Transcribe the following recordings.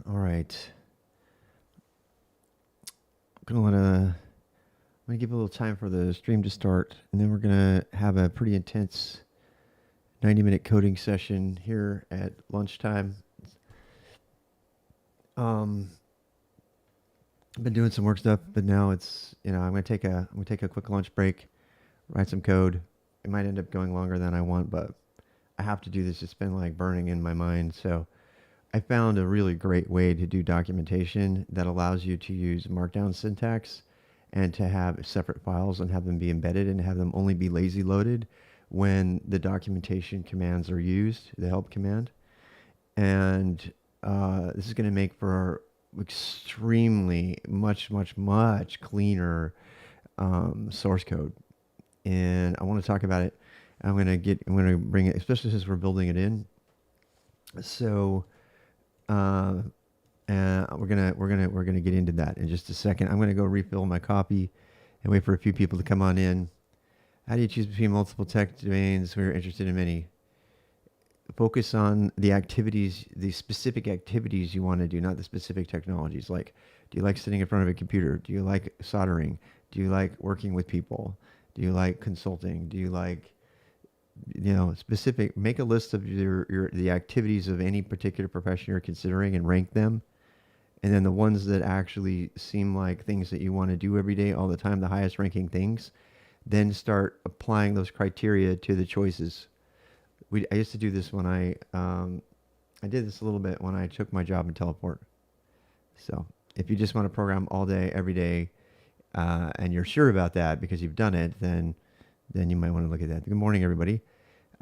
All right. I'm gonna give a little time for the stream to start, and then we're gonna have a pretty intense 90-minute coding session here at lunchtime. Um, I've been doing some work stuff, but now it's I'm gonna take a quick lunch break, write some code. It might end up going longer than I want, but I have to do this. It's been like burning in my mind. So I found a really great way to do documentation that allows you to use Markdown syntax and to have separate files and have them be embedded and have them only be lazy loaded when the documentation commands are used, the help command. And this is going to make for extremely much cleaner source code. And I want to talk about it. I'm going to bring it, especially since we're building it in. So uh, we're gonna get into that in just a second. I'm gonna go refill my coffee and wait for a few people to come on in. How do you choose between multiple tech domains? We're interested in many. Focus on the activities, the specific activities you want to do, not the specific technologies. Like, do you like sitting in front of a computer? Do you like soldering? Do you like working with people? Do you like consulting? Do you like specific? Make a list of the activities of any particular profession you're considering and rank them. And then the ones that actually seem like things that you want to do every day, all the time, the highest ranking things, then start applying those criteria to the choices. I used to do this when I did this a little bit when I took my job in teleport. So if you just want to program all day, every day, and you're sure about that because you've done it, then you might want to look at that. Good morning, everybody.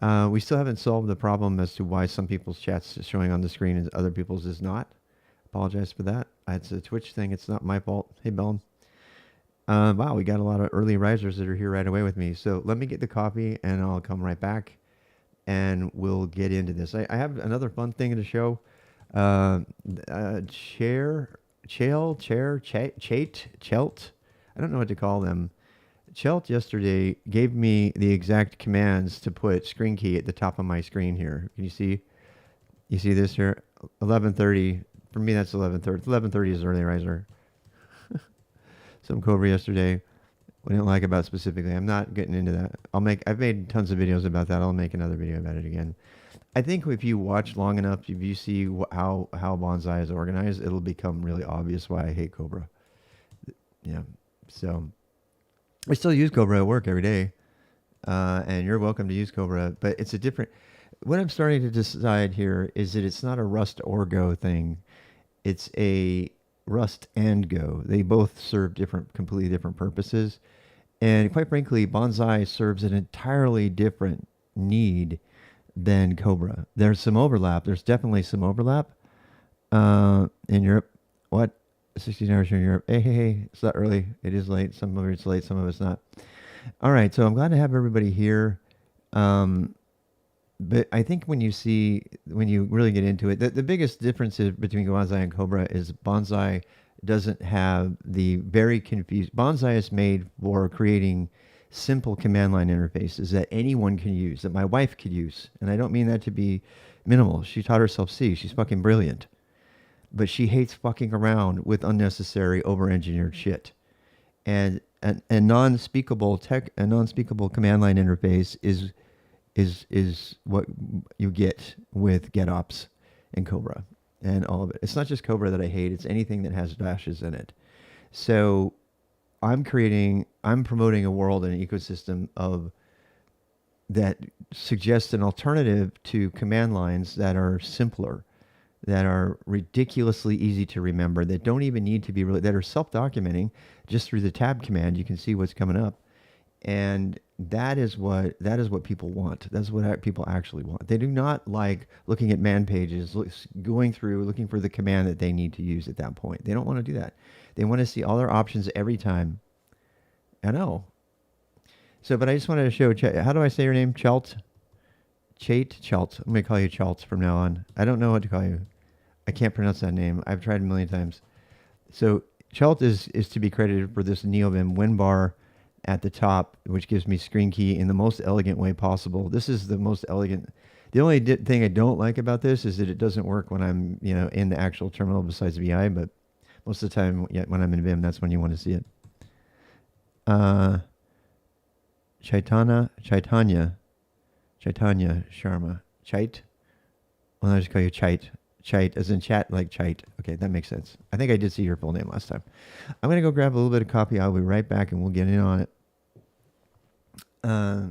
We still haven't solved the problem as to why some people's chats is showing on the screen and other people's is not. Apologize for that. It's a Twitch thing. It's not my fault. Hey, Bellum. Wow, we got a lot of early risers that are here right away with me. So let me get the coffee and I'll come right back and we'll get into this. I have another fun thing to show. Chelt. I don't know what to call them. Chelt yesterday gave me the exact commands to put screen key at the top of my screen here. Can you see? You see this here? 11:30. For me, that's 11:30. 11:30 is early riser. Some Cobra yesterday. What I didn't like about specifically. I'm not getting into that. I've made tons of videos about that. I'll make another video about it again. I think if you watch long enough, if you see how Bonzai is organized, it'll become really obvious why I hate Cobra. Yeah. So I still use Cobra at work every day, and you're welcome to use Cobra. But it's a different. What I'm starting to decide here is that it's not a Rust or Go thing. It's a Rust and Go. They both serve completely different purposes. And quite frankly, Bonzai serves an entirely different need than Cobra. There's some overlap. There's definitely some overlap in Europe. What? 16 hours here in Europe. Hey. It's not early. It is late. Some of it's late. Some of it's not. All right. So I'm glad to have everybody here. But I think when you really get into it, the biggest difference between Bonzai and Cobra is Bonzai doesn't have the very confused. Bonzai is made for creating simple command line interfaces that anyone can use, that my wife could use. And I don't mean that to be minimal. She taught herself C. She's fucking brilliant. But she hates fucking around with unnecessary over-engineered shit. And a non-speakable command line interface is what you get with GetOps and Cobra and all of it. It's not just Cobra that I hate. It's anything that has dashes in it. So I'm promoting a world and an ecosystem that suggests an alternative to command lines that are simpler, that are ridiculously easy to remember, that don't even need to be that are self-documenting. Just through the tab command, you can see what's coming up. And that is what people want. That's what people actually want. They do not like looking at man pages, going through, looking for the command that they need to use at that point. They don't want to do that. They want to see all their options every time. I know. So, but I just wanted to show, how do I say your name? Chelt? Chelt. I'm going to call you Chelt from now on. I don't know what to call you. I can't pronounce that name. I've tried a million times. So Chelt is to be credited for this NeoVim WinBar at the top, which gives me screen key in the most elegant way possible. This is the most elegant. The only thing I don't like about this is that it doesn't work when I'm, in the actual terminal besides VI, but most of the time, yeah, when I'm in Vim, that's when you want to see it. Uh, Chaitanya Sharma. Chait? Well, I'll just call you Chait. Chait, as in chat, like Chait. Okay, that makes sense. I think I did see your full name last time. I'm going to go grab a little bit of coffee. I'll be right back and we'll get in on it. Uh,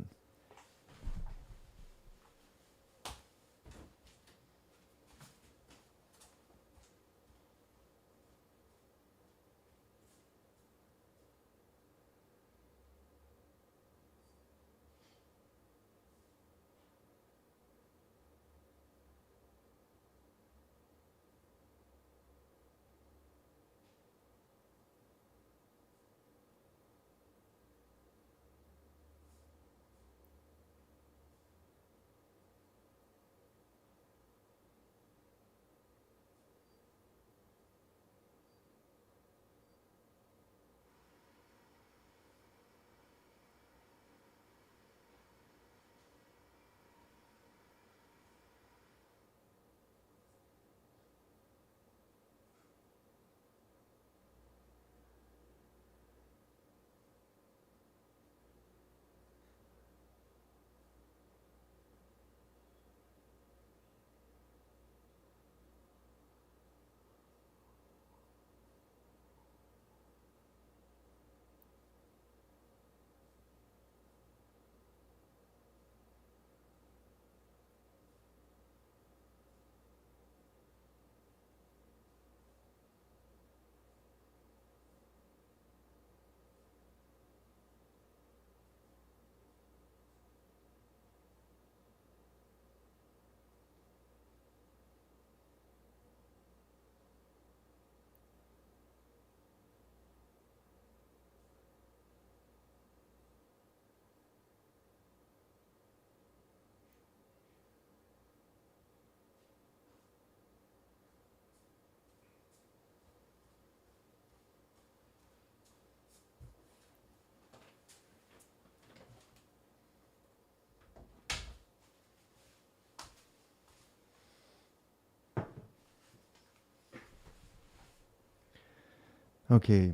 okay.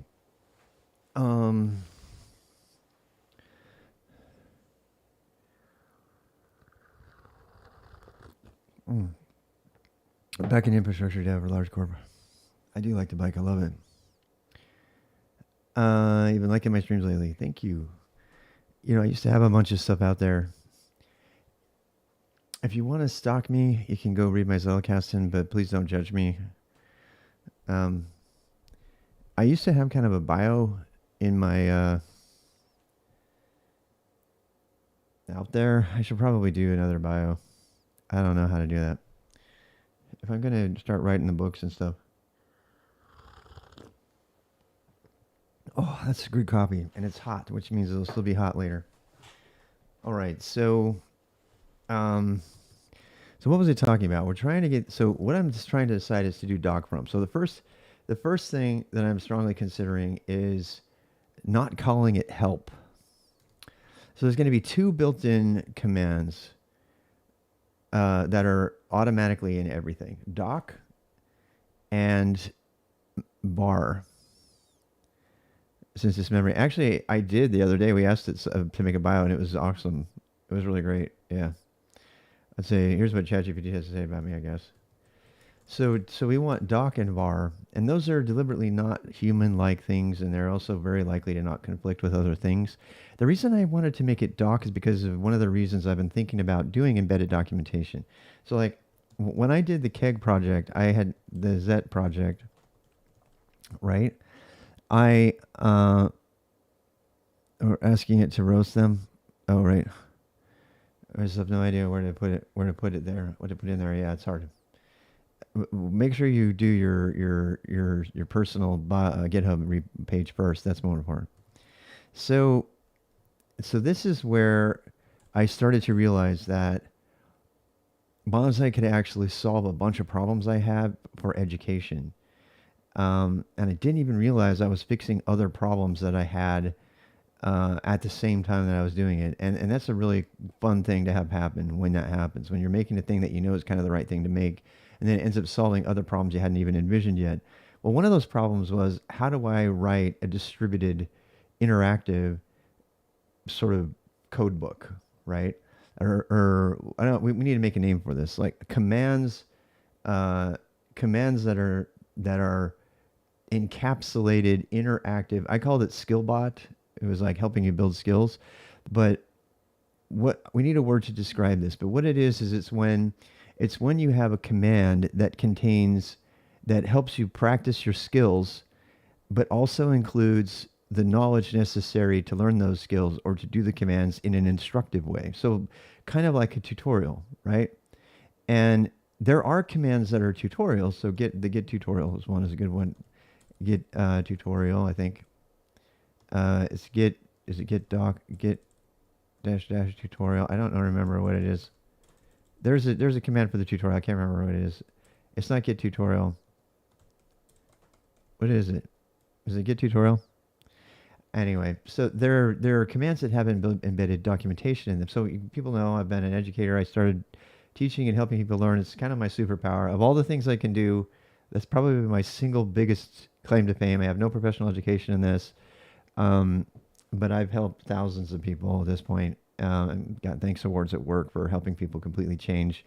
Um, mm, Back in infrastructure dev or large corp. I do like the bike. I love it. Even liking my streams lately. Thank you. I used to have a bunch of stuff out there. If you want to stalk me, you can go read my Zelicastin, but please don't judge me. Um, I used to have kind of a bio in my out there. I should probably do another bio. I don't know how to do that. If I'm gonna start writing the books and stuff. Oh, that's good coffee, and it's hot, which means it'll still be hot later. All right, um, so what was I talking about? We're trying to get. So what I'm just trying to decide is to do doc from. So the first thing that I'm strongly considering is not calling it help. So there's going to be two built-in commands that are automatically in everything: doc and bar. Since this memory, actually, I did the other day. We asked it to make a bio, and it was awesome. It was really great. Yeah, I'd say here's what ChatGPT has to say about me. I guess. So we want doc and var, and those are deliberately not human-like things, and they're also very likely to not conflict with other things. The reason I wanted to make it doc is because of one of the reasons I've been thinking about doing embedded documentation. So like when I did the keg project, I had the Zet project, right? I or asking it to roast them. Oh right, I just have no idea where to put it. Where to put it there? What to put in there? Yeah, it's hard. Make sure you do your personal GitHub page first. That's more important. So this is where I started to realize that Bonzai could actually solve a bunch of problems I had for education. And I didn't even realize I was fixing other problems that I had at the same time that I was doing it. And that's a really fun thing to have happen when that happens, when you're making a thing that you know is kind of the right thing to make, and then it ends up solving other problems you hadn't even envisioned yet. Well, one of those problems was, how do I write a distributed, interactive sort of code book, right? Or I don't. We need to make a name for this, like uh, commands that are encapsulated, interactive. I called it Skillbot. It was like helping you build skills, but what we need a word to describe this. But what it is it's when you have a command that contains that helps you practice your skills, but also includes the knowledge necessary to learn those skills or to do the commands in an instructive way. So, kind of like a tutorial, right? And there are commands that are tutorials. So, get tutorial is one is a good one. Get tutorial, I think. It's get is it get dash dash tutorial? I don't know, remember what it is. There's a command for the tutorial. I can't remember what it is. It's not get tutorial. What is it? Is it get tutorial? Anyway, so there are commands that have embedded documentation in them. So people know I've been an educator. I started teaching and helping people learn. It's kind of my superpower. Of all the things I can do, that's probably my single biggest claim to fame. I have no professional education in this, um, but I've helped thousands of people at this point, and got thanks awards at work for helping people completely change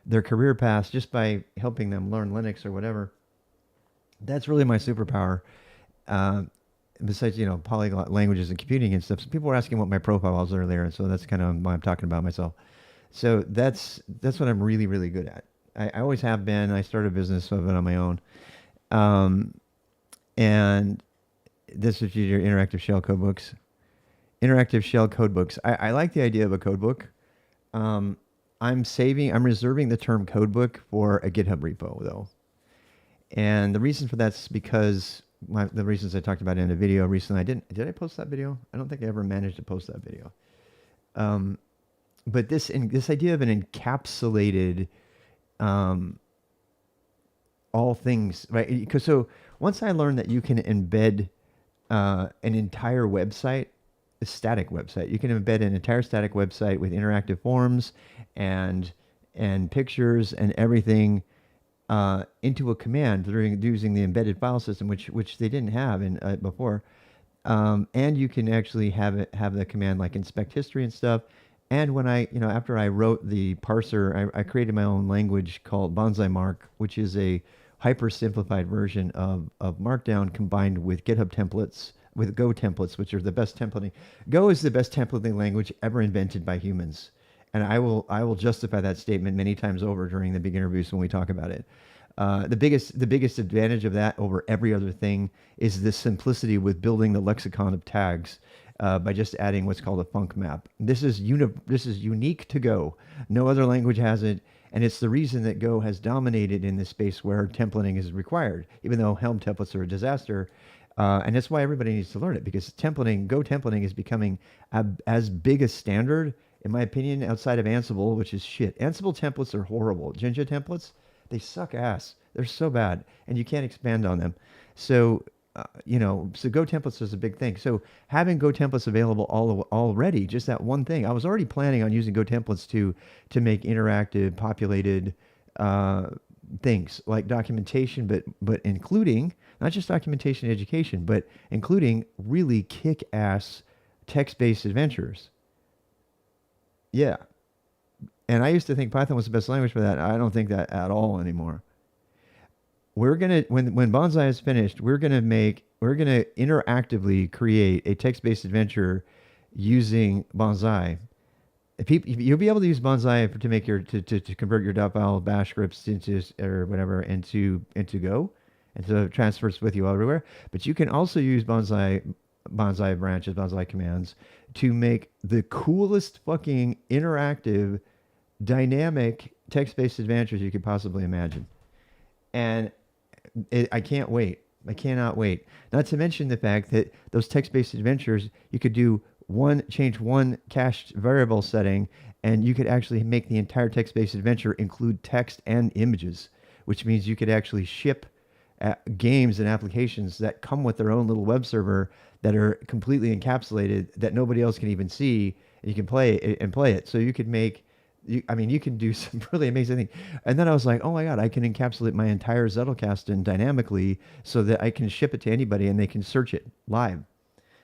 their career paths just by helping them learn Linux or whatever. That's really my superpower. Uh, Besides, polyglot languages and computing and stuff. So people were asking what my profile was earlier, and so that's kind of why I'm talking about myself. So that's what I'm really really good at. I always have been. I started a business of it on my own, um, and this is your interactive shell code books. Interactive shell code books. I like the idea of a code book. Um, I'm reserving the term code book for a GitHub repo though. And the reason for that's because the reasons I talked about in a video recently. Did I post that video? I don't think I ever managed to post that video. Um, but this idea of an encapsulated, um, all things, right? Because so once I learned that you can embed an entire website, a static website, you can embed an entire static website with interactive forms and pictures and everything into a command through using the embedded file system, which they didn't have in before. And you can actually have the command like inspect history and stuff. And when after I wrote the parser, I created my own language called Bonzai Mark, which is a hyper simplified version of Markdown combined with GitHub templates, with Go templates, which are the best templating. Go is the best templating language ever invented by humans. And I will justify that statement many times over during the beginner boost when we talk about it. The biggest advantage of that over every other thing is the simplicity with building the lexicon of tags by just adding what's called a func map. This is unique to Go. No other language has it, and it's the reason that Go has dominated in this space where templating is required, even though Helm templates are a disaster. And that's why everybody needs to learn it, because Go templating is becoming as big a standard, in my opinion, outside of Ansible, which is shit. Ansible templates are horrible. Jinja templates, they suck ass. They're so bad, and you can't expand on them. So, so Go templates is a big thing. So having Go templates available already, just that one thing. I was already planning on using Go templates to make interactive, populated uh, things like documentation, but including not just documentation and education, but including really kick-ass text-based adventures. Yeah. And I used to think Python was the best language for that. I don't think that at all anymore. We're gonna when Bonzai is finished, we're gonna interactively create a text-based adventure using Bonzai. You'll be able to use Bonzai to make to convert your .file bash scripts into or whatever into Go, and so it transfers with you everywhere. But you can also use Bonzai branches, Bonzai commands to make the coolest fucking interactive, dynamic text-based adventures you could possibly imagine. And I can't wait. I cannot wait. Not to mention the fact that those text-based adventures, you could change one cached variable setting, and you could actually make the entire text-based adventure include text and images, which means you could actually ship games and applications that come with their own little web server that are completely encapsulated that nobody else can even see. And you can play it and play it. So you could make, I mean, you can do some really amazing things. And then I was like, oh my God, I can encapsulate my entire Zettelkasten dynamically so that I can ship it to anybody and they can search it live.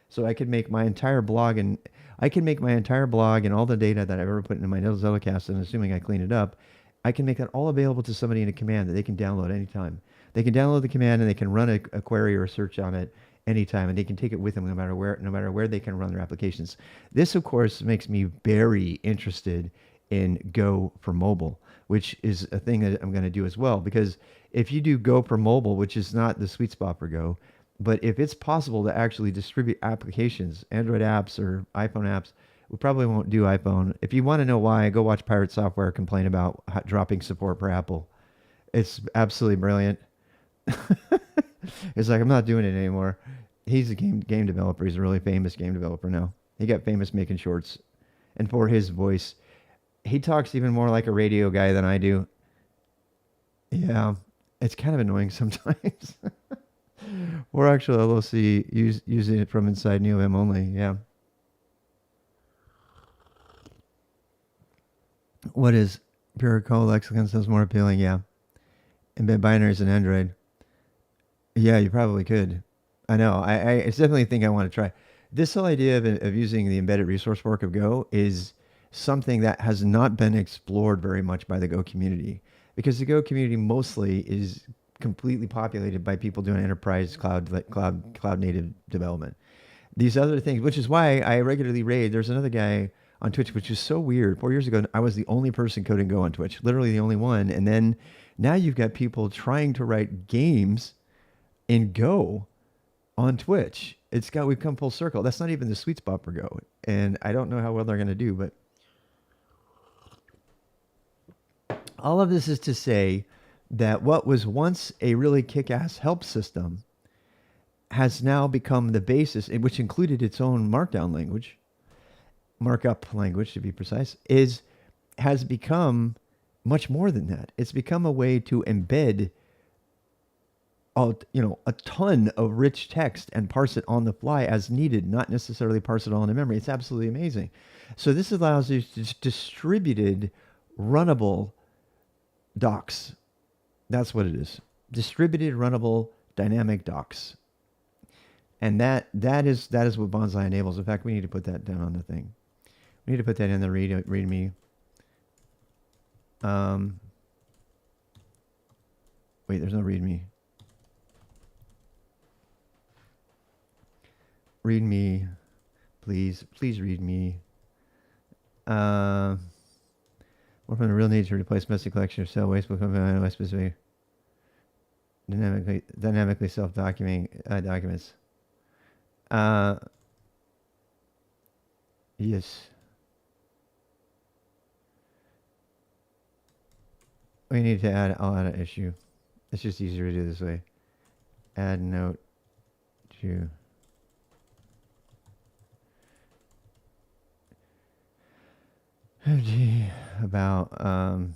So I could make my entire blog and I can make my entire blog and all the data that I've ever put into my Zettelkasten, and assuming I clean it up, I can make that all available to somebody in a command that they can download anytime. They can download the command and they can run a query or a search on it anytime, and they can take it with them no matter where they can run their applications. This, of course, makes me very interested in Go for mobile, which is a thing that I'm going to do as well. Because if you do Go for mobile, which is not the sweet spot for Go, but if it's possible to actually distribute applications, Android apps or iPhone apps, we probably won't do iPhone. If you want to know why, go watch Pirate Software complain about dropping support for Apple. It's absolutely brilliant. It's like, I'm not doing it anymore. He's a game developer. He's a really famous game developer now. He got famous making shorts. And for his voice, he talks even more like a radio guy than I do. Yeah, it's kind of annoying sometimes. Or actually, LLC using it from inside NeoVim only. Yeah. What is pure code lexicon sounds more appealing? Yeah. Embed binaries in Android. Yeah, you probably could. I know. I it's definitely a thing I want to try. This whole idea of using the embedded resource fork of Go is something that has not been explored very much by the Go community, because the Go community mostly is completely populated by people doing enterprise cloud native development. These other things, which is why I regularly raid. There's another guy on Twitch, which is so weird. 4 years ago, I was the only person coding Go on Twitch, literally the only one. And then now you've got people trying to write games in Go on Twitch. We've come full circle. That's not even the sweet spot for Go, and I don't know how well they're going to do. But all of this is to say that what was once a really kick-ass help system has now become the basis, which included its own markdown language, markup language to be precise, has become much more than that. It's become a way to embed a ton of rich text and parse it on the fly as needed, not necessarily parse it all into memory. It's absolutely amazing. So this allows you distributed, runnable docs. That's what it is. Distributed, runnable, dynamic docs. And that is what Bonzai enables. In fact, we need to put that down on the thing. We need to put that in the README. Wait, there's no README. README, please read me. More from the real need to replace messy collection of cell waste with specific dynamically self-documenting documents. Yes. We need to I'll add an issue. It's just easier to do this way. Add note to about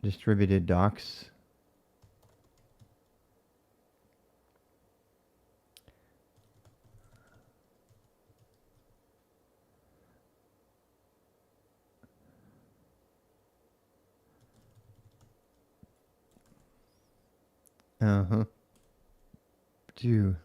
distributed docs. Uh-huh. Do.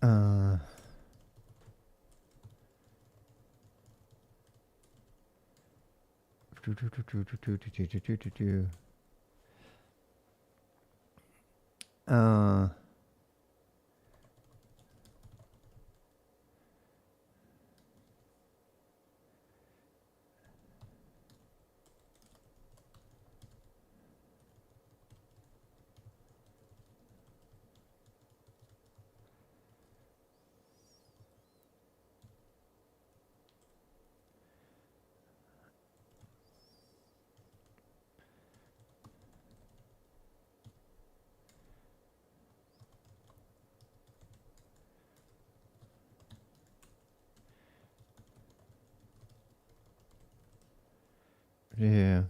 Uh, Uh, yeah.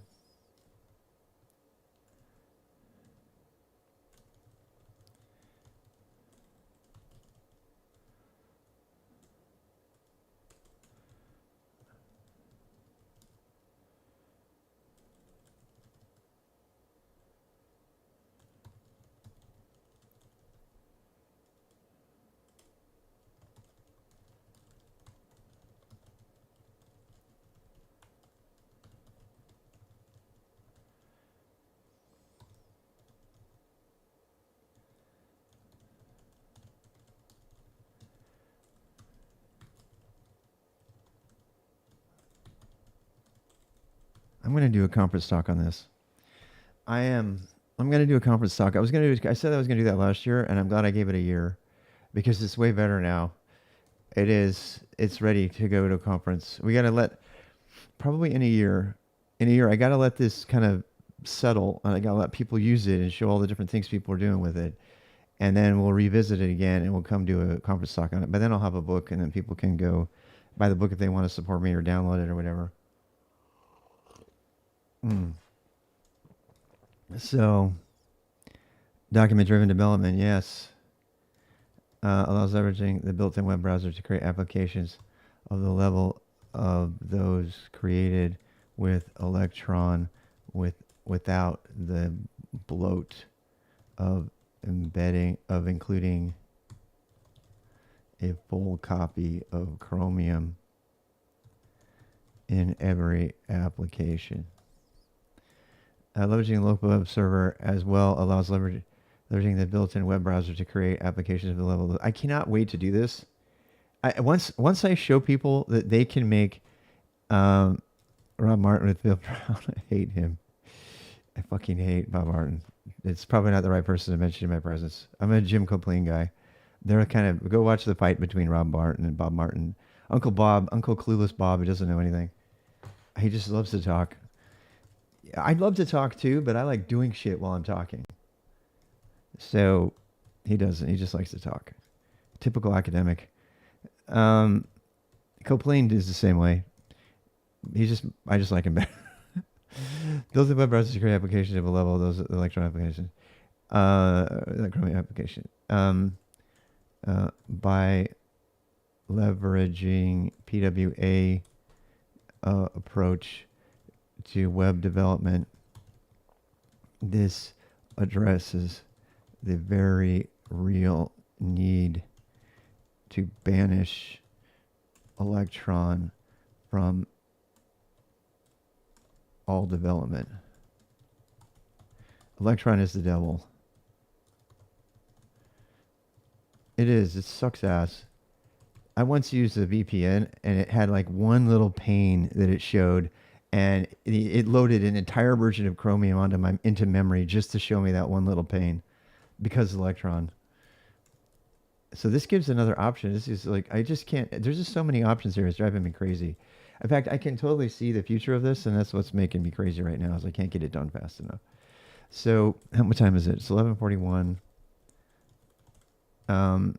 I'm going to do a conference talk on this. I am. I'm going to do a conference talk. I was going to do. I said I was going to do that last year, and I'm glad I gave it a year because it's way better now. It is. It's ready to go to a conference. We got to let probably in a year. In a year, I got to let this kind of settle, and I got to let people use it and show all the different things people are doing with it, and then we'll revisit it again, and we'll come do a conference talk on it. But then I'll have a book, and then people can go buy the book if they want to support me or download it or whatever. Mm. So, document-driven development, yes, allows leveraging the built-in web browser to create applications of the level of those created with Electron, with without the bloat of including a full copy of Chromium in every application. Leveraging a local web server as well allows leveraging the built-in web browser to create applications of the level. I cannot wait to do this. Once I show people that they can make um, Rob Martin with Bill Brown, I hate him. I fucking hate Bob Martin. It's probably not the right person to mention in my presence. I'm a Jim Copeland guy. They're kind of go watch the fight between Rob Martin and Bob Martin. Uncle Bob, Uncle Clueless Bob, who doesn't know anything. He just loves to talk. I'd love to talk too, but I like doing shit while I'm talking. So he doesn't. He just likes to talk. Typical academic. Um, Copeland is the same way. I just like him better. Those are web browsers create applications of a level. Those electron applications. Chromium application. By leveraging PWA approach to web development, this addresses the very real need to banish Electron from all development. Electron is the devil. It is. It sucks ass. I once used a VPN and it had like one little pane that it showed, and it loaded an entire version of Chromium into memory just to show me that one little pane because of Electron. So this gives another option. This is like I just can't. There's just so many options here. It's driving me crazy. In fact, I can totally see the future of this, and that's what's making me crazy right now. Is I can't get it done fast enough. So how much time is it? It's 11:41. Um,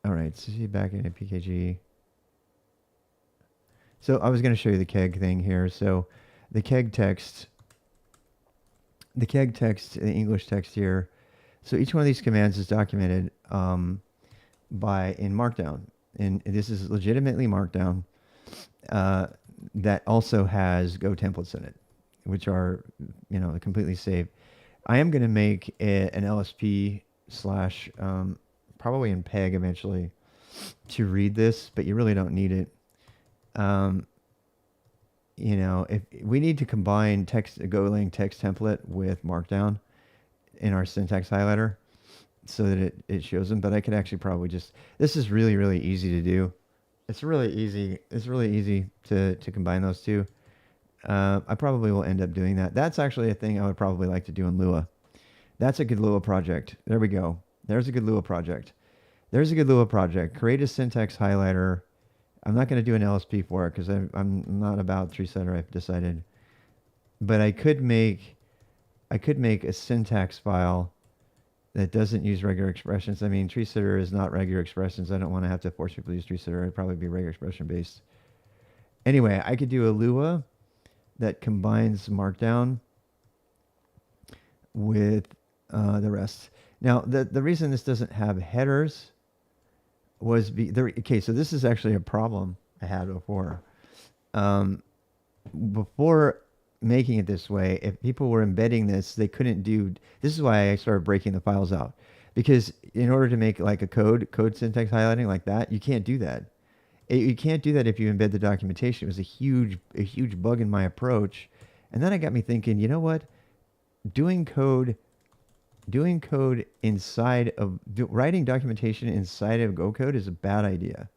all right. So see back in a PKG. So I was going to show you the keg thing here. So the keg text, the English text here. So each one of these commands is documented in Markdown, and this is legitimately Markdown. That also has Go templates in it, which are completely safe. I am going to make an LSP slash probably in Peg eventually to read this, but you really don't need it. If we need to combine text Golang text template with Markdown, in our syntax highlighter so that it shows them. But I could actually probably just, this is really, really easy to do. It's really easy. It's really easy to combine those two. I probably will end up doing that. That's actually a thing I would probably like to do in Lua. That's a good Lua project. There we go. There's a good Lua project. There's a good Lua project. Create a syntax highlighter. I'm not going to do an LSP for it because I'm not about tree setter. I've decided, but I could make a syntax file that doesn't use regular expressions. I mean, tree setter is not regular expressions. I don't want to have to force people to use tree setter. It'd probably be regular expression based. Anyway, I could do a Lua that combines Markdown with the rest. Now, the reason this doesn't have headers was okay. So this is actually a problem I had before. Before making it this way, if people were embedding this, they couldn't do. This is why I started breaking the files out, because in order to make like a code syntax highlighting like that, you can't do that. You can't do that if you embed the documentation. It was a huge bug in my approach, and then it got me thinking. You know what? Doing code inside of writing documentation inside of Go code is a bad idea.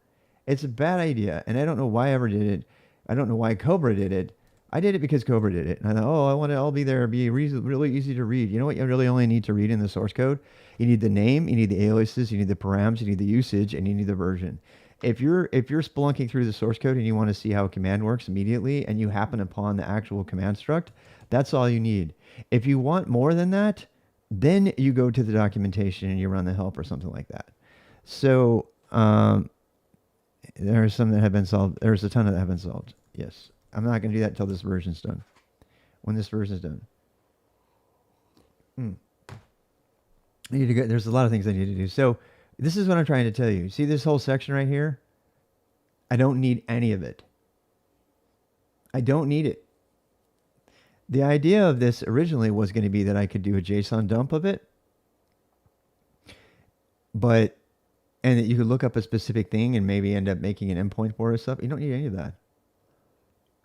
It's a bad idea, and I don't know why I ever did it. I don't know why Cobra did it. I did it because Cobra did it, and I thought, oh, I want to all be there, be really easy to read. You know what? You really only need to read in the source code. You need the name, you need the aliases, you need the params, you need the usage, and you need the version. If you're spelunking through the source code and you want to see how a command works immediately, and you happen upon the actual command struct, that's all you need. If you want more than that, then you go to the documentation and you run the help or something like that. So there are some that have been solved. There's a ton that have been solved. Yes. I'm not going to do that until this version's done. When this version's done. I need to go. There's a lot of things I need to do. So this is what I'm trying to tell you. See this whole section right here? I don't need any of it. I don't need it. The idea of this originally was going to be that I could do a JSON dump of it, and that you could look up a specific thing and maybe end up making an endpoint for or stuff. You don't need any of that.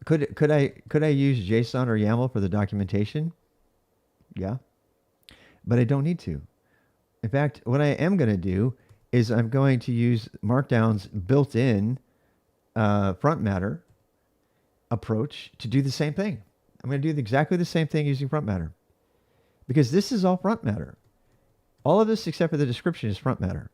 Could I use JSON or YAML for the documentation? Yeah, but I don't need to. In fact, what I am going to do is I'm going to use Markdown's built-in front matter approach to do the same thing. I'm going to do exactly the same thing using front matter, because this is all front matter. All of this except for the description is front matter.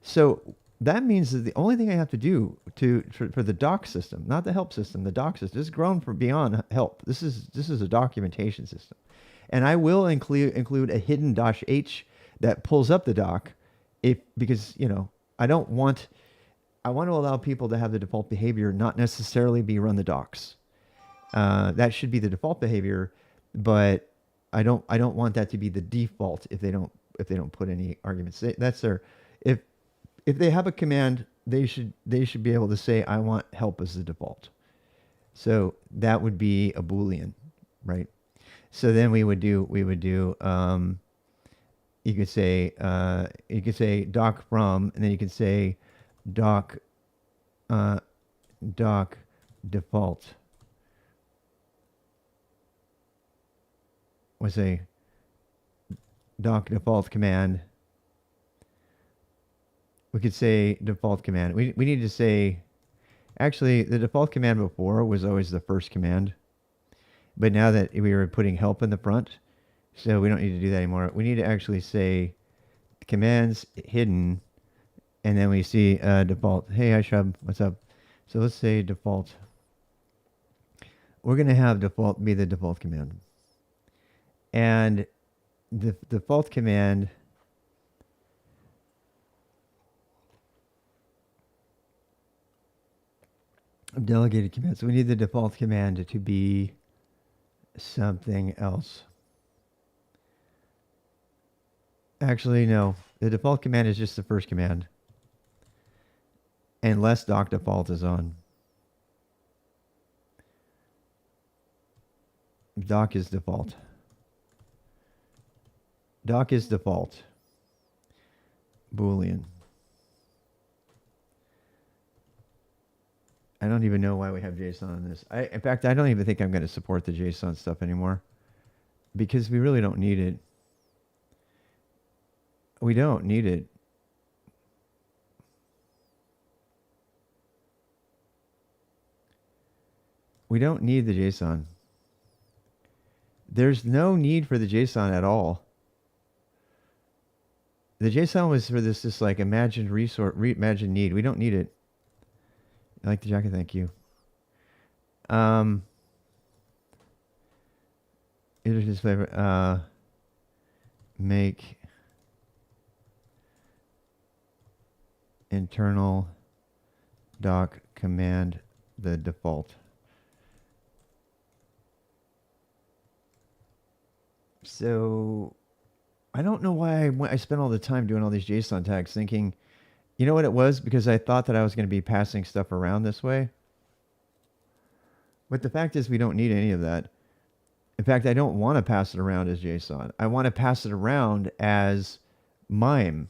So that means that the only thing I have to do for the doc system, not the help system, the doc system, this is grown from beyond help. This is a documentation system, and I will include a hidden -h that pulls up the doc, because I want to allow people to have the default behavior, not necessarily be run the docs. That should be the default behavior, but I don't want that to be the default if they don't put any arguments. That's their if they have a command, they should be able to say I want help as the default. So that would be a Boolean, right? So then we would do you could say doc from, and then you could say doc default. Was a doc default command. We could say default command. We need to say, actually, the default command before was always the first command, but now that we were putting help in the front, so we don't need to do that anymore. We need to actually say commands hidden, and then we see default. Hey, Ishab, what's up? So let's say default. We're going to have default be the default command. And the default command of delegated commands. So we need the default command to be something else. Actually, no. The default command is just the first command, unless doc default is on. Doc is default. Doc is default. Boolean. I don't even know why we have JSON on this. In fact, I don't even think I'm going to support the JSON stuff anymore, because we really don't need it. We don't need it. We don't need the JSON. There's no need for the JSON at all. The JSON was for this like imagined resource, imagined need. We don't need it. I like the jacket. Thank you. Um, it is flavor. Make internal doc command the default. So I don't know why I spent all the time doing all these JSON tags thinking, you know what it was? Because I thought that I was going to be passing stuff around this way. But the fact is we don't need any of that. In fact, I don't want to pass it around as JSON. I want to pass it around as MIME.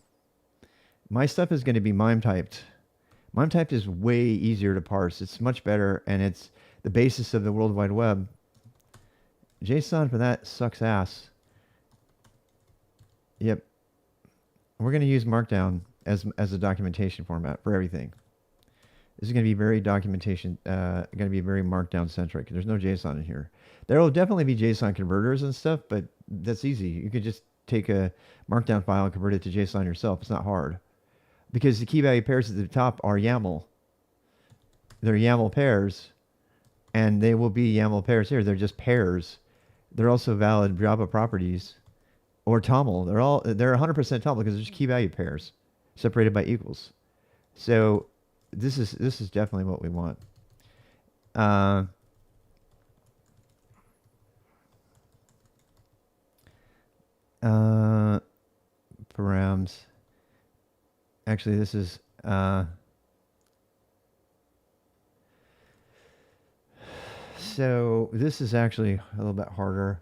My stuff is going to be MIME typed. MIME typed is way easier to parse. It's much better, and it's the basis of the World Wide Web. JSON for that sucks ass. Yep. We're going to use Markdown as a documentation format for everything. This is going to be very documentation, going to be very Markdown centric. There's no JSON in here. There will definitely be JSON converters and stuff, but that's easy. You could just take a Markdown file and convert it to JSON yourself. It's not hard. Because the key value pairs at the top are YAML. They're YAML pairs, and they will be YAML pairs here. They're just pairs. They're also valid Java properties or TOML. They're 100% TOML because they're just key value pairs separated by equals. So this is definitely what we want. Params. Actually, this is so this is actually a little bit harder.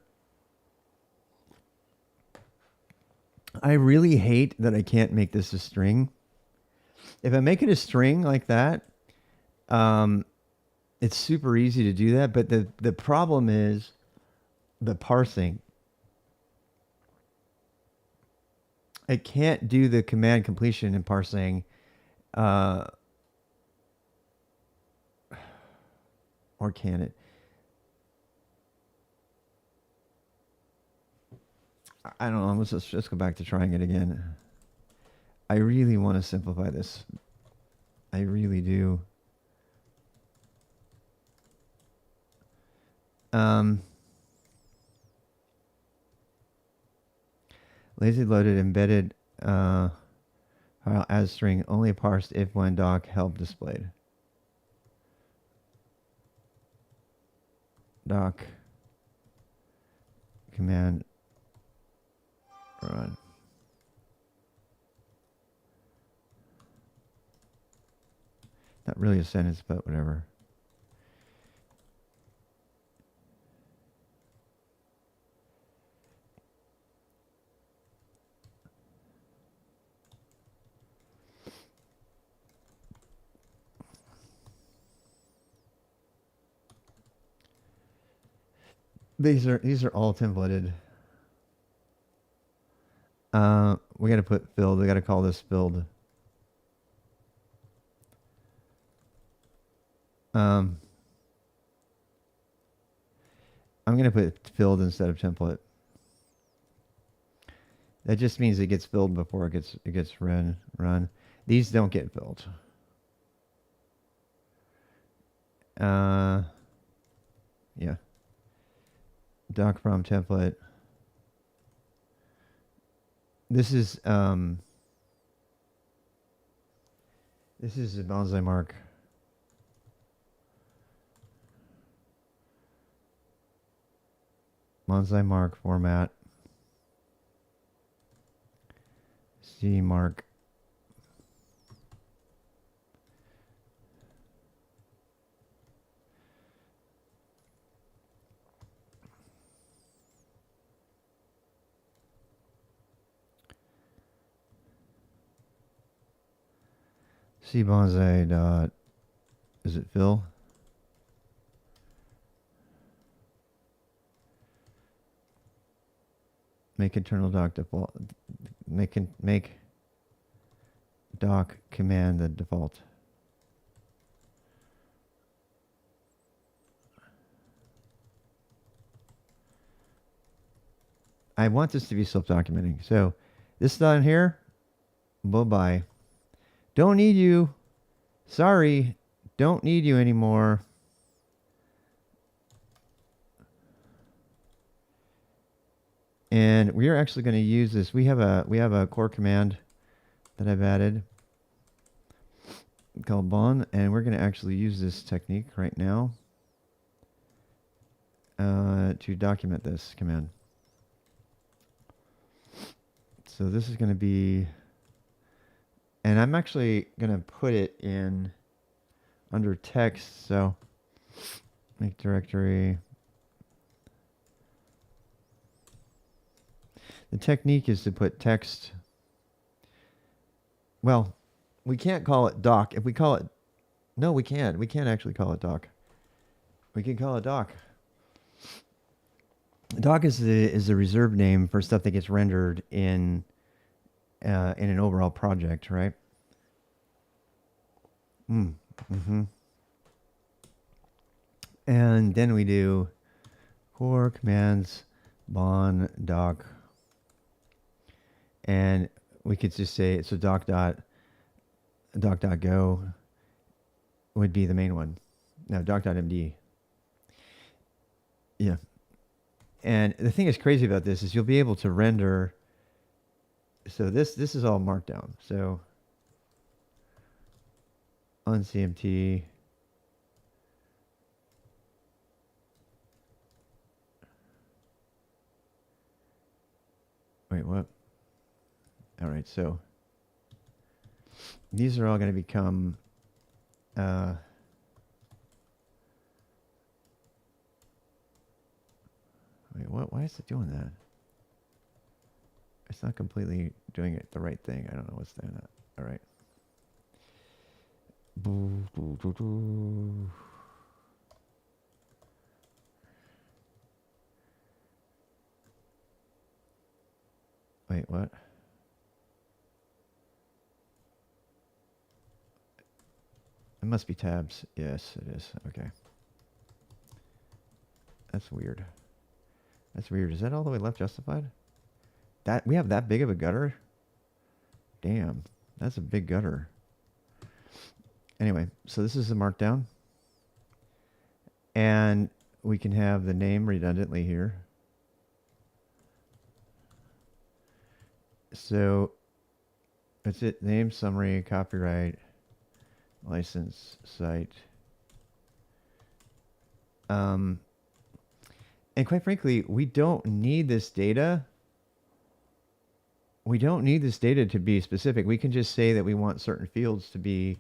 I really hate that I can't make this a string. If I make it a string like that, it's super easy to do that. But the problem is the parsing. I can't do the command completion and parsing, or can it? I don't know. Let's just go back to trying it again. I really want to simplify this. I really do. Lazy loaded embedded file as string only parsed if when doc help displayed. Doc command run. Not really a sentence, but whatever. These are all templated. We got to put filled. We got to call this filled. I'm going to put filled instead of template. That just means it gets filled before it gets run. These don't get filled. Yeah. Doc from template. This is the Bonzai mark. Bonzai mark format. C mark. C Bonzai dot. Is it fill? Make internal doc default. make doc command the default. I want this to be self-documenting. So this down here, bye-bye. Don't need you. Sorry, don't need you anymore. And we are actually going to use this. We have a core command that I've added called bon, and we're going to actually use this technique right now to document this command. So this is going to be, and I'm actually going to put it in under text. So make directory. The technique is to put text. Well, we can't call it doc. If we call it, no, we can't. We can't actually call it doc. We can call it doc. Doc is the reserved name for stuff that gets rendered in an overall project, right? Mm-hmm. And then we do core commands bon doc, and we could just say so doc.go would be the main one. No, doc.md. Yeah. And the thing that's crazy about this is you'll be able to render. So this is all markdown. So on CMT. Wait, what? All right, so these are all going to become wait, what? Why is it doing that? It's not completely doing it the right thing. I don't know what's doing that. All right. Wait, what? It must be tabs. Yes, it is. Okay. That's weird. That's weird. Is that all the way left justified? That we have that big of a gutter? Damn. That's a big gutter. Anyway, so this is the markdown. And we can have the name redundantly here. So that's it. Name, summary, copyright, license, site. And quite frankly, we don't need this data. We don't need this data to be specific. We can just say that we want certain fields to be,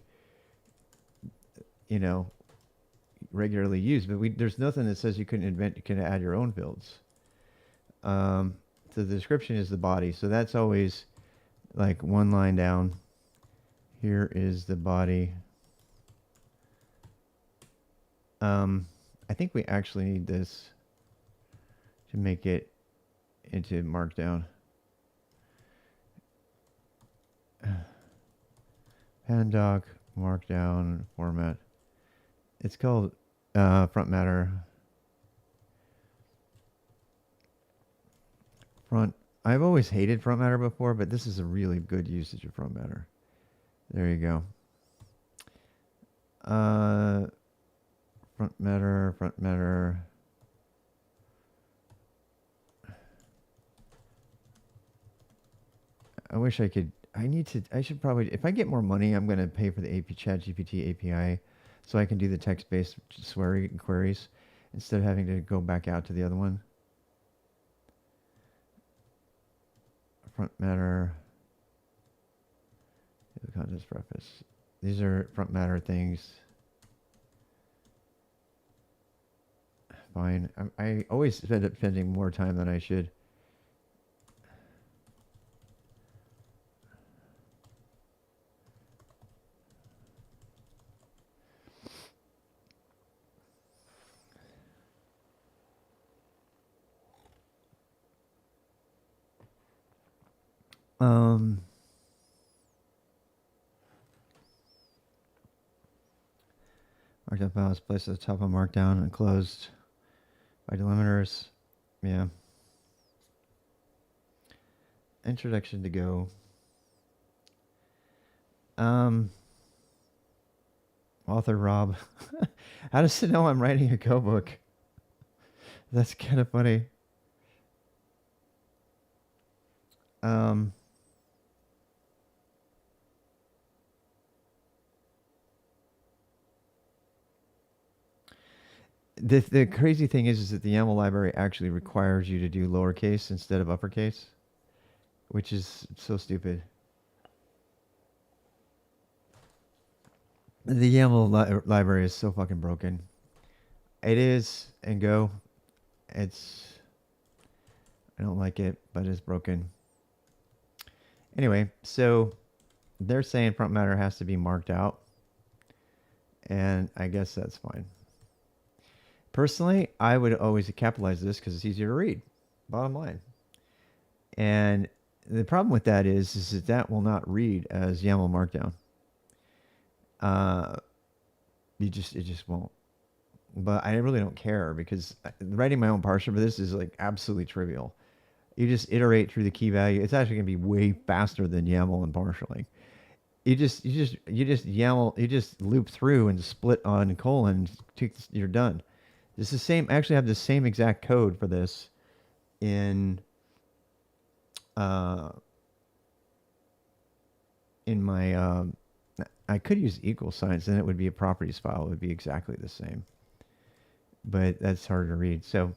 regularly used. But there's nothing that says you can add your own fields. So the description is the body. So that's always like one line down. Here is the body. I think we actually need this to make it into Markdown. Pandoc Markdown format. It's called front matter. I've always hated front matter before, but this is a really good usage of front matter. There you go. Front matter. I wish I could. I should probably, if I get more money, I'm going to pay for the ChatGPT API so I can do the text-based queries instead of having to go back out to the other one. Front matter. The contents preface. These are front matter things. Fine. I always end up spending more time than I should. Um, Markdown file is placed at the top of Markdown and closed by delimiters. Yeah. Introduction to Go. Author Rob. How does it know I'm writing a Go book? That's kind of funny. Um, the crazy thing is that the YAML library actually requires you to do lowercase instead of uppercase, which is so stupid. The YAML library is so fucking broken. It is, and Go. It's, I don't like it, but it's broken. Anyway, so they're saying front matter has to be marked out, and I guess that's fine. Personally, I would always capitalize this because it's easier to read. Bottom line. And the problem with that is that that will not read as YAML Markdown. It just won't. But I really don't care because writing my own parser for this is like absolutely trivial. You just iterate through the key value. It's actually going to be way faster than YAML and partialing. You just YAML, you just loop through and split on colon. You're done. It's the same. I actually have the same exact code for this in my. I could use equal signs, then it would be a properties file. It would be exactly the same, but that's hard to read. So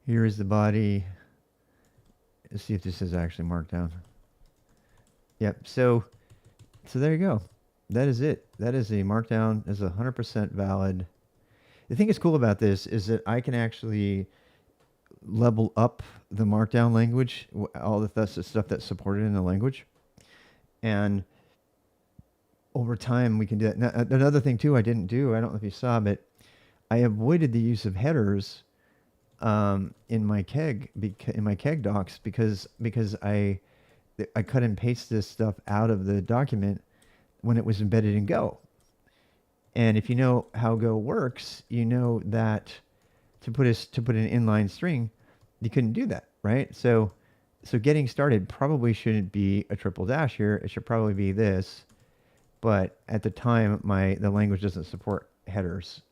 here is the body. Let's see if this is actually marked down. Yep. So there you go. That is it. That is a markdown. Is 100% valid. The thing that's cool about this is that I can actually level up the markdown language, all the stuff that's supported in the language, and over time we can do that. Now, another thing too I didn't do, I don't know if you saw, but I avoided the use of headers in my keg docs because I cut and paste this stuff out of the document when it was embedded in Go. And if you know how Go works, you know that to put an inline string, you couldn't do that, right? So getting started probably shouldn't be a triple dash here. It should probably be this. But at the time, the language doesn't support headers.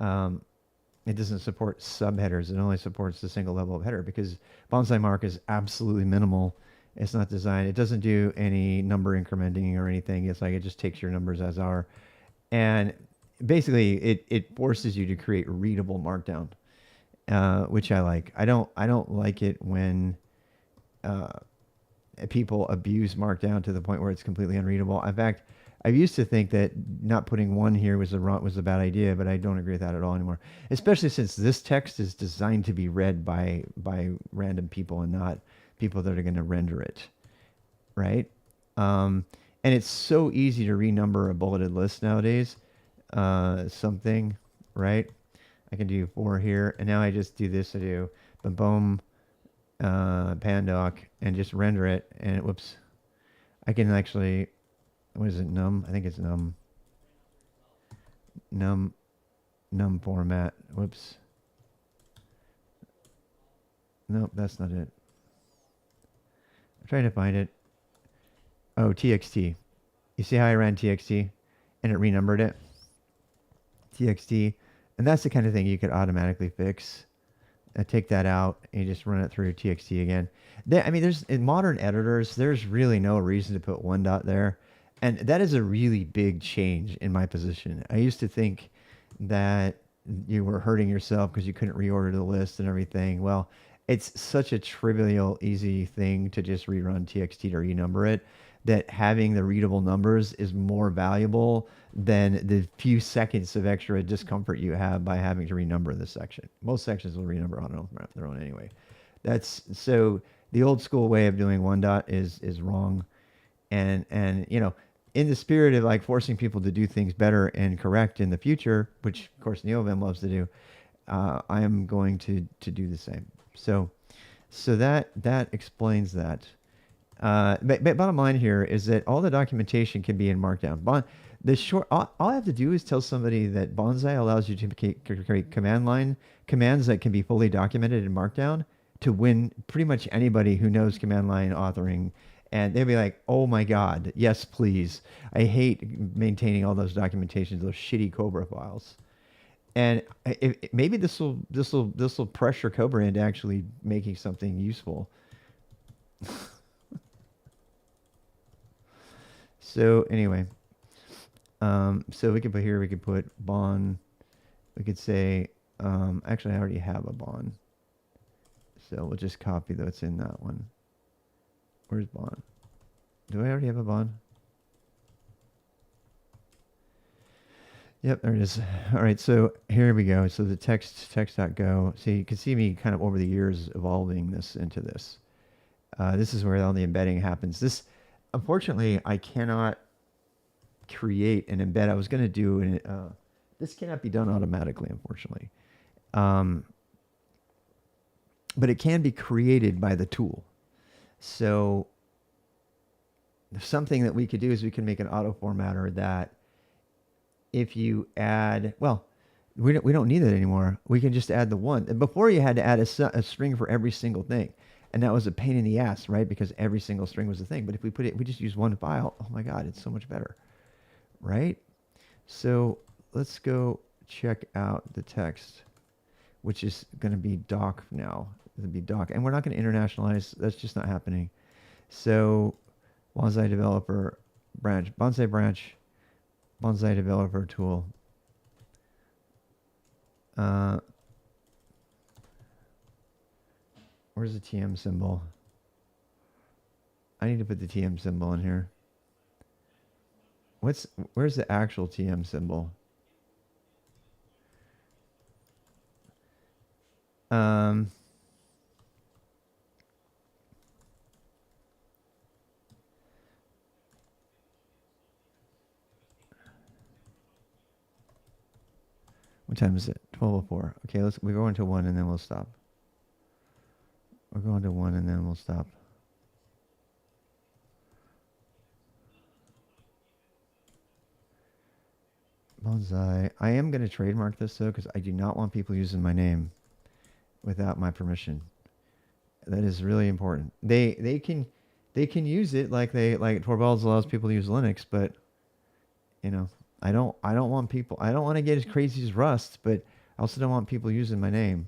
It doesn't support subheaders. It only supports the single level of header because Bonzai mark is absolutely minimal. It's not designed. It doesn't do any number incrementing or anything. It's like it just takes your numbers as are. And basically, it forces you to create readable markdown, which I like. I don't like it when people abuse markdown to the point where it's completely unreadable. In fact, I used to think that not putting one here was a bad idea, but I don't agree with that at all anymore. Especially since this text is designed to be read by random people and not people that are going to render it, right? And it's so easy to renumber a bulleted list nowadays. Something, right? I can do 4 here, and now I just do this. I do boom, pandoc, and just render it. And whoops, I can actually. What is it? Num? I think it's num. Num format. Whoops. Nope, that's not it. I'm trying to find it. Oh, txt. You see how I ran txt and it renumbered it? Txt. And that's the kind of thing you could automatically fix. Take that out and you just run it through txt again. There's in modern editors, there's really no reason to put one dot there. And that is a really big change in my position. I used to think that you were hurting yourself because you couldn't reorder the list and everything. Well, it's such a trivial, easy thing to just rerun txt to renumber it that having the readable numbers is more valuable than the few seconds of extra discomfort you have by having to renumber this section. Most sections will renumber on their own anyway. That's so the old school way of doing one dot is wrong. And in the spirit of like forcing people to do things better and correct in the future, which of course NeoVim loves to do, I am going to do the same. So that explains that. But bottom line here is that all the documentation can be in Markdown. All I have to do is tell somebody that Bonzai allows you to create command line commands that can be fully documented in Markdown to win pretty much anybody who knows command line authoring. And they'll be like, oh my God, yes, please. I hate maintaining all those documentations, those shitty Cobra files. And maybe this will pressure Cobra into actually making something useful. So anyway, so we could put here, we could put Bon. We could say, actually, I already have a Bon. So we'll just copy what's in that one. Where's Bon? Do I already have a Bon? Yep, there it is. All right, so here we go. So the text.go. So you can see me kind of over the years evolving this into this. This is where all the embedding happens. This, unfortunately, I cannot create an embed. I was going to do an, this cannot be done automatically, unfortunately. But it can be created by the tool. So something that we could do is we can make an auto formatter that if you add, well, we don't need that anymore. We can just add the one. And before you had to add a string for every single thing. And that was a pain in the ass, right? Because every single string was a thing. But if we just use one file, oh my God, it's so much better, right? So let's go check out the text, which is going to be doc now. It'll be doc. And we're not going to internationalize. That's just not happening. So Bonzai developer branch, Bonzai branch, Bonzai developer tool. Where's the TM symbol? I need to put the TM symbol in here. Where's the actual TM symbol? What time is it? 12:04. Okay, we go into 1 and then we'll stop. We're going to 1 and then we'll stop. Bonzai. I am going to trademark this though because I do not want people using my name without my permission. That is really important. They can use it like Torvalds allows people to use Linux, but you know, I don't want people. I don't want to get as crazy as Rust, but I also don't want people using my name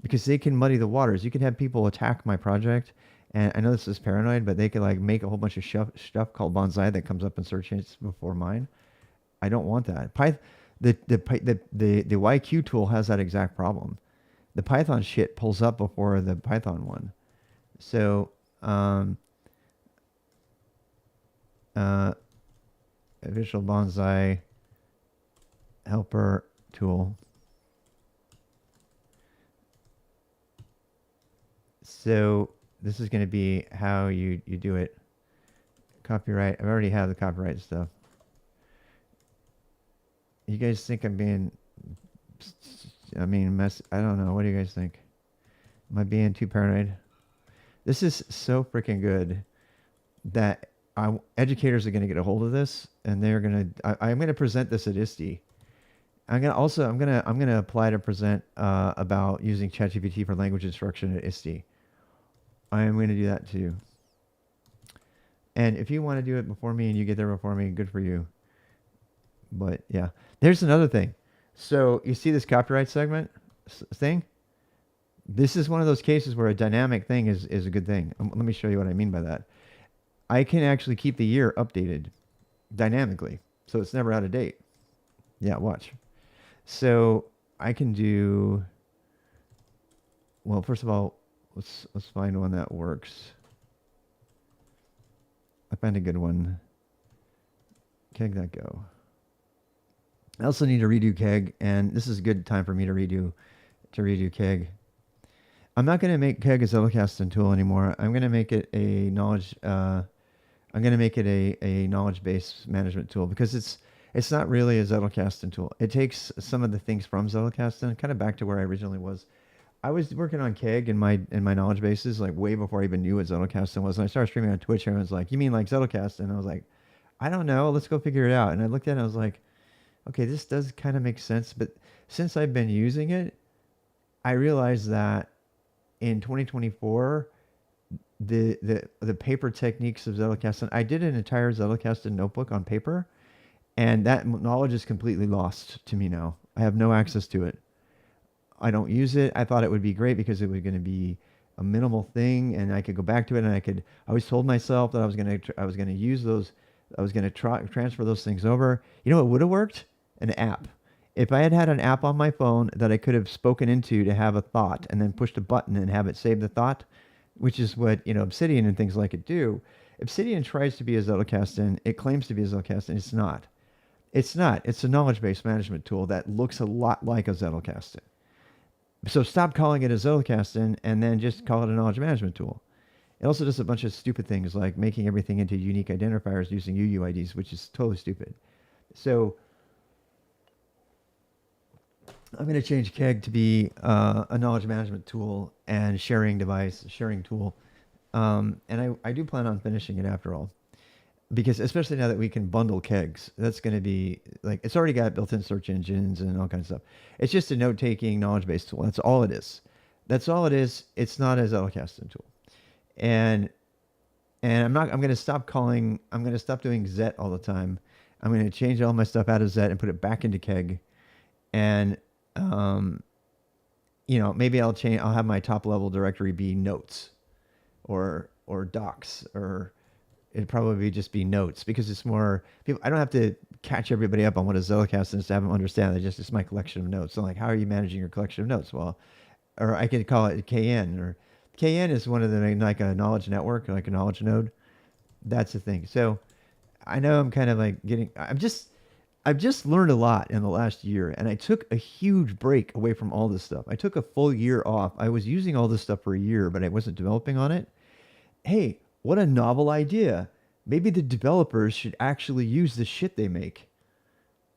because they can muddy the waters. You can have people attack my project, and I know this is paranoid, but they could like make a whole bunch of stuff called Bonzai that comes up in search engines before mine. I don't want that. The YQ tool has that exact problem. The Python shit pulls up before the Python one. So official Bonzai helper tool. So this is going to be how you do it. Copyright. I already have the copyright stuff. You guys think I'm being, I don't know. What do you guys think? Am I being too paranoid? This is so freaking good that educators are going to get a hold of this, and they're going to. I'm going to present this at ISTE. I'm going to apply to present about using ChatGPT for language instruction at ISTE. I am going to do that too. And if you want to do it before me and you get there before me, good for you. But yeah, there's another thing. So you see this copyright segment thing? This is one of those cases where a dynamic thing is a good thing. Let me show you what I mean by that. I can actually keep the year updated dynamically, so it's never out of date. Yeah, watch. So I can do, well, first of all, let's find one that works. I find a good one. Keg.go. I also need to redo Keg, and this is a good time for me to redo Keg. I'm not going to make Keg a Zettelkasten tool anymore. I'm going to make it a knowledge. I'm going to make it a knowledge-based management tool because it's not really a Zettelkasten tool. It takes some of the things from Zettelkasten, kind of back to where I originally was. I was working on Keg in my knowledge bases like way before I even knew what Zettelkasten was. And I started streaming on Twitch, and everyone's like, "You mean like Zettelkasten?" And I was like, "I don't know. Let's go figure it out." And I looked at it, and I was like, "Okay, this does kind of make sense." But since I've been using it, I realized that in 2024, the paper techniques of Zettelkasten, I did an entire Zettelkasten notebook on paper, and that knowledge is completely lost to me now. I have no access to it. I don't use it. I thought it would be great because it was going to be a minimal thing, and I could go back to it, and I could. I always told myself that I was going to use those. I was going to transfer those things over. You know what would have worked? An app. If I had had an app on my phone that I could have spoken into to have a thought, and then pushed a button and have it save the thought, which is what Obsidian and things like it do. Obsidian tries to be a Zettelkasten. It claims to be a Zettelkasten. It's not. It's not. It's a knowledge-based management tool that looks a lot like a Zettelkasten. So stop calling it a Zettelkasten and then just call it a knowledge management tool. It also does a bunch of stupid things like making everything into unique identifiers using UUIDs, which is totally stupid. So I'm going to change Keg to be a knowledge management tool and sharing device, sharing tool. And I do plan on finishing it after all. Because especially now that we can bundle kegs, that's going to be like, it's already got built-in search engines and all kinds of stuff. It's just a note-taking, knowledge-based tool. That's all it is. That's all it is. It's not a Zettelkasten tool. And I'm going to stop doing Zet all the time. I'm going to change all my stuff out of Zet and put it back into Keg. And, maybe I'll have my top level directory be notes or docs, or it'd probably just be notes, because it's more people. I don't have to catch everybody up on what a Zettelkasten is to have them understand that it's my collection of notes. So like, how are you managing your collection of notes? Well, or I could call it KN, or KN is one of the, like a knowledge network, like a knowledge node. That's the thing. So I know I'm kind of like I've just learned a lot in the last year, and I took a huge break away from all this stuff. I took a full year off. I was using all this stuff for a year, but I wasn't developing on it. Hey, what a novel idea. Maybe the developers should actually use the shit they make.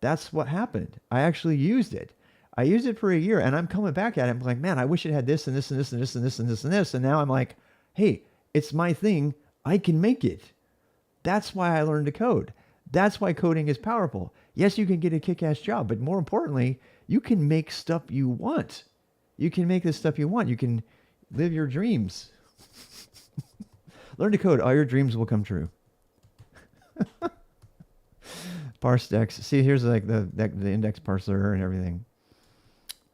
That's what happened. I actually used it. I used it for a year, and I'm coming back at it. I'm like, man, I wish it had this and this and this and this and this and this and this. And now I'm like, hey, it's my thing. I can make it. That's why I learned to code. That's why coding is powerful. Yes, you can get a kick-ass job, but more importantly, you can make stuff you want. You can make the stuff you want. You can live your dreams. Learn to code. All your dreams will come true. Parse decks. See, here's like the index parser and everything.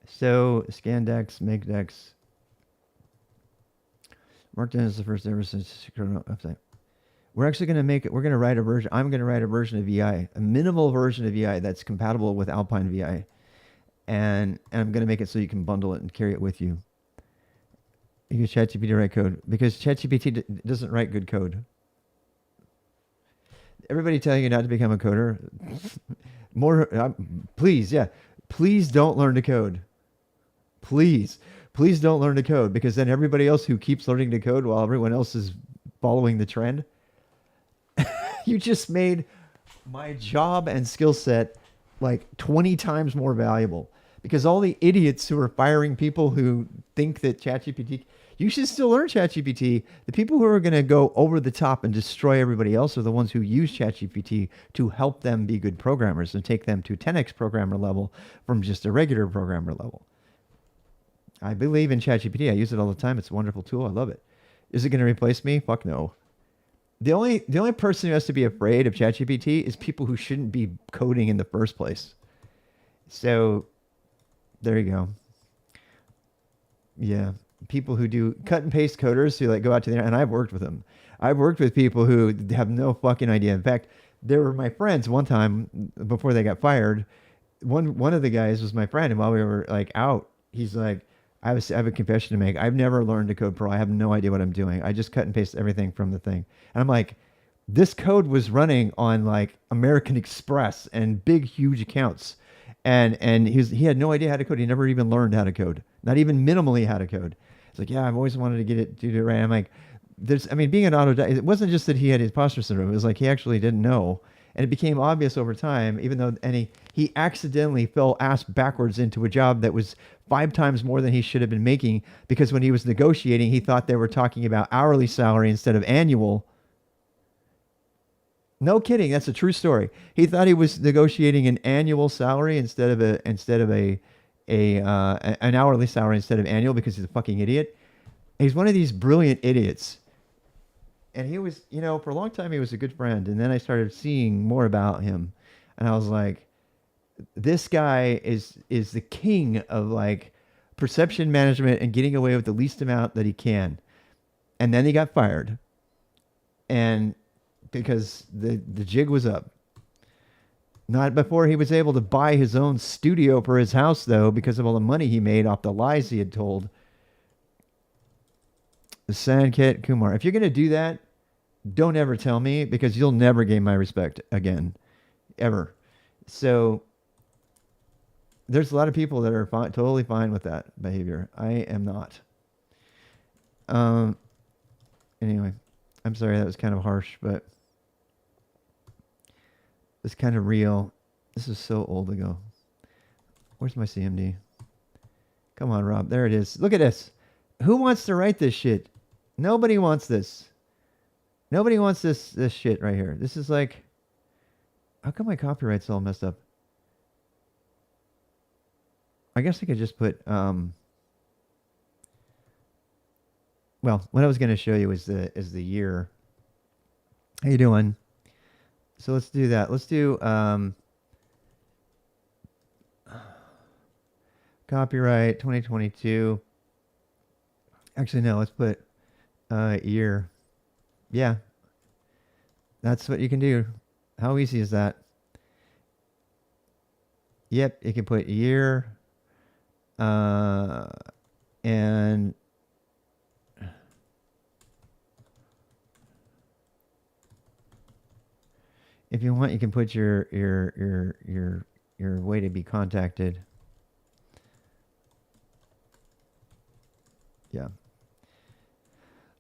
So scan decks, make decks. Markdown is the first ever since upside. We're actually going to make it. We're going to write a version. I'm going to write a version of VI, a minimal version of VI that's compatible with Alpine VI, and I'm going to make it so you can bundle it and carry it with you. You use ChatGPT to write code because ChatGPT doesn't write good code. Everybody telling you not to become a coder. Please don't learn to code. Please don't learn to code, because then everybody else who keeps learning to code while everyone else is following the trend, you just made my job and skill set like 20 times more valuable, because all the idiots who are firing people who think that ChatGPT, you should still learn ChatGPT. The people who are going to go over the top and destroy everybody else are the ones who use ChatGPT to help them be good programmers and take them to 10x programmer level from just a regular programmer level. I believe in ChatGPT. I use it all the time. It's a wonderful tool. I love it. Is it going to replace me? Fuck no. The only person who has to be afraid of ChatGPT is people who shouldn't be coding in the first place. So there you go. Yeah. People who do cut and paste coders who like go out to there, and I've worked with them. I've worked with people who have no fucking idea. In fact, they were my friends one time before they got fired. One of the guys was my friend, and while we were like out, he's like, I have a confession to make. I've never learned to code pro. I have no idea what I'm doing. I just cut and paste everything from the thing. And I'm like, this code was running on like American Express and big, huge accounts. And he had no idea how to code. He never even learned how to code, not even minimally how to code. It's like, yeah, I've always wanted to do it right. I'm like, being an autodidact, it wasn't just that he had imposter syndrome. It was like he actually didn't know. And it became obvious over time, even though, and he accidentally fell ass backwards into a job that was 5 times more than he should have been making, because when he was negotiating, he thought they were talking about hourly salary instead of annual. No kidding, that's a true story. He thought he was negotiating an annual salary instead of an hourly salary instead of annual, because he's a fucking idiot. He's one of these brilliant idiots. And he was, for a long time he was a good friend, and then I started seeing more about him, and I was like, this guy is the king of like perception management and getting away with the least amount that he can. And then he got fired, and because the jig was up. Not before he was able to buy his own studio for his house, though, because of all the money he made off the lies he had told. Sanket Kumar, if you're going to do that, don't ever tell me, because you'll never gain my respect again, ever. So there's a lot of people that are totally fine with that behavior. I am not. Anyway, I'm sorry that was kind of harsh, but it's kind of real. This is so old ago. Where's my CMD? Come on, Rob. There it is. Look at this. Who wants to write this shit? Nobody wants this. Nobody wants this shit right here. This is like, how come my copyright's all messed up? I guess I could just put, well, what I was going to show you is the year. How you doing? So let's do that. Let's do copyright 2022. Actually, no, let's put year. Yeah, that's what you can do. How easy is that? Yep, you can put year and if you want, you can put your way to be contacted. Yeah.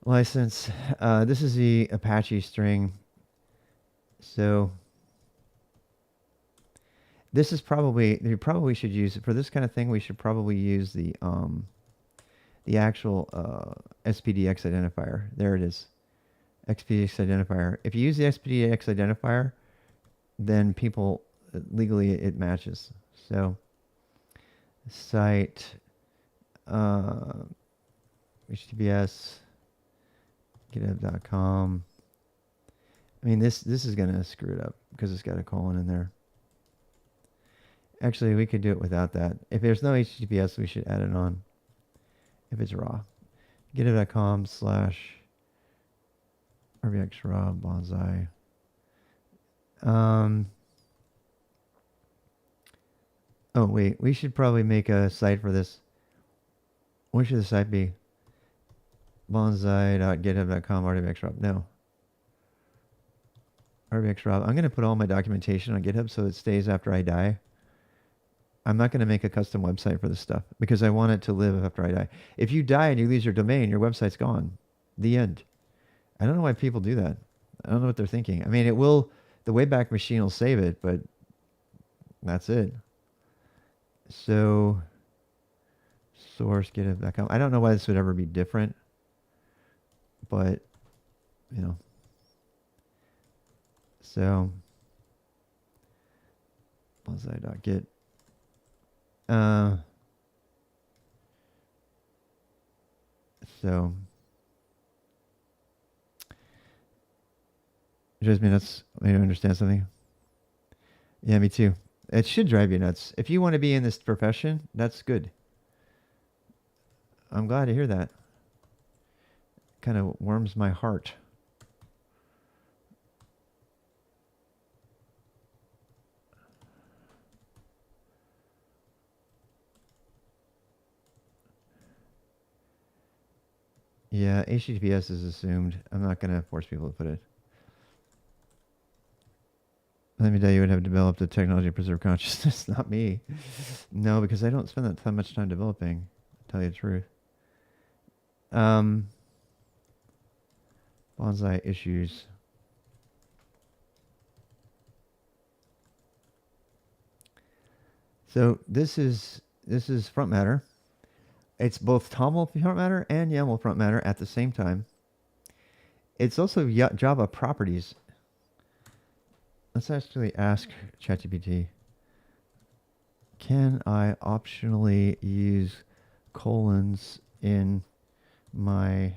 License. This is the Apache string. So this is probably, you probably should use for this kind of thing. We should probably use the actual SPDX identifier. There it is. SPDX identifier. If you use the SPDX identifier, then people legally it matches. So site HTTPS github.com. I mean, this is gonna screw it up because it's got a colon in there. Actually, we could do it without that. If there's no HTTPS, we should add it on. If it's raw, github.com/rbxraw Bonzai. Oh wait, we should probably make a site for this. What should the site be? Bonzai.github.com rbxrob. No. rbxrob. I'm going to put all my documentation on GitHub so it stays after I die. I'm not going to make a custom website for this stuff because I want it to live after I die. If you die and you lose your domain, your website's gone. The end. I don't know why people do that. I don't know what they're thinking. I mean, it will, the Wayback Machine will save it, but that's it. So, source github.com. I don't know why this would ever be different, but, you know. So, bonzai.git. So, it drives me nuts. Maybe I understand something. Yeah, me too. It should drive you nuts. If you want to be in this profession, that's good. I'm glad to hear that. Kind of warms my heart. Yeah, HTTPS is assumed. I'm not going to force people to put it. Let me tell you, would have developed a technology to preserve consciousness. Not me. No, because I don't spend that much time developing, to tell you the truth. Bonzai issues. So this is front matter. It's both Toml front matter and YAML front matter at the same time. It's also Java properties. Let's actually ask ChatGPT. Can I optionally use colons in my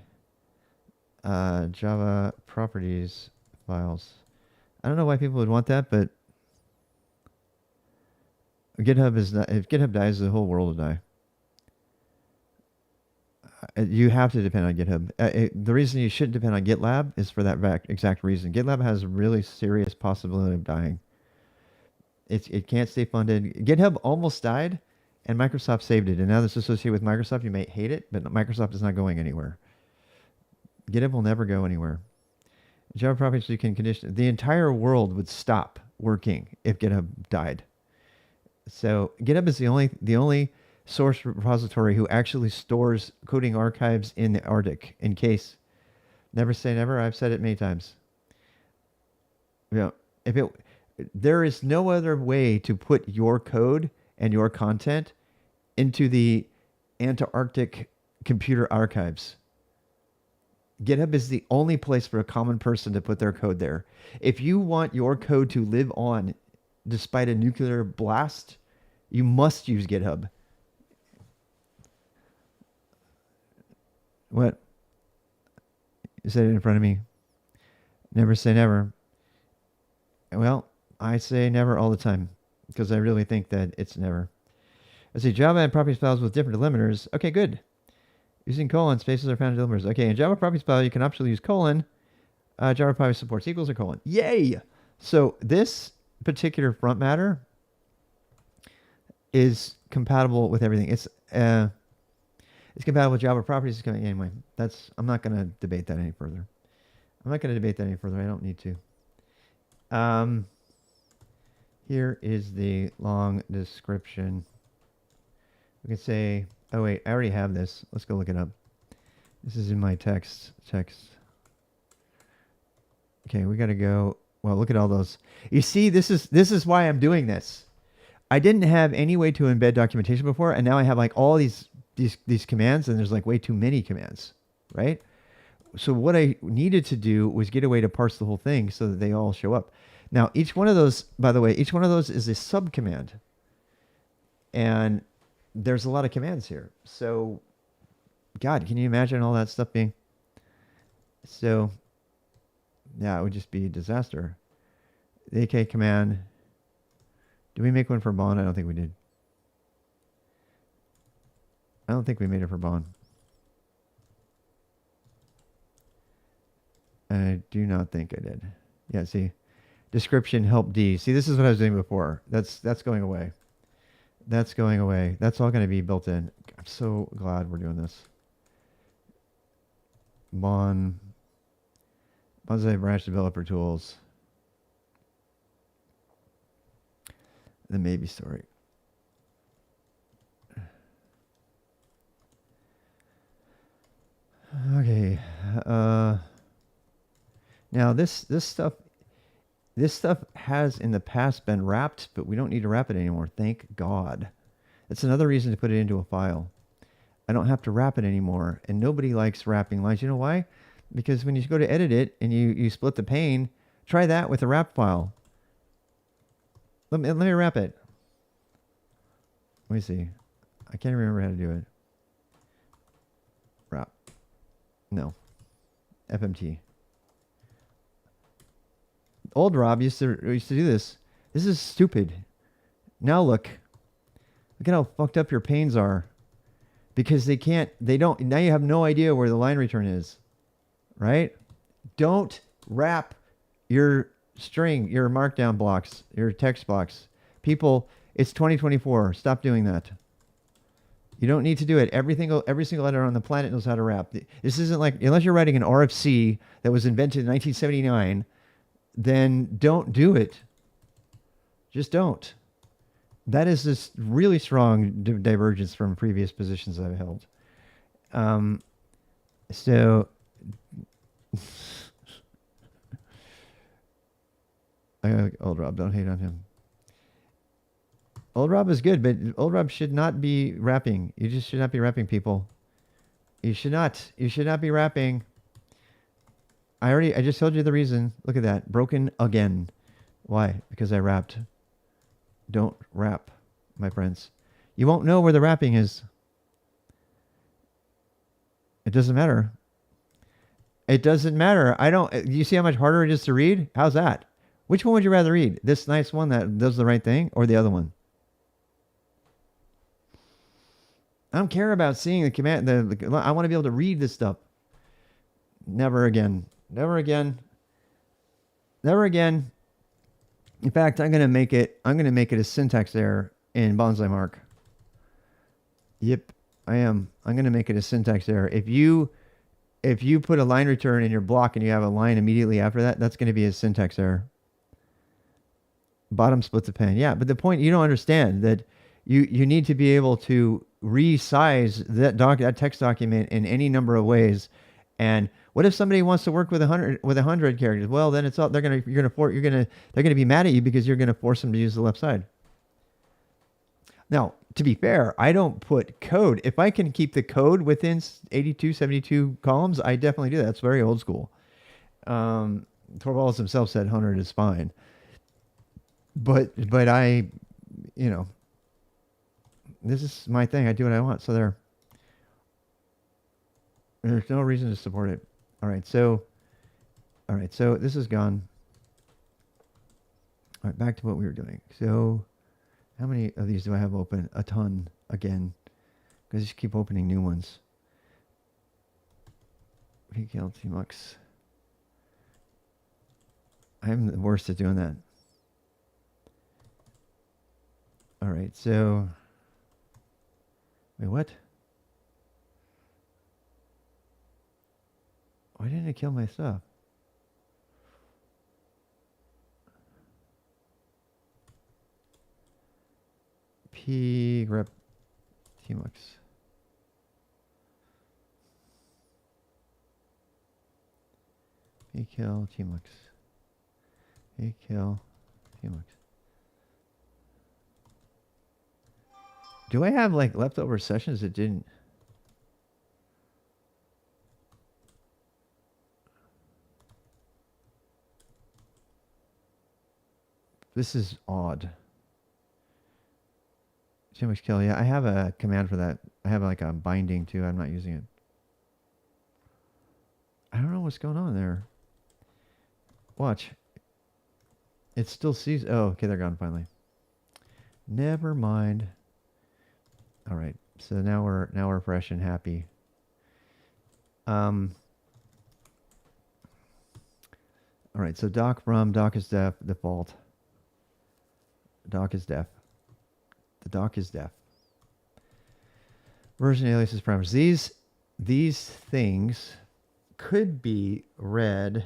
Java properties files? I don't know why people would want that, but GitHub is not. If GitHub dies, the whole world will die. You have to depend on GitHub. The reason you shouldn't depend on GitLab is for that exact reason. GitLab has a really serious possibility of dying. It can't stay funded. GitHub almost died, and Microsoft saved it. And now that's associated with Microsoft. You may hate it, but Microsoft is not going anywhere. GitHub will never go anywhere. Java properties you can condition. The entire world would stop working if GitHub died. So GitHub is the only source repository who actually stores coding archives in the Arctic in case. Never say never. I've said it many times. There is no other way to put your code and your content into the Antarctic computer archives. GitHub is the only place for a common person to put their code there. If you want your code to live on despite a nuclear blast, you must use GitHub. What? You said it in front of me. Never say never. Well, I say never all the time because I really think that it's never. I say Java and properties files with different delimiters. Okay, good. Using colon, spaces are found in delimiters. Okay, in Java properties file, you can optionally use colon. Java properties supports equals or colon. Yay! So this particular front matter is compatible with everything. It's compatible with Java properties. Anyway, I'm not going to debate that any further. I don't need to. Here is the long description. We can say, oh wait, I already have this. Let's go look it up. This is in my text. Okay, we got to go. Well, look at all those. You see, this is why I'm doing this. I didn't have any way to embed documentation before, and now I have like all these commands, and there's like way too many commands, right? So what I needed to do was get a way to parse the whole thing so that they all show up. Now, each one of those, by the way, is a sub command, and there's a lot of commands here. So, God, can you imagine all that stuff being? So, yeah, it would just be a disaster. The AK command. Did we make one for Bond? I don't think we did. I don't think we made it for Bond. I do not think I did. Yeah, see. Description help D. See, this is what I was doing before. That's going away. That's going away. That's all going to be built in. I'm so glad we're doing this. Bonzai branch developer tools. The maybe story. Okay. Now this stuff has in the past been wrapped, but we don't need to wrap it anymore. Thank God. That's another reason to put it into a file. I don't have to wrap it anymore, and nobody likes wrapping lines. You know why? Because when you go to edit it and you split the pane, try that with a wrap file. Let me wrap it. Let me see. I can't remember how to do it. Wrap. No. FMT. Old Rob used to do this. This is stupid. Now look at how fucked up your panes are. Because now you have no idea where the line return is. Right? Don't wrap your string, your markdown blocks, your text blocks. People, it's 2024. Stop doing that. You don't need to do it. Every single letter on the planet knows how to wrap. This isn't like, unless you're writing an RFC that was invented in 1979, then don't do it. Just don't. That is this really strong divergence from previous positions I've held. So, old Rob, don't hate on him. Old Rob is good, but Old Rob should not be rapping. You just should not be rapping, people. You should not. You should not be rapping. I just told you the reason. Look at that. Broken again. Why? Because I rapped. Don't rap, my friends. You won't know where the rapping is. It doesn't matter. It doesn't matter. I don't. You see how much harder it is to read? How's that? Which one would you rather read? This nice one that does the right thing, or the other one? I don't care about seeing the command. I want to be able to read this stuff. Never again. Never again. Never again. In fact, I'm gonna make it. I'm gonna make it a syntax error in Bonzai Mark. Yep, I am. I'm gonna make it a syntax error. If you put a line return in your block and you have a line immediately after that, that's going to be a syntax error. Bottom split the pen. Yeah, but the point you don't understand that you need to be able to resize that text document in any number of ways. And what if somebody wants to work with 100 characters? Well, then it's all they're gonna be mad at you because you're gonna force them to use the left side. Now, to be fair, I don't put code. If I can keep the code within 82, 72 columns, I definitely do that. That's very old school. Torvalds himself said 100 is fine. But I, this is my thing. I do what I want. So there's no reason to support it. All right. So this is gone. All right. Back to what we were doing. So how many of these do I have open? A ton again. Because I just keep opening new ones. PKL Tmux. I'm the worst at doing that. All right, so wait, what? Why didn't it kill my stuff? P rep Tmux. P kill Tmux. P kill Tmux. Do I have like leftover sessions that didn't? This is odd. Too much kill. Yeah, I have a command for that. I have like a binding too. I'm not using it. I don't know what's going on there. Watch. It still sees. Oh, okay, they're gone finally. Never mind. All right. So now we're fresh and happy. All right. So doc from doc is def default. Doc is def. The doc is def. Version aliases parameters. These things could be read.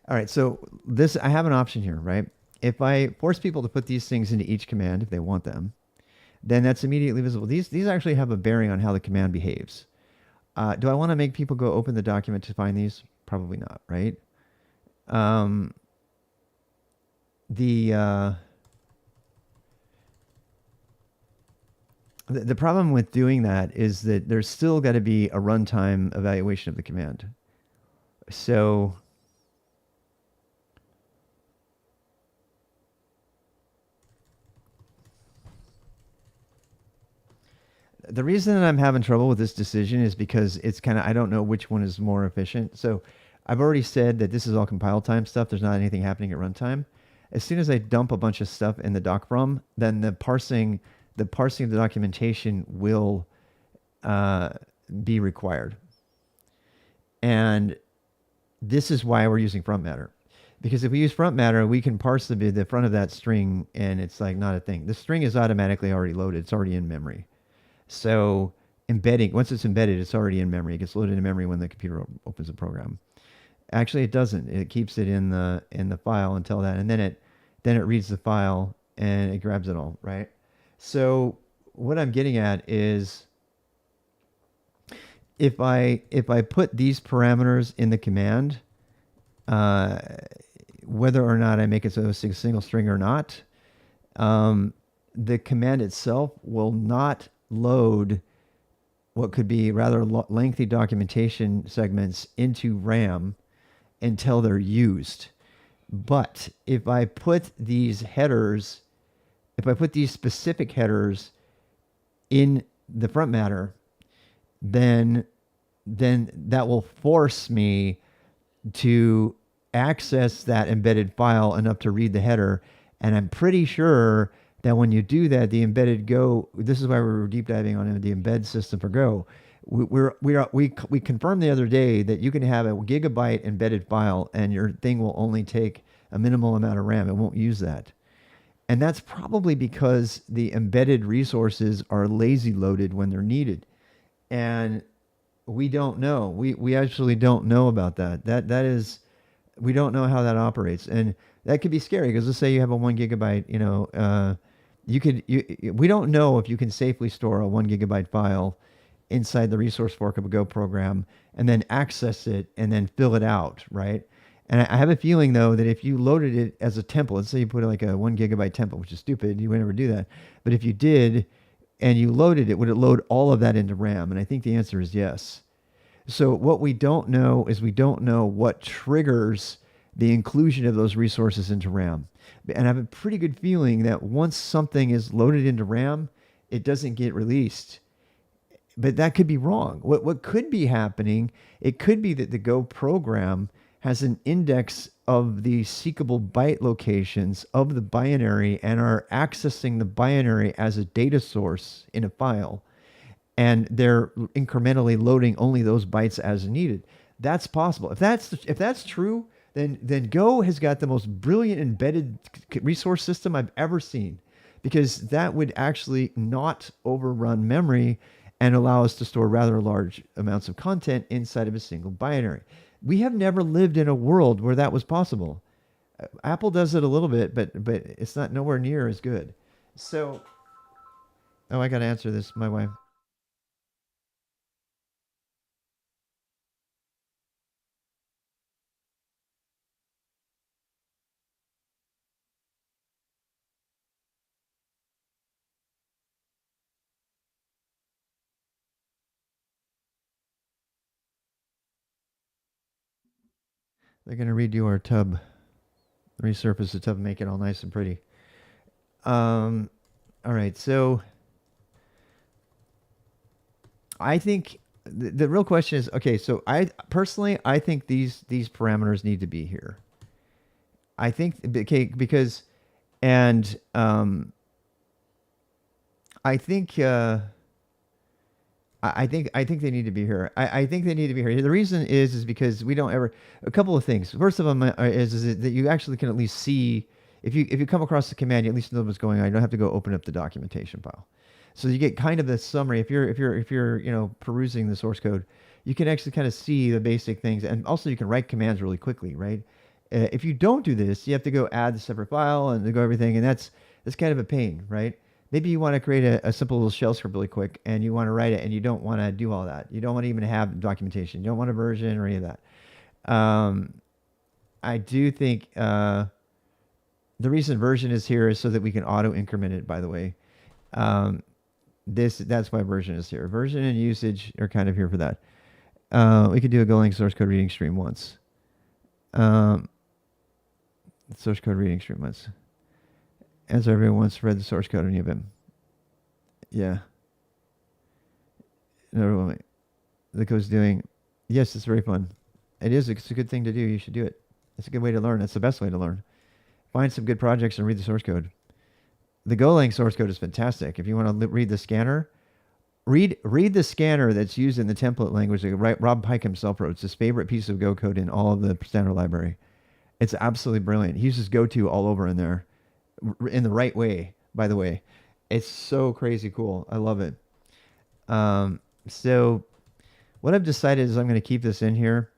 All right, so I have an option here, right? If I force people to put these things into each command if they want them, then that's immediately visible. These actually have a bearing on how the command behaves. Do I want to make people go open the document to find these? Probably not, right? The problem with doing that is that there's still got to be a runtime evaluation of the command. So the reason that I'm having trouble with this decision is because it's kind of, I don't know which one is more efficient. So I've already said that this is all compile time stuff. There's not anything happening at runtime. As soon as I dump a bunch of stuff in the doc from, then the parsing of the documentation will be required. And this is why we're using front matter. Because if we use front matter, we can parse the front of that string and it's like not a thing. The string is automatically already loaded. It's already in memory. So once it's embedded, it's already in memory. It gets loaded in memory when the computer opens the program. Actually, it doesn't. It keeps it in the file until that, and then it reads the file and it grabs it all, right? So what I'm getting at is if I put these parameters in the command, uh, whether or not I make it so it's a single string or not, um, the command itself will not load what could be rather lengthy documentation segments into RAM until they're used. But if I put these specific headers in the front matter, then that will force me to access that embedded file enough to read the header. And I'm pretty sure that when you do that, the embedded Go, this is why we're deep diving on the embed system for Go. We confirmed the other day that you can have a gigabyte embedded file and your thing will only take a minimal amount of RAM. It won't use that. And that's probably because the embedded resources are lazy loaded when they're needed. And we don't know. We actually don't know about that. That is, we don't know how that operates, and that could be scary because let's say you have a 1 gigabyte. We don't know if you can safely store a 1 gigabyte file inside the resource fork of a Go program and then access it and then fill it out, right? And I have a feeling though that if you loaded it as a template, let's say you put like a 1 gigabyte template, which is stupid, you would never do that. But if you did, and you loaded it, would it load all of that into RAM? And I think the answer is yes. So what we don't know is we don't know what triggers the inclusion of those resources into RAM. And I have a pretty good feeling that once something is loaded into RAM, it doesn't get released. But that could be wrong. What could be happening, it could be that the Go program has an index of the seekable byte locations of the binary and are accessing the binary as a data source in a file. And they're incrementally loading only those bytes as needed. That's possible. If that's true, then Go has got the most brilliant embedded resource system I've ever seen, because that would actually not overrun memory and allow us to store rather large amounts of content inside of a single binary. We have never lived in a world where that was possible. Apple does it a little bit, but it's not nowhere near as good. So, oh, I got to answer this. My wife. They're going to redo our tub, resurface the tub, make it all nice and pretty. Um, all right. So I think the real question is okay. So I personally, I think these parameters need to be here. I think okay because, and I think. I think they need to be here. I think they need to be here. The reason is because we don't ever a couple of things. First of them is that you actually can at least see if you come across the command, you at least know what's going on. You don't have to go open up the documentation file. So you get kind of the summary. If you're perusing the source code, you can actually kind of see the basic things, and also you can write commands really quickly, right? If you don't do this, you have to go add the separate file and to go everything, and that's kind of a pain, right? Maybe you want to create a simple little shell script really quick and you want to write it and you don't want to do all that. You don't want to even have documentation. You don't want a version or any of that. Um, I do think the reason version is here is so that we can auto increment it, by the way. Um, that's why version is here. Version and usage are kind of here for that. We could do a Golang source code reading stream once. Um, source code reading stream once. Answer everyone wants to read the source code on any of them. Yeah. No, the code's doing. Yes, it's very fun. It is. It's a good thing to do. You should do it. It's a good way to learn. It's the best way to learn. Find some good projects and read the source code. The Golang source code is fantastic. If you want to read the scanner, read the scanner that's used in the template language that Rob Pike himself wrote. It's his favorite piece of Go code in all of the standard library. It's absolutely brilliant. He uses GoTo all over in there. In the right way, by the way. It's so crazy cool. I love it. So what I've decided is I'm going to keep this in here.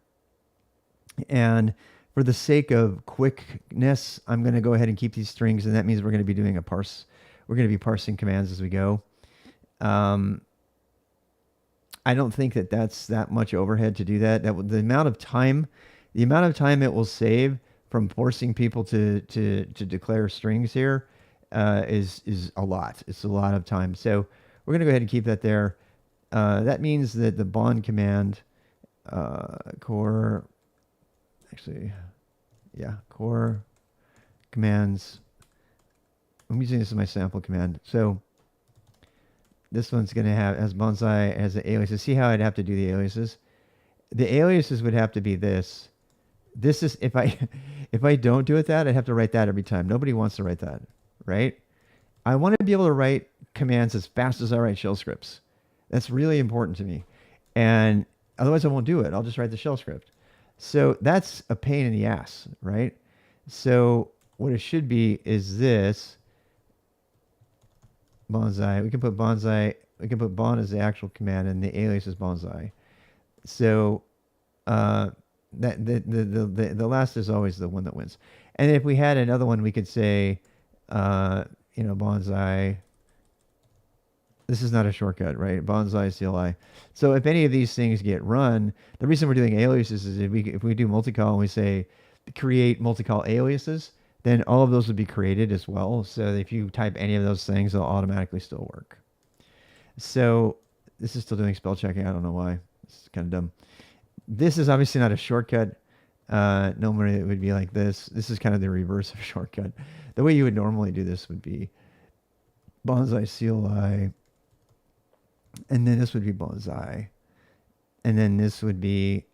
And for the sake of quickness, I'm going to go ahead and keep these strings. And that means we're going to be doing a parse. We're going to be parsing commands as we go. I don't think that that's that much overhead to do that. The amount of time The amount of time it will save from forcing people to declare strings here is a lot. It's a lot of time. So we're going to go ahead and keep that there. That means that the bond command core, actually, yeah, core commands. I'm using this as my sample command. So this one's going to have, as Bonzai as the aliases. See how I'd have to do the aliases? The aliases would have to be this. This is, if I, if I don't do it that, I'd have to write that every time. Nobody wants to write that, right? I want to be able to write commands as fast as I write shell scripts. That's really important to me. And otherwise I won't do it. I'll just write the shell script. So that's a pain in the ass, right? So what it should be is this Bonzai. We can put Bonzai, we can put Bon as the actual command and the alias is Bonzai. So that the last is always the one that wins. And if we had another one, we could say, Bonzai. This is not a shortcut, right? Bonzai CLI. So if any of these things get run, the reason we're doing aliases is if we do multicall and we say create multicall aliases, then all of those would be created as well. So if you type any of those things, they'll automatically still work. So this is still doing spell checking. I don't know why. It's kind of dumb. This is obviously not a shortcut. Normally it would be like this. This is kind of the reverse of a shortcut. The way you would normally do this would be Bonzai CLI, and then this would be Bonzai, and then this would be.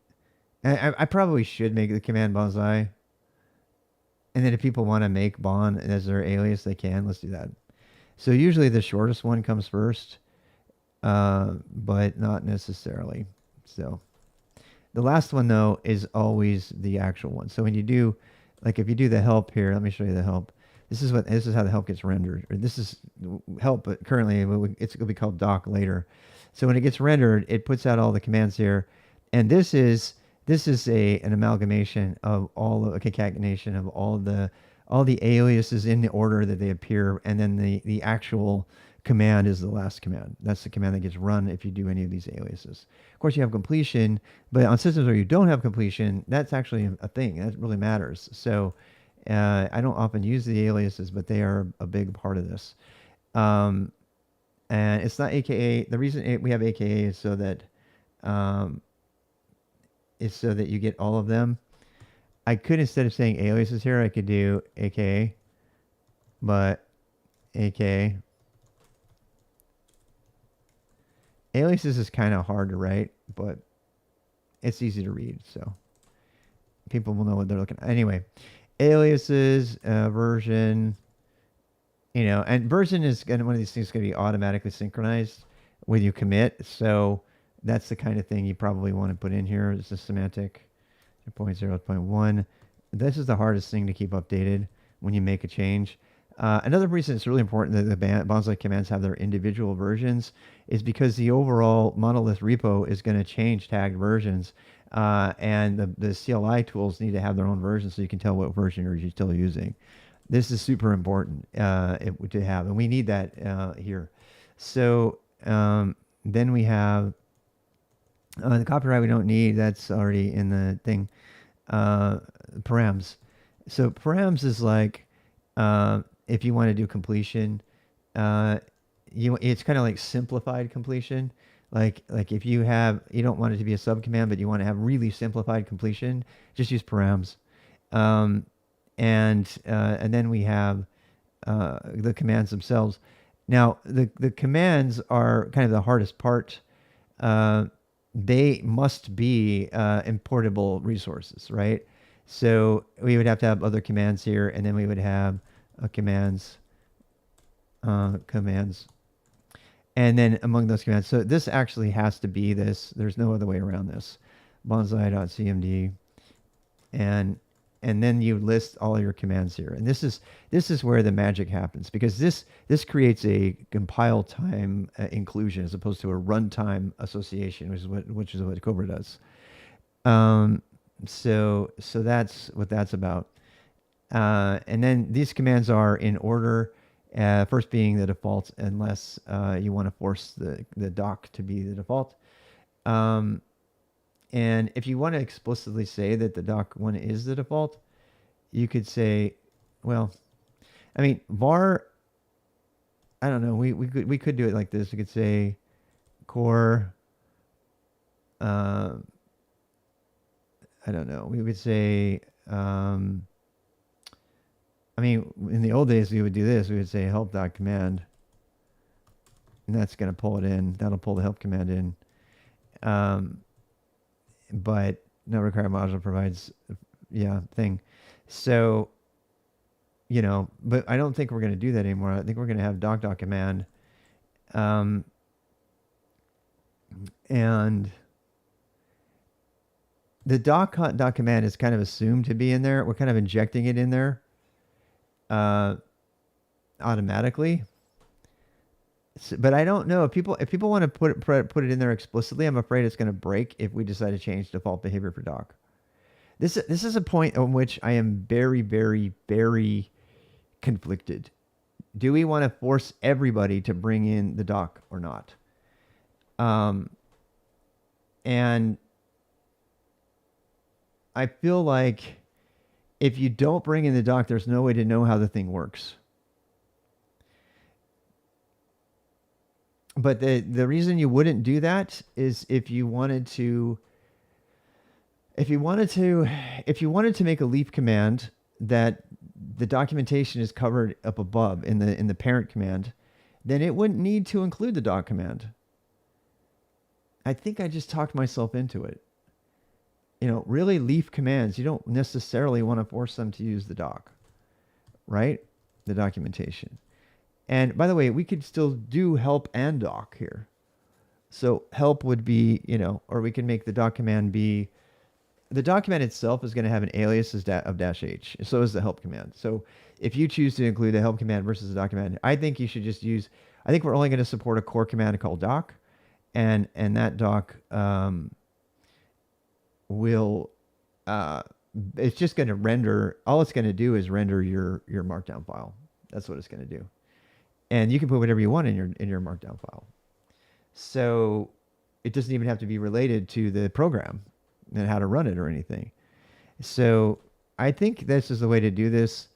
I probably should make the command Bonzai, and then if people want to make Bon as their alias, they can. Let's do that. So usually the shortest one comes first, but not necessarily. So. The last one, though, is always the actual one. So when you do, like if you do the help here, let me show you the help. This is how the help gets rendered. Or this is help, but currently it's going to be called doc later. So when it gets rendered, it puts out all the commands here. And this is an amalgamation of a concatenation of all the aliases in the order that they appear, and then the actual command is the last command. That's the command that gets run if you do any of these aliases. Of course, you have completion, but on systems where you don't have completion, that's actually a thing. That really matters. So I don't often use the aliases, but they are a big part of this. And it's not AKA. The reason we have AKA is so that you get all of them. I could, instead of saying aliases here, I could do AKA, but AKA. Aliases is kind of hard to write, but it's easy to read, so people will know what they're looking at. Anyway, aliases, version, and version is one of these things going to be automatically synchronized when you commit. So that's the kind of thing you probably want to put in here. It's a semantic 0.0.1. This is the hardest thing to keep updated when you make a change. Another reason it's really important that the Bonzai commands have their individual versions is because the overall monolith repo is going to change tagged versions, and the CLI tools need to have their own version so you can tell what version you're still using. This is super important to have, and we need that here. So then we have the copyright we don't need. That's already in the thing. Params. So params is like if you want to do completion, it's kind of like simplified completion. Like if you don't want it to be a sub command, but you want to have really simplified completion, just use params. And then we have the commands themselves. Now the commands are kind of the hardest part. They must be importable resources, right? So we would have to have other commands here, and then we would have commands, and then among those commands. So this actually has to be this. There's no other way around this. Bonzai.cmd, and then you list all your commands here. And this is where the magic happens, because this creates a compile time inclusion as opposed to a runtime association, which is what Cobra does. So that's what that's about. And then these commands are in order, first being the default, unless you want to force the doc to be the default. And And if you want to explicitly say that the doc one is the default, you could say, well, I mean, var, I don't know, we could do it like this. We could say core, uh, I don't know, we would say, I mean, in the old days, we would do this. We would say help.command, and that's going to pull it in. That'll pull the help command in. Um, but no required module provides, yeah, thing. So, but I don't think we're going to do that anymore. I think we're going to have doc.command. And the doc.command is kind of assumed to be in there. We're kind of injecting it in there automatically. So, but I don't know if people want to put it in there explicitly. I'm afraid it's going to break if we decide to change default behavior for doc. This is a point on which I am very, very, very conflicted. Do we want to force everybody to bring in the doc or not? And I feel like if you don't bring in the doc, there's no way to know how the thing works. But the reason you wouldn't do that is if you wanted to make a leaf command that the documentation is covered up above in the parent command, then it wouldn't need to include the doc command. I think I just talked myself into it. Really leaf commands, you don't necessarily want to force them to use the doc, right? The documentation. And by the way, we could still do help and doc here. So help would be, or we can make the doc command be, the doc command itself is going to have an alias of -h. So is the help command. So if you choose to include the help command versus the doc command, I think you should just use, I think we're only going to support a core command called doc. And that doc will, it's just going to render, all it's going to do is render your markdown file. That's what it's going to do. And you can put whatever you want in your markdown file. So it doesn't even have to be related to the program and how to run it or anything. So I think this is the way to do this,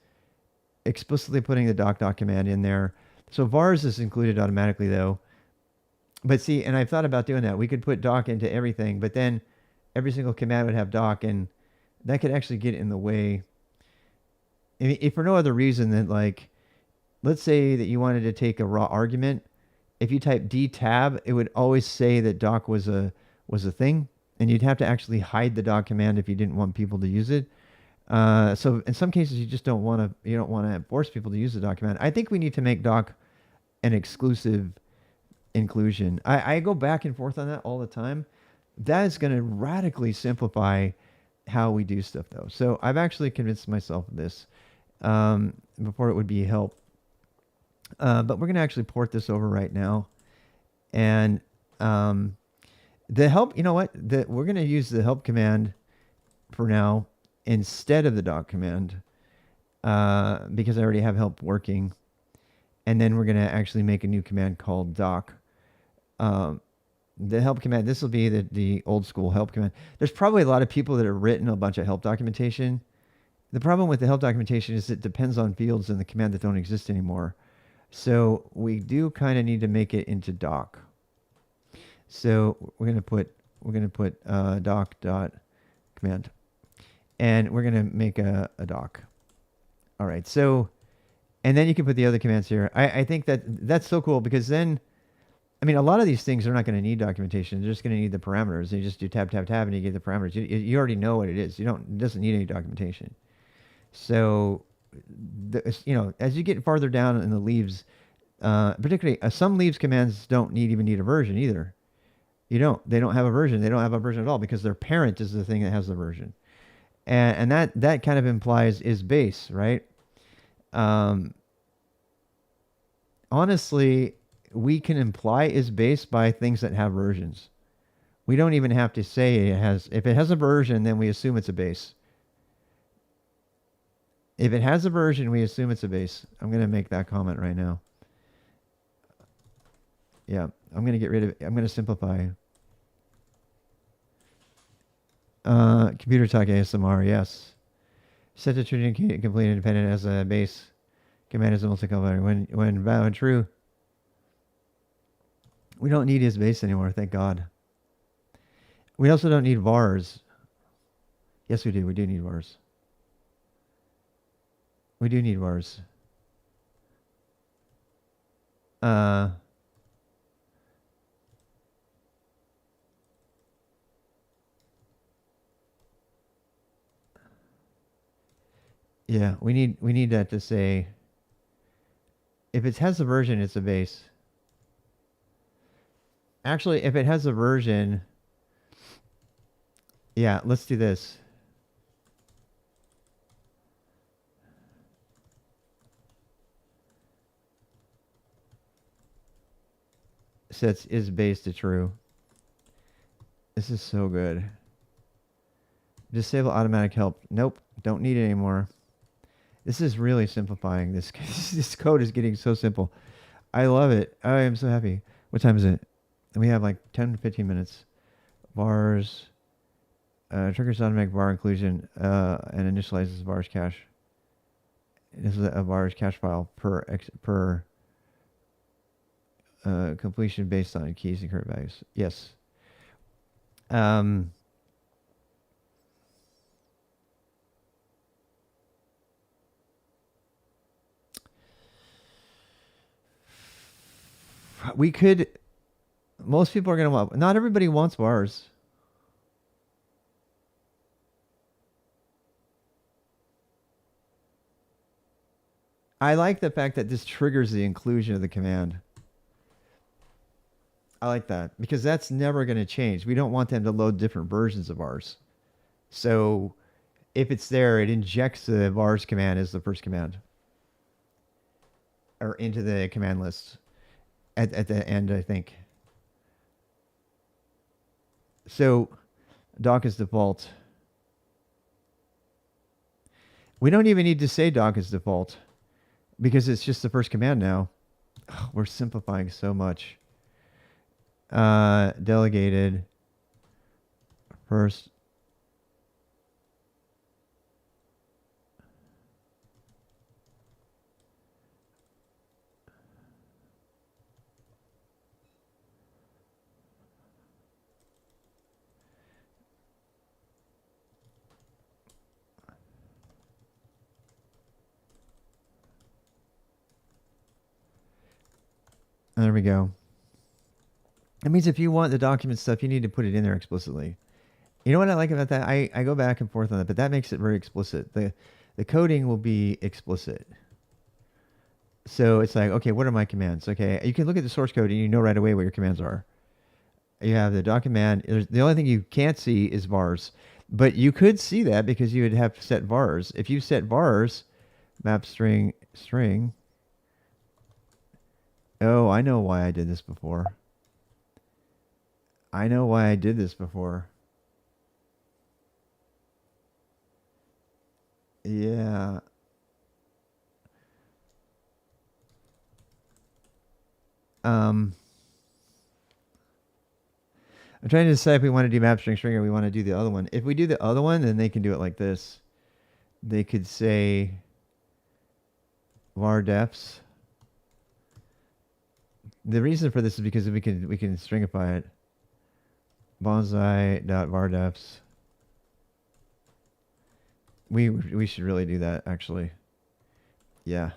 explicitly putting the doc command in there. So vars is included automatically though. But see, and I've thought about doing that. We could put doc into everything, but then every single command would have doc, and that could actually get in the way. If for no other reason than like, let's say that you wanted to take a raw argument. If you type dtab, it would always say that doc was a thing, and you'd have to actually hide the doc command if you didn't want people to use it. So in some cases, you just don't want to force people to use the doc command. I think we need to make doc an exclusive inclusion. I go back and forth on that all the time. That is going to radically simplify how we do stuff, though. So I've actually convinced myself of this. Before it would be help. But we're going to actually port this over right now. And the help, you know what? We're going to use the help command for now instead of the doc command because I already have help working. And then we're going to actually make a new command called doc. The help command, this will be the old school help command. There's probably a lot of people that have written a bunch of help documentation. The problem with the help documentation is it depends on fields in the command that don't exist anymore. So we do kind of need to make it into doc. So we're going to put doc dot command, and we're going to make a doc. All right. So, and then you can put the other commands here. I think that's so cool because then, I mean, a lot of these things are not going to need documentation. They're just going to need the parameters. You just do tab, tab, tab, and you get the parameters. You already know what it is. It doesn't need any documentation. So, as you get farther down in the leaves, particularly some leaves commands don't even need a version either. They don't have a version. They don't have a version at all because their parent is the thing that has the version. And that kind of implies is base, right? Honestly, we can imply is base by things that have versions. We don't even have to say it has, if it has a version, then we assume it's a base. If it has a version, we assume it's a base. I'm going to make that comment right now. Yeah, I'm going to get rid of it. I'm going to simplify. Computer talk ASMR, yes. Set the true complete independent as a base command is a multi-color. When valid true, we don't need his base anymore, thank God. We also don't need vars. Yes, we do. We do need vars. We do need vars. Uh, yeah, we need that to say if it has a version, it's a base. Actually, if it has a version, yeah, let's do this. Sets is base to true. This is so good. Disable automatic help. Nope, don't need it anymore. This is really simplifying. This this code is getting so simple. I love it. I am so happy. What time is it? We have like 10 to 15 minutes. Vars triggers automatic var inclusion and initializes vars cache. This is a vars cache file per completion based on keys and current values. Yes. Um, we could. Most people are going to want. Not everybody wants vars. I like the fact that this triggers the inclusion of the command. I like that because that's never going to change. We don't want them to load different versions of vars. So if it's there, it injects the vars command as the first command or into the command list at the end, I think. So doc is default. We don't even need to say doc is default because it's just the first command now. Oh, we're simplifying so much. Delegated first. There we go. That means if you want the document stuff, you need to put it in there explicitly. You know what I like about that? I go back and forth on that, but that makes it very explicit. The coding will be explicit. So it's like, okay, what are my commands? Okay, you can look at the source code and you know right away what your commands are. You have the document. The only thing you can't see is vars, but you could see that because you would have set vars. If you set vars, map string. Oh, I know why I did this before. I know why I did this before. Yeah. Um, I'm trying to decide if we want to do map string or we want to do the other one. If we do the other one, then they can do it like this. They could say var defs. The reason for this is because we can stringify it. Bonzai.var defs. We should really do that actually. Yeah.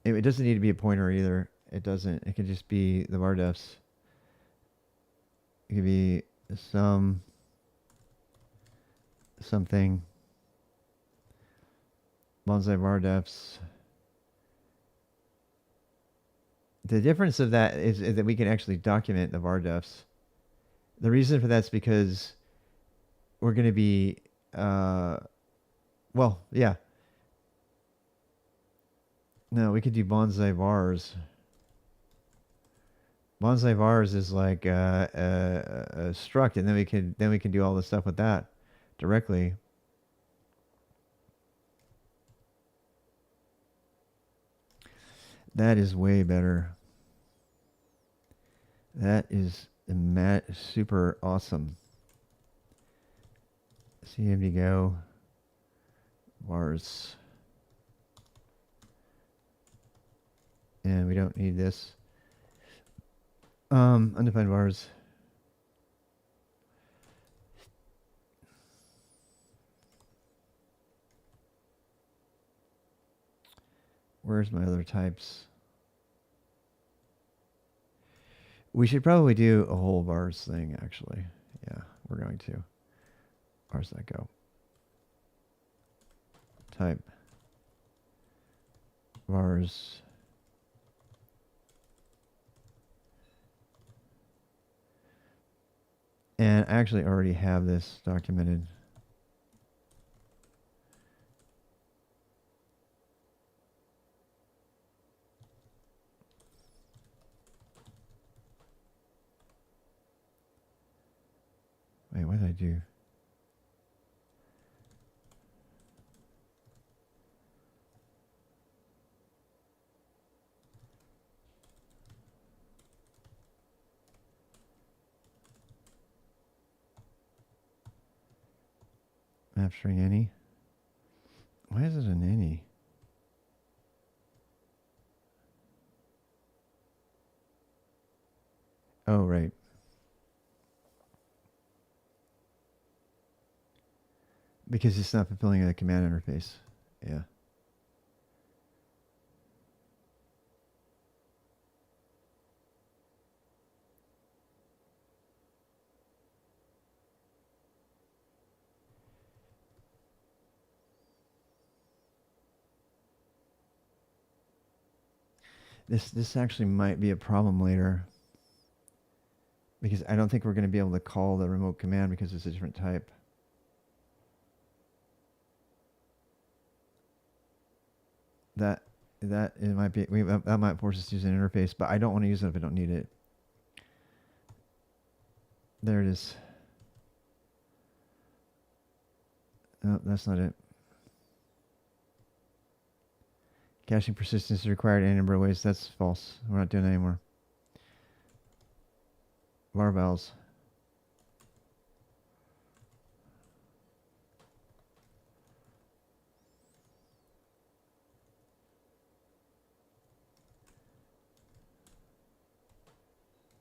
It doesn't need to be a pointer either. It doesn't. It can just be the var defs. It could be something. Bonzai var defs. The difference of that is that we can actually document the var defs. The reason for that's because we're going to be, well, yeah. No, we could do bonsai vars. Bonsai vars is like a struct, and then we can do all the stuff with that directly. That is way better. That is super awesome. CMD go. Vars. And we don't need this. Undefined vars. Where's my other types? We should probably do a whole vars thing, actually. Yeah, we're going to. Vars that go. Type. Vars. And I actually already have this documented. Wait, what did I do? Map string any. Why is it an any? Oh, right. Because it's not fulfilling a command interface. Yeah. This actually might be a problem later. Because I don't think we're going to be able to call the remote command because it's a different type. That it might be that might force us to use an interface, but I don't want to use it if I don't need it. There it is. No, that's not it. Caching persistence is required in a number of ways. That's false. We're not doing that anymore. Var vals.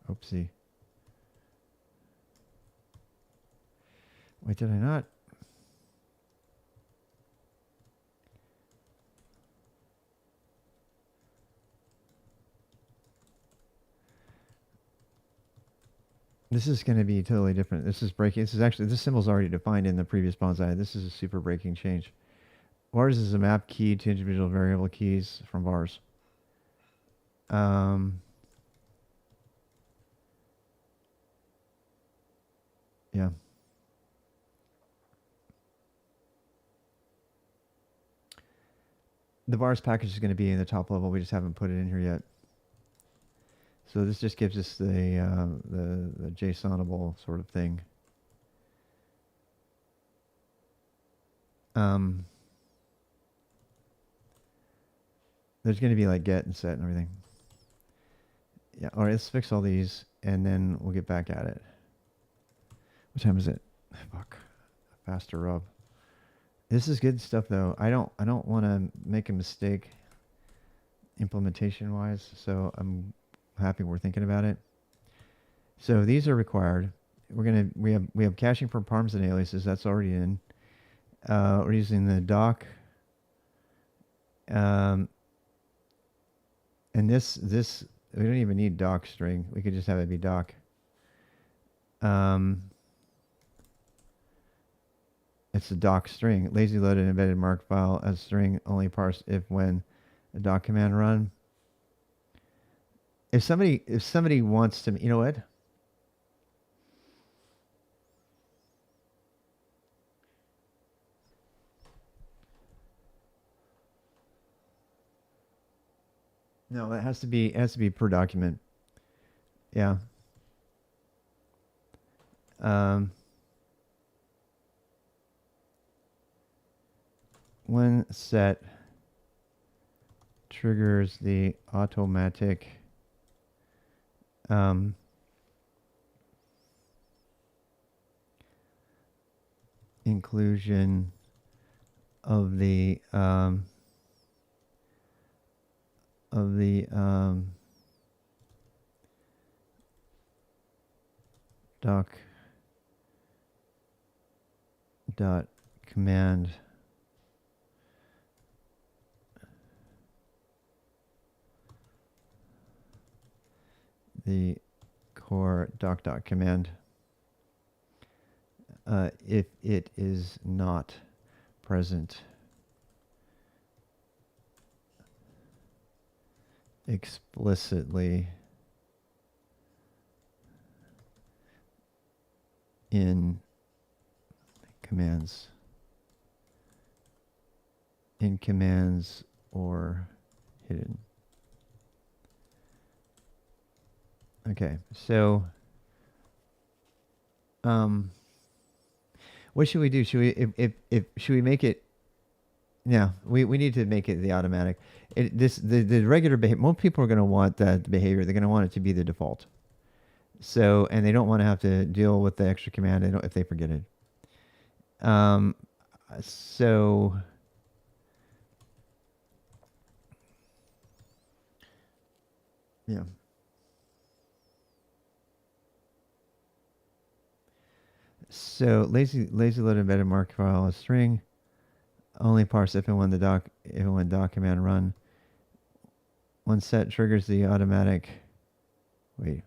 Oopsie. Wait, did I not? This is going to be totally different. This is breaking. This is actually, this symbol's already defined in the previous Bonzai. This is a super breaking change. Vars is a map key to individual variable keys from vars. Yeah. The vars package is going to be in the top level. We just haven't put it in here yet. So this just gives us the JSONable sort of thing. There's going to be like get and set and everything. Yeah. All right. Let's fix all these and then we'll get back at it. What time is it? Fuck. Faster rub. This is good stuff though. I don't want to make a mistake implementation wise. So I'm happy we're thinking about it. So these are required. We have caching for params and aliases. That's already in. We're using the doc. And this we don't even need doc string. We could just have it be doc. It's a doc string. Lazy loaded embedded mark file as string only parsed if when a doc command run. If somebody wants to, you know what? No, it has to be per document. Yeah. When set triggers the automatic inclusion of the doc dot command the core doc dot command if it is not present explicitly in commands or hidden. Okay, so what should we do? Should we if should we make it? Yeah, we need to make it the automatic. The regular behavior. Most people are going to want that behavior. They're going to want it to be the default. So, and they don't want to have to deal with the extra command if they forget it. So yeah. So lazy load embedded mark file a string. Only parse if and when doc command run. When set triggers the automatic. Wait.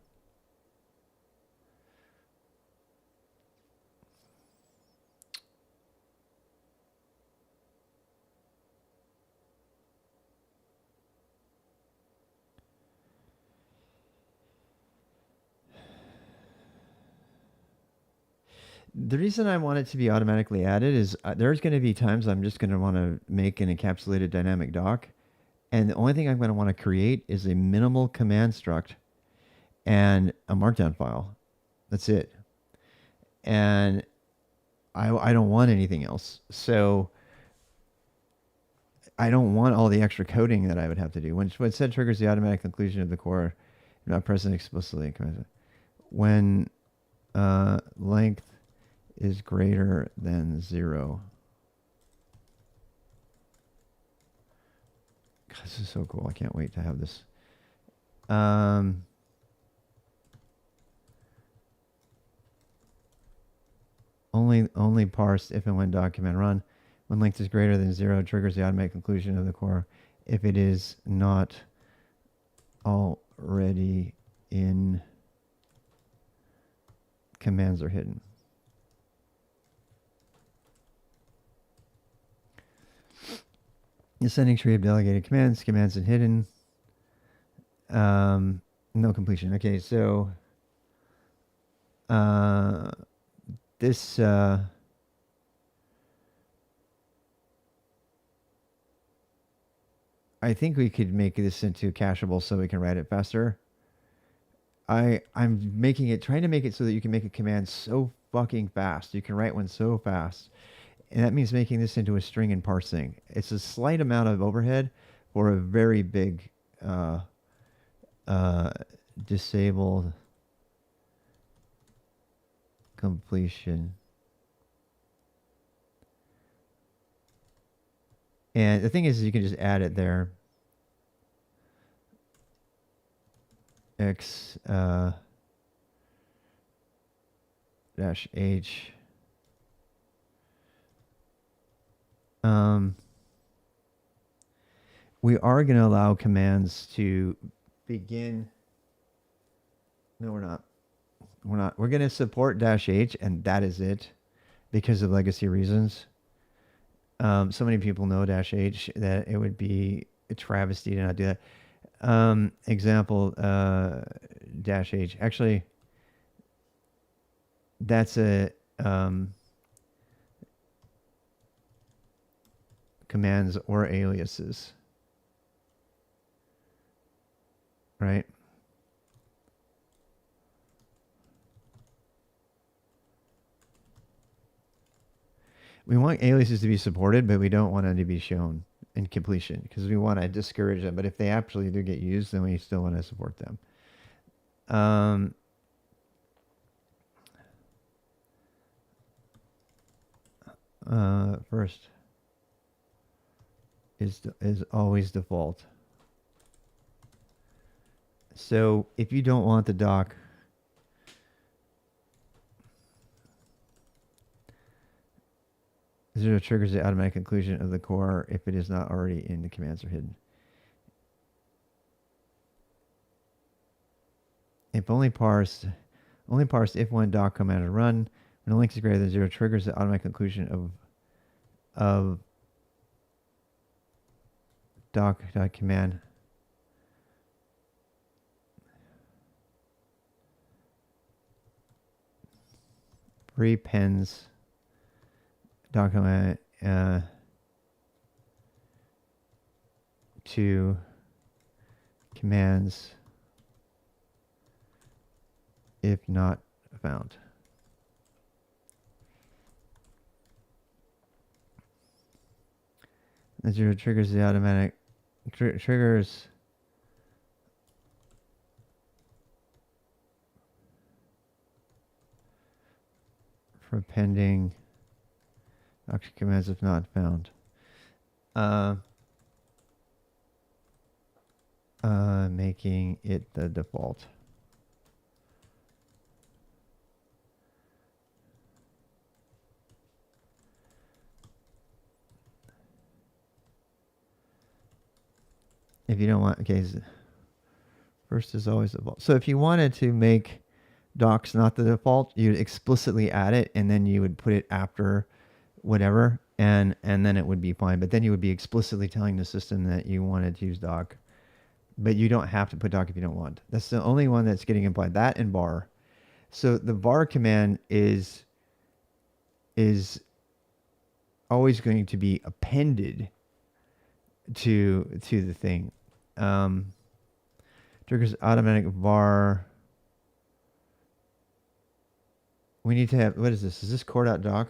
The reason I want it to be automatically added is there's going to be times I'm just going to want to make an encapsulated dynamic doc. And the only thing I'm going to want to create is a minimal command struct and a markdown file. That's it. And I don't want anything else. So I don't want all the extra coding that I would have to do. When set triggers the automatic conclusion of the core, not present explicitly. When length is greater than 0. God, this is so cool. I can't wait to have this. Only parsed if and when document run. When length is greater than 0, triggers the automatic conclusion of the core if it is not already in commands are hidden. Ascending tree of delegated commands and hidden. No completion. Okay, so this I think we could make this into cacheable so we can write it faster. I'm trying to make it so that you can make a command so fucking fast. You can write one so fast. And that means making this into a string and parsing. It's a slight amount of overhead for a very big disabled completion. And the thing is you can just add it there. X dash H. We are going to allow commands to begin. No, we're not. We're going to support -H, and that is it because of legacy reasons. So many people know -H that it would be a travesty to not do that. Example, -H. Actually, that's a commands or aliases, right? We want aliases to be supported, but we don't want them to be shown in completion because we want to discourage them. But if they actually do get used, then we still want to support them. first is always default. So if you don't want the doc, zero triggers the automatic conclusion of the core if it is not already in the commands are hidden. If only parsed if one doc command is run, when the length is greater than zero, triggers the automatic conclusion of doc command. Prepends doc command to commands if not found. And zero triggers the automatic triggers for pending doc commands if not found. Making it the default. If you don't want, okay, first is always the default. So if you wanted to make docs not the default, you'd explicitly add it, and then you would put it after whatever, and then it would be fine. But then you would be explicitly telling the system that you wanted to use doc. But you don't have to put doc if you don't want. That's the only one that's getting implied. That and var. So the var command is always going to be appended to the thing. Triggers automatic var. We need to have, what is this? Is this core.doc?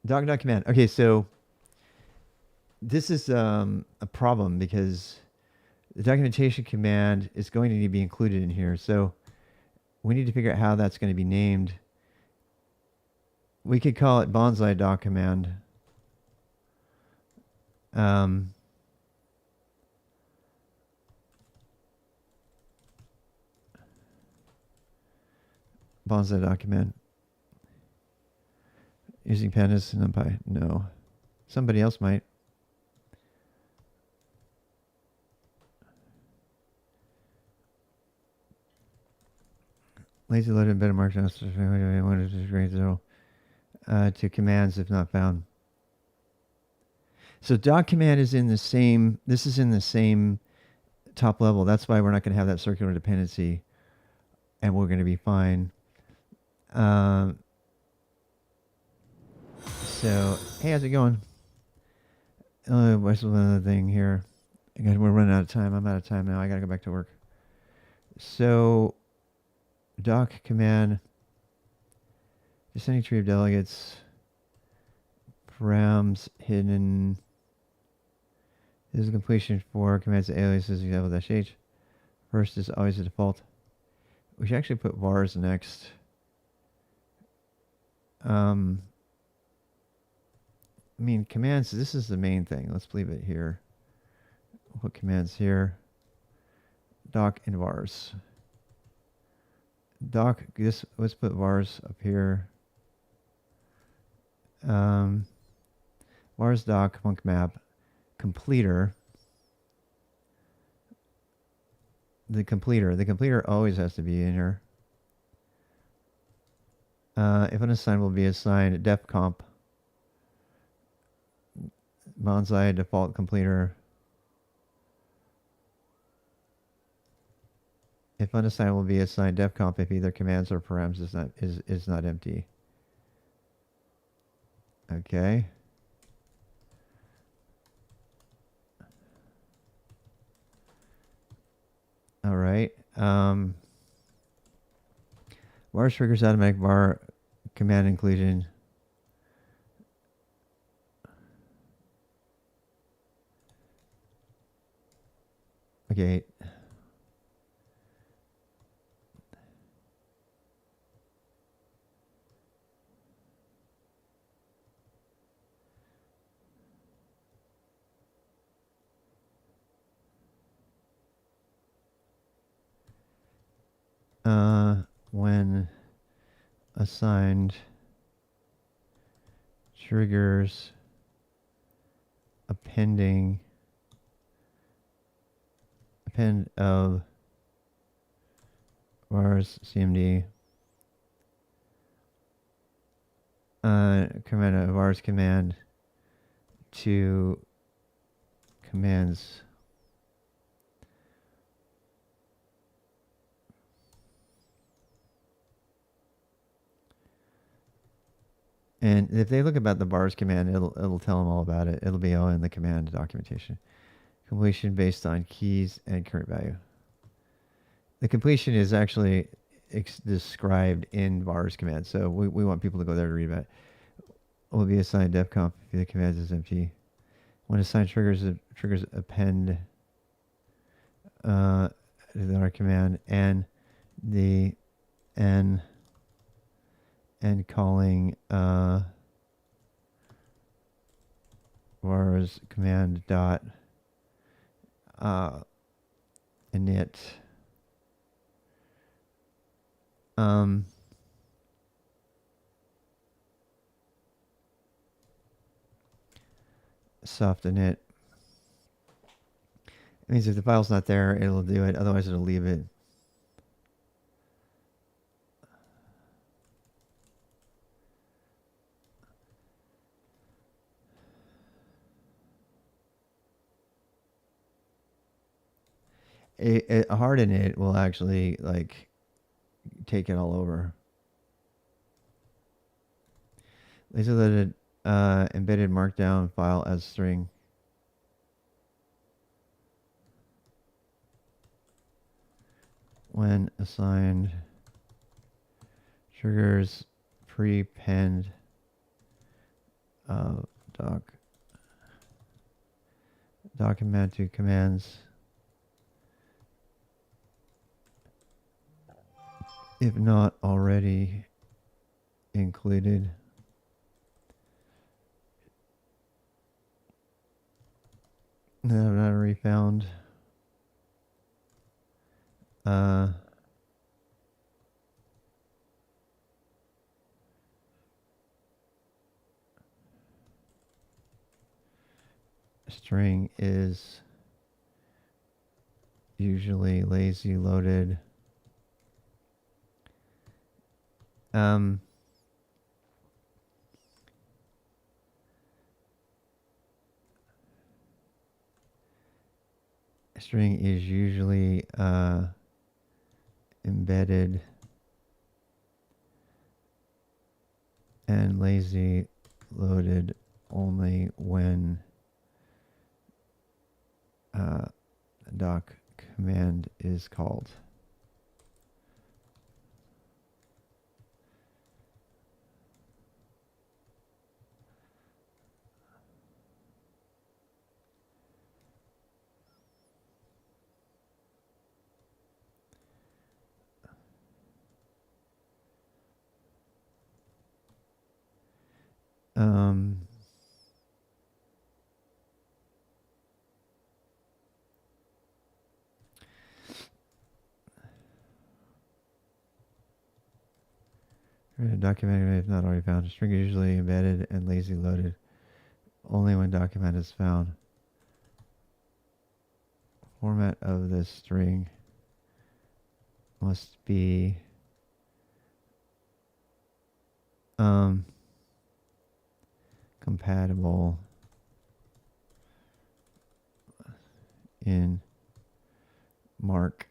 Doc.command. Okay, so this is a problem because the documentation command is going to need to be included in here. So we need to figure out how that's going to be named. We could call it Bonzai doc command. Bonzai doc command. Using pandas and numpy. No. Somebody else might. Lazy loaded better markdown to commands if not found. So doc command is in the same, this is in the same top level. That's why we're not going to have that circular dependency, and we're going to be fine. So, hey, how's it going? What's another thing here? Again, we're running out of time. I'm out of time now. I got to go back to work. So, doc command, descending tree of delegates, params hidden. This is completion for commands aliases example -h. First is always the default. We should actually put vars next. I mean, commands, this is the main thing. Let's leave it here. We'll put commands here. Doc and vars. Doc, this, let's put vars up here. Vars doc, func map, completer. The completer always has to be in here. If unassigned will be assigned def comp. Bonzai default completer. If unassigned will be assigned def comp if either commands or params is not empty. Okay. All right. Var triggers automatic var command inclusion. Okay. when assigned triggers append of vars cmd command of vars command to commands. And if they look about the vars command, it'll tell them all about it. It'll be all in the command documentation. Completion based on keys and current value. The completion is actually described in vars command, so we want people to go there to read about it. Will be assigned defcomp if the command is empty. When assigned triggers append to our command and the n and calling vars command dot init soft init. It means if the file's not there, it'll do it. Otherwise, it'll leave it. A hard init will actually like take it all over. Laser loaded embedded markdown file as string. When assigned triggers prepend document to commands if not already included. No, not already found. String is usually lazy loaded. String is usually embedded and lazy loaded only when doc command is called. Document if not already found. String is usually embedded and lazy loaded only when document is found. Format of this string must be compatible in mark.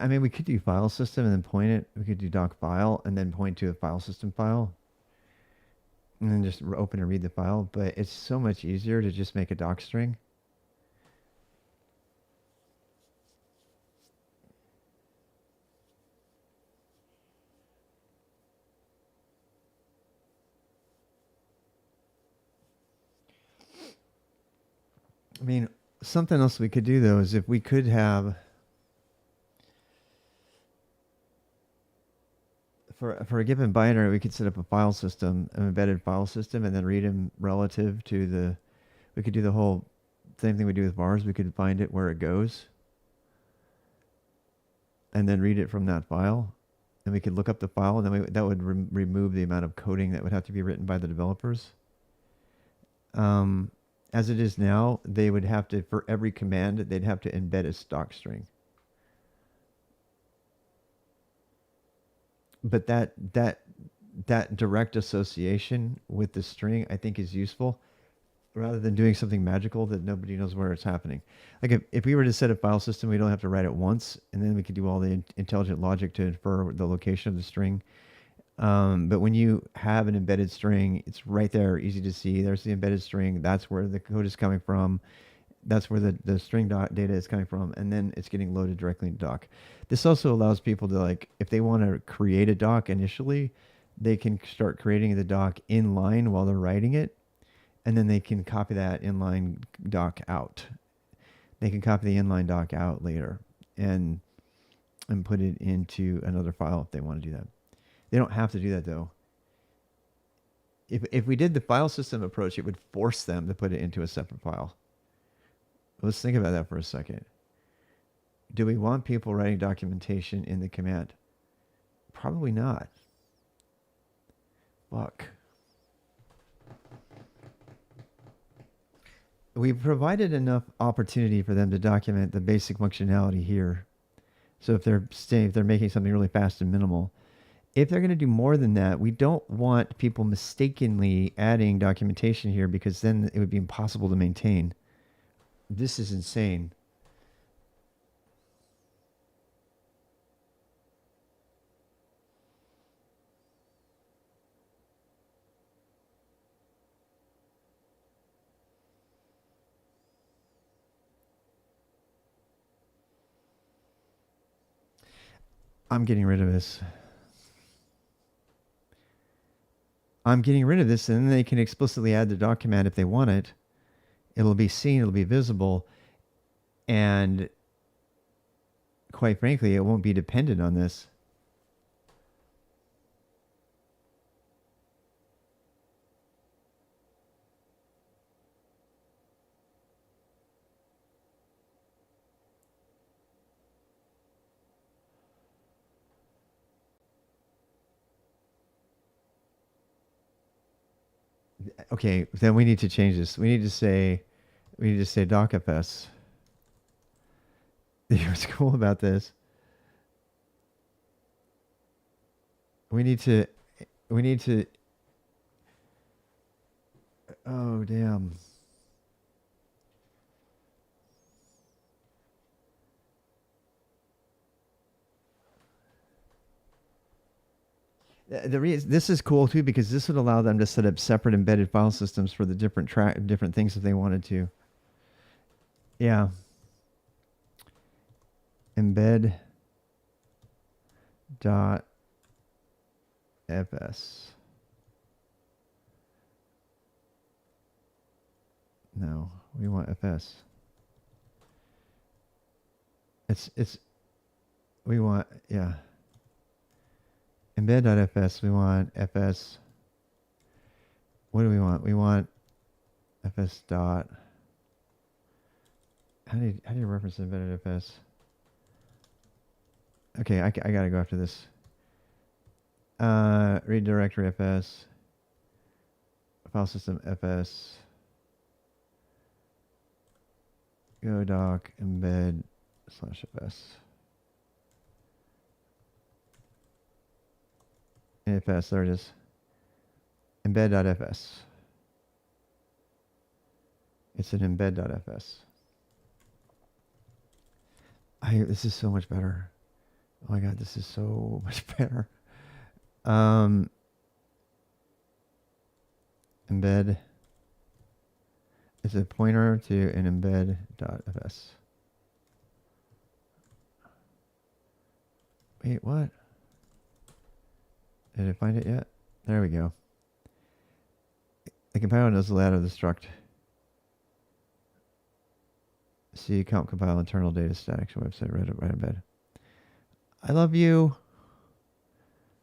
I mean, we could do file system and then point it. We could do doc file and then point to a file system file. and then just open and read the file. But it's so much easier to just make a doc string. I mean, something else we could do though is if we could have for a given binary, we could set up a file system, an embedded file system, and then read them relative to the. We could do the whole same thing we do with bars. We could find it where it goes, and then read it from that file, and we could look up the file, and then that would remove the amount of coding that would have to be written by the developers. As it is now, they would have to, for every command, they'd have to embed a stock string. But that direct association with the string, I think, is useful rather than doing something magical that nobody knows where it's happening. Like if we were to set a file system, we don't have to write it once, and then we could do all the intelligent logic to infer the location of the string. But when you have an embedded string, it's right there, easy to see. There's the embedded string. That's where the code is coming from. That's where the string data is coming from. And then it's getting loaded directly into doc. This also allows people to, like, if they want to create a doc initially, they can start creating the doc in line while they're writing it. And then they can copy that inline doc out. They can copy the inline doc out later and put it into another file if they want to do that. They don't have to do that though. If we did the file system approach, it would force them to put it into a separate file. Let's think about that for a second. Do we want people writing documentation in the command? Probably not. Fuck. We've provided enough opportunity for them to document the basic functionality here. So if they're making something really fast and minimal, if they're going to do more than that, we don't want people mistakenly adding documentation here because then it would be impossible to maintain. This is insane. I'm getting rid of this. I'm getting rid of this, and then they can explicitly add the doc command if they want it. It'll be seen, it'll be visible, and quite frankly, it won't be dependent on this. Okay, then we need to change this. We need to say docfs. What's cool about this? We need to. Oh damn. This is cool too because this would allow them to set up separate embedded file systems for the different things if they wanted to. Yeah. Embed dot fs. No, we want fs. We want, yeah. Embed.fs, we want fs. What do we want? We want fs dot. How do you reference embedded.fs? Okay, I gotta go after this. Read directory fs. File system fs. Go doc embed /fs. FS, there it is. Embed.fs. It's an embed.fs. This is so much better. Oh my god, this is so much better. embed. It's a pointer to an embed.fs. Wait, what? Did I find it yet? There we go. The compiler knows the layout of the struct. See, comp compile internal data static website, right embed. I love you.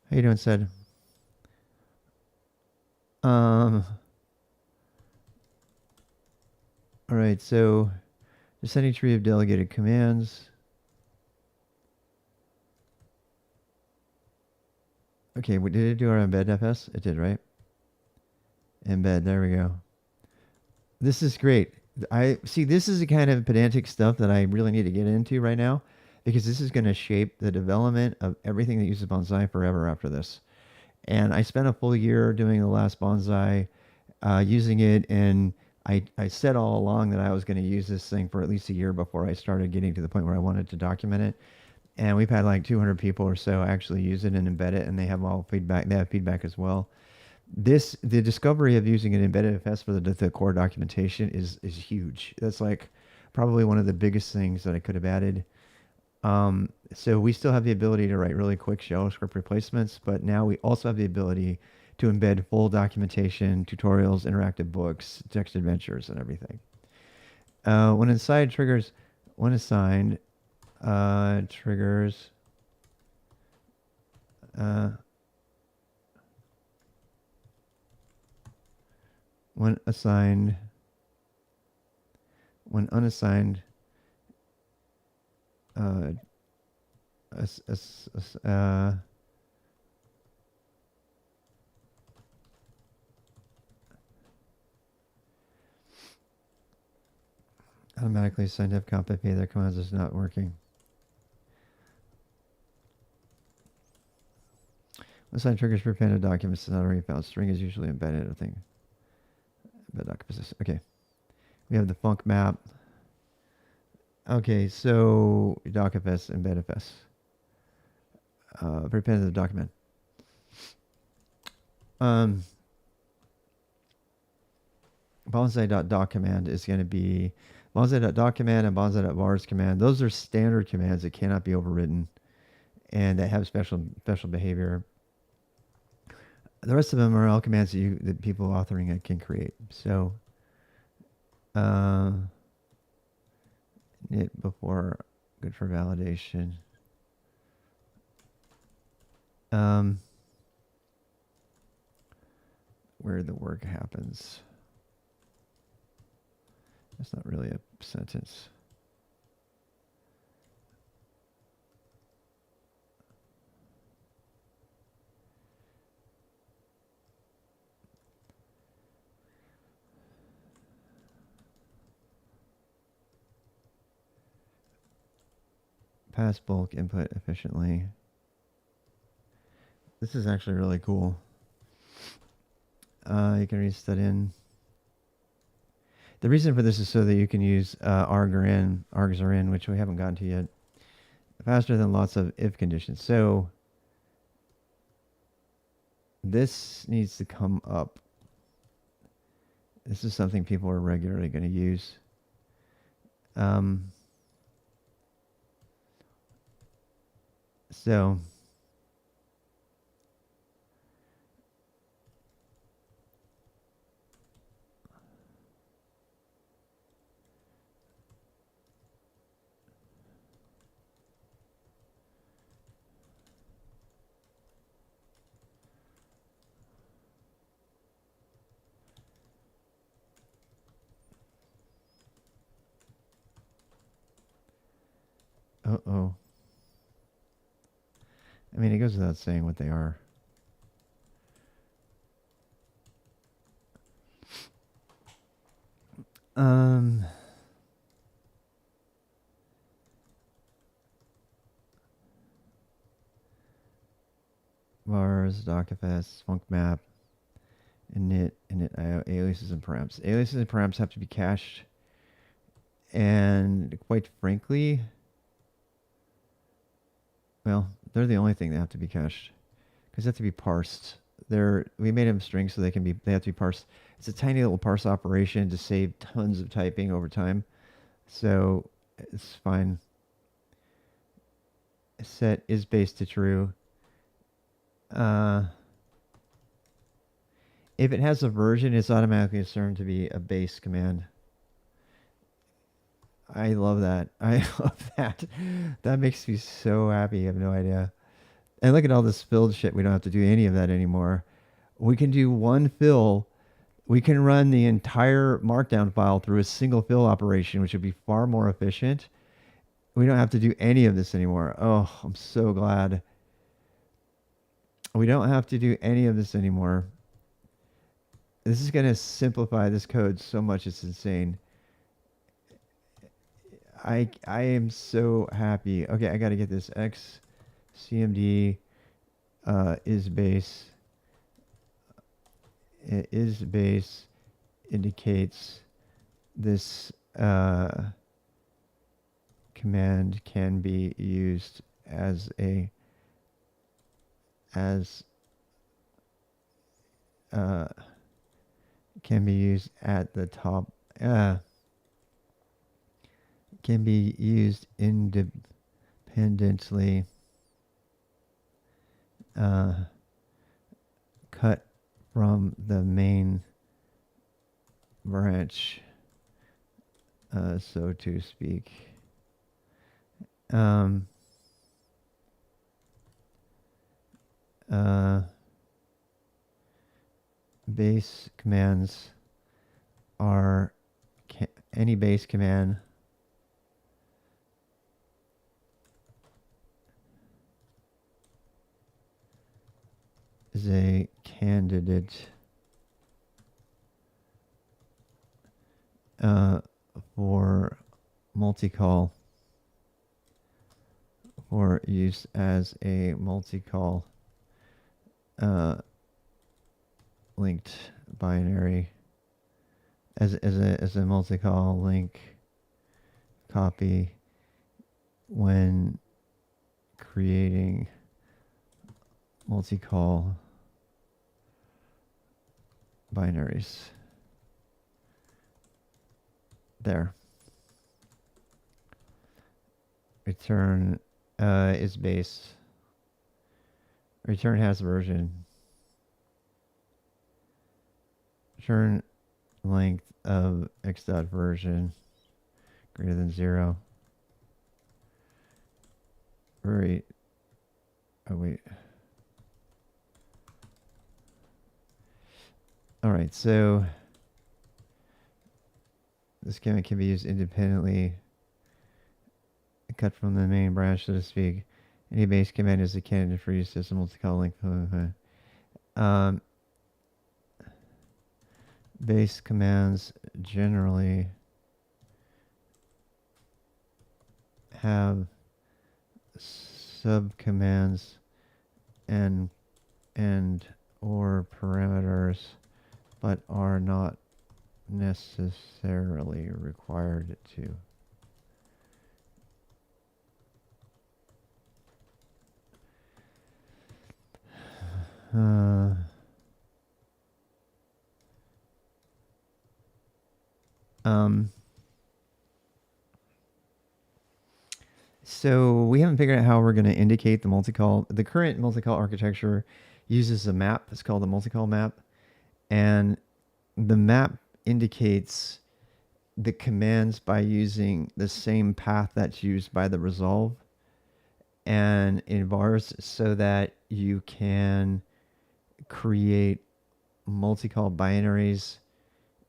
How you doing, Sid? All right, so descending tree of delegated commands. Okay, did it do our embed fs? It did, right? Embed, there we go. This is great. I see this is the kind of pedantic stuff that I really need to get into right now because this is going to shape the development of everything that uses Bonzai forever after this. And I spent a full year doing the last Bonzai, using it, and I said all along that I was going to use this thing for at least a year before I started getting to the point where I wanted to document it. And we've had like 200 people or so actually use it and embed it, and they have all feedback. They have feedback as well. The discovery of using an embedded FS for the core documentation is huge. That's like probably one of the biggest things that I could have added. So we still have the ability to write really quick shell script replacements, but now we also have the ability to embed full documentation, tutorials, interactive books, text adventures, and everything. When inside triggers, when assigned, triggers, when assigned, when unassigned, automatically assigned fcomp if their commands is not working. Assign triggers for appended documents is not already found. String is usually embedded, I think. Embed documents. Okay. We have the func map. Okay, so docfs, embedfs. Prepend the document. Bonzai.doc command is going to be Bonzai.doc command and Bonzai.vars command. Those are standard commands that cannot be overridden and that have special behavior. The rest of them are all commands that people authoring it can create. So, knit before, good for validation. Where the work happens. That's not really a sentence. Pass bulk input efficiently. This is actually really cool. You can reach that in. The reason for this is so that you can use args are in, which we haven't gotten to yet, faster than lots of if conditions. So this needs to come up. This is something people are regularly going to use. So uh-oh. I mean, it goes without saying what they are. Vars, docfs, func map, init, IO, aliases and params. Aliases and params have to be cached. And quite frankly, well, they're the only thing that have to be cached because they have to be parsed. We made them strings so they have to be parsed. It's a tiny little parse operation to save tons of typing over time. So it's fine. Set is base to true. If it has a version, it's automatically assumed to be a base command. I love that. I love that. That makes me so happy. You have no idea. And look at all this filled shit. We don't have to do any of that anymore. We can do one fill. We can run the entire markdown file through a single fill operation, which would be far more efficient. We don't have to do any of this anymore. Oh, I'm so glad. We don't have to do any of this anymore. This is going to simplify this code so much. It's insane. I am so happy. Okay, I got to get this x cmd is base. Is base indicates this command can be used as can be used at the top. Can be used independently. Cut from the main branch, so to speak. Base commands are any base command is a candidate for multi-call or use as a multi-call linked binary as a multi-call link copy when creating multi-call binaries. There. Return is base. Return has version. Return length of x dot version greater than 0. Oh wait. All right, so this command can be used independently, cut from the main branch, so to speak. Any base command is a candidate for use as a multi-call link. Base commands generally have subcommands and or parameters, but are not necessarily required to. So we haven't figured out how we're going to indicate the multi-call. The current multi-call architecture uses a map. It's called the multi-call map. And the map indicates the commands by using the same path that's used by the resolve and in vars, so that you can create multi-call binaries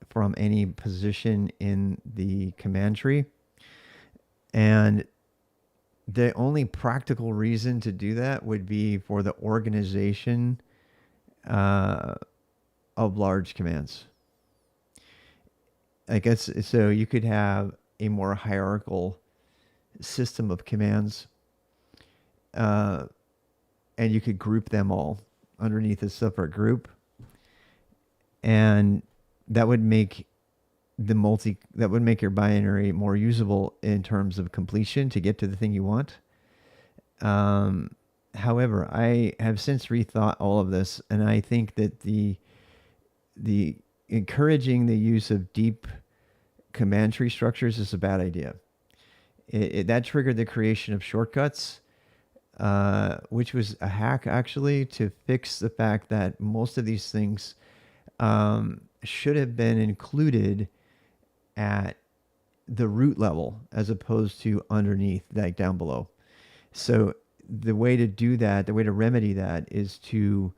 from any position in the command tree. And the only practical reason to do that would be for the organization of large commands. I guess so you could have a more hierarchical system of commands, and you could group them all underneath a separate group, and that would make your binary more usable in terms of completion to get to the thing you want. However, I have since rethought all of this, and I think that the encouraging the use of deep command tree structures is a bad idea. That triggered the creation of shortcuts, which was a hack actually to fix the fact that most of these things should have been included at the root level as opposed to underneath, like down below. So the way to do that, the way to remedy that, is to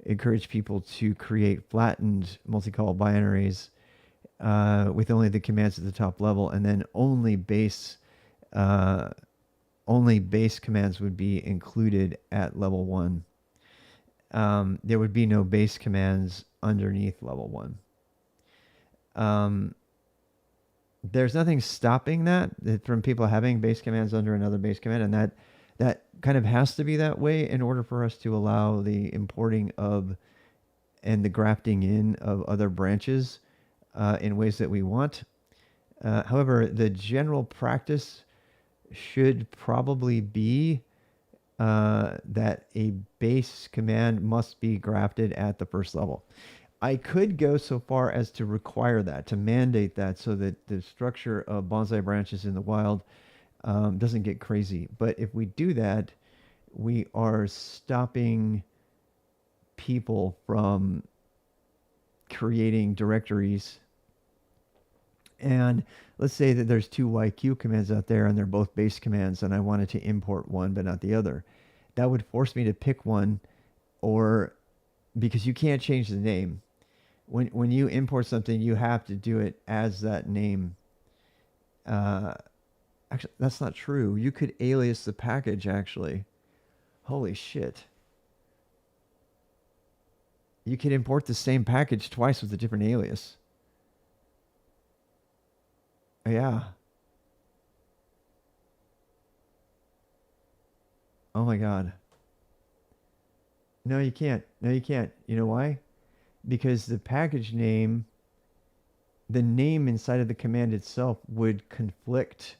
encourage people to create flattened multi-call binaries with only the commands at the top level, and then uh, only base commands would be included at level one. There would be no base commands underneath level one. Um, there's nothing stopping that from people having base commands under another base command, and that kind of has to be that way in order for us to allow the importing of and the grafting in of other branches in ways that we want. However, the general practice should probably be that a base command must be grafted at the first level. I could go so far as to require that, to mandate that, so that the structure of bonsai branches in the wild doesn't get crazy. But if we do that, we are stopping people from creating directories. And let's say that there's two YQ commands out there and they're both base commands, and I wanted to import one but not the other. That would force me to pick one, or because you can't change the name. When you import something, you have to do it as that name. Uh, Actually, that's not true. You could alias the package, actually. Holy shit. You could import the same package twice with a different alias. Yeah. Oh my god. No, you can't. No, you can't. You know why? Because the package name, the name inside of the command itself would conflict,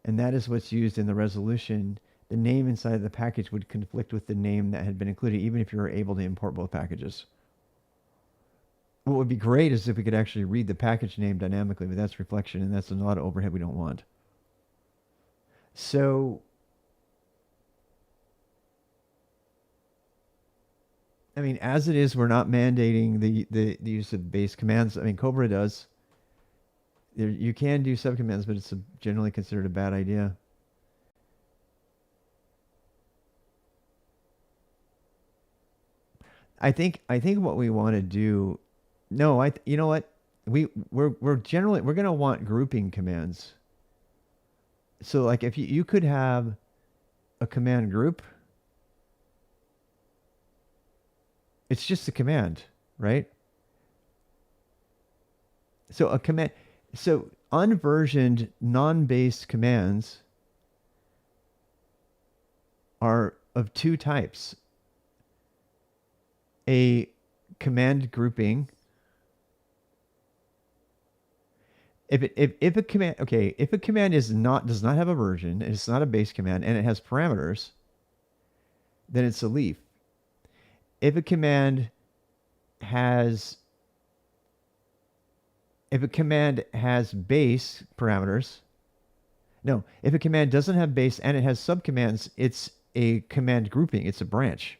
and that is what's used in the resolution. The name inside of the package would conflict with the name that had been included, even if you were able to import both packages. What would be great is if we could actually read the package name dynamically, but that's reflection, and that's a lot of overhead we don't want. So, I mean, as it is, we're not mandating the use of base commands. I mean, Cobra does. You can do subcommands, but it's generally considered a bad idea. I think what we want to do. No, you know what? We're generally we're gonna want grouping commands. So like if you could have a command group, it's just a command, right? So a command, so unversioned non-base commands are of two types: a command grouping. If a command, okay, if a command does not have a version, it's not a base command, and it has parameters, then it's a leaf. If a command has if a command has base parameters, no, if a command doesn't have base and it has subcommands, it's a command grouping. It's a branch.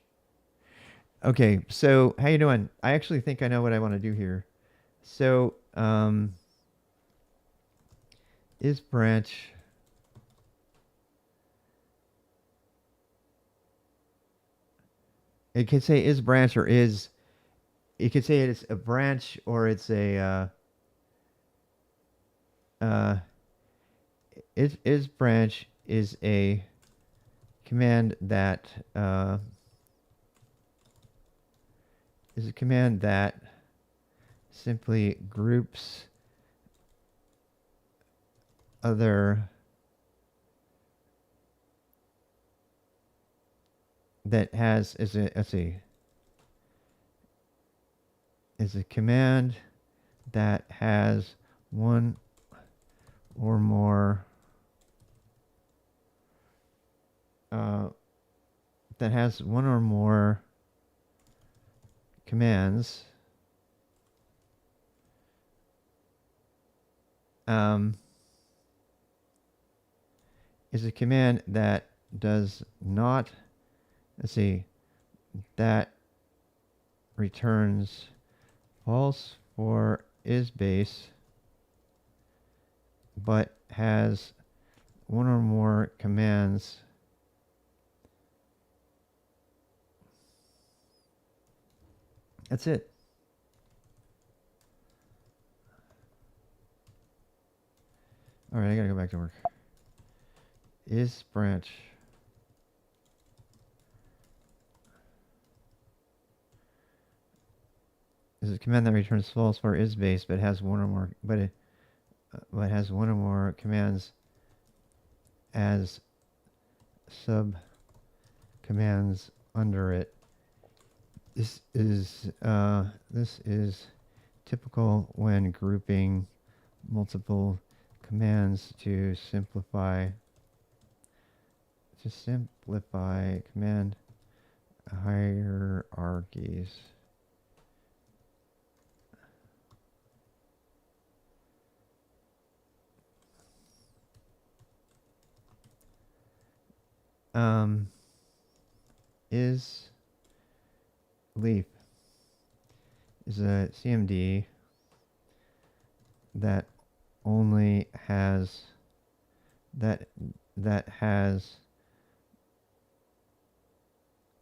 Okay, so how you doing? I actually think I know what I want to do here. So, is branch. It could say is branch or is. It could say it's a branch or it's a. Uh, is branch is a command that is a command that simply groups other that has is a let's see is a command that has one or more that has one or more commands is a command that does not, let's see, that returns false for is base, but has one or more commands that's it. All right, I gotta go back to work. Is branch. Is a command that returns false for is base, but has one or more, but has one or more commands as sub commands under it. This is typical when grouping multiple commands to simplify command hierarchies. Is leaf is a CMD that only has that has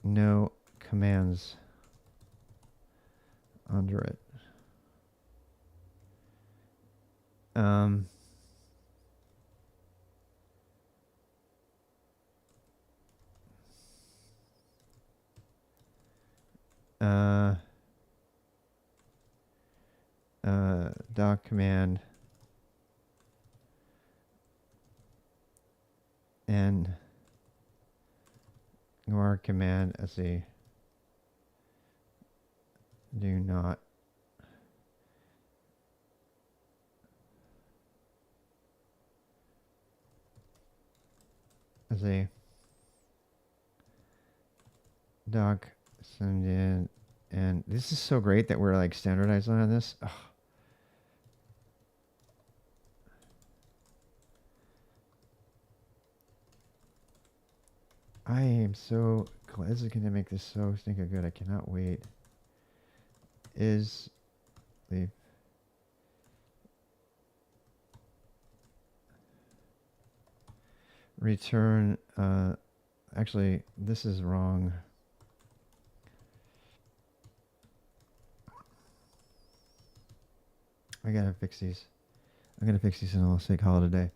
no commands under it. Doc command and guard command as a do not as a doc send in, and this is so great that we're like standardized on this. Ugh. I am so glad this is going to make this so stinking good. I cannot wait. Is the return, actually, this is wrong. I gotta fix these. I'm gonna fix these and I'll say call it a day.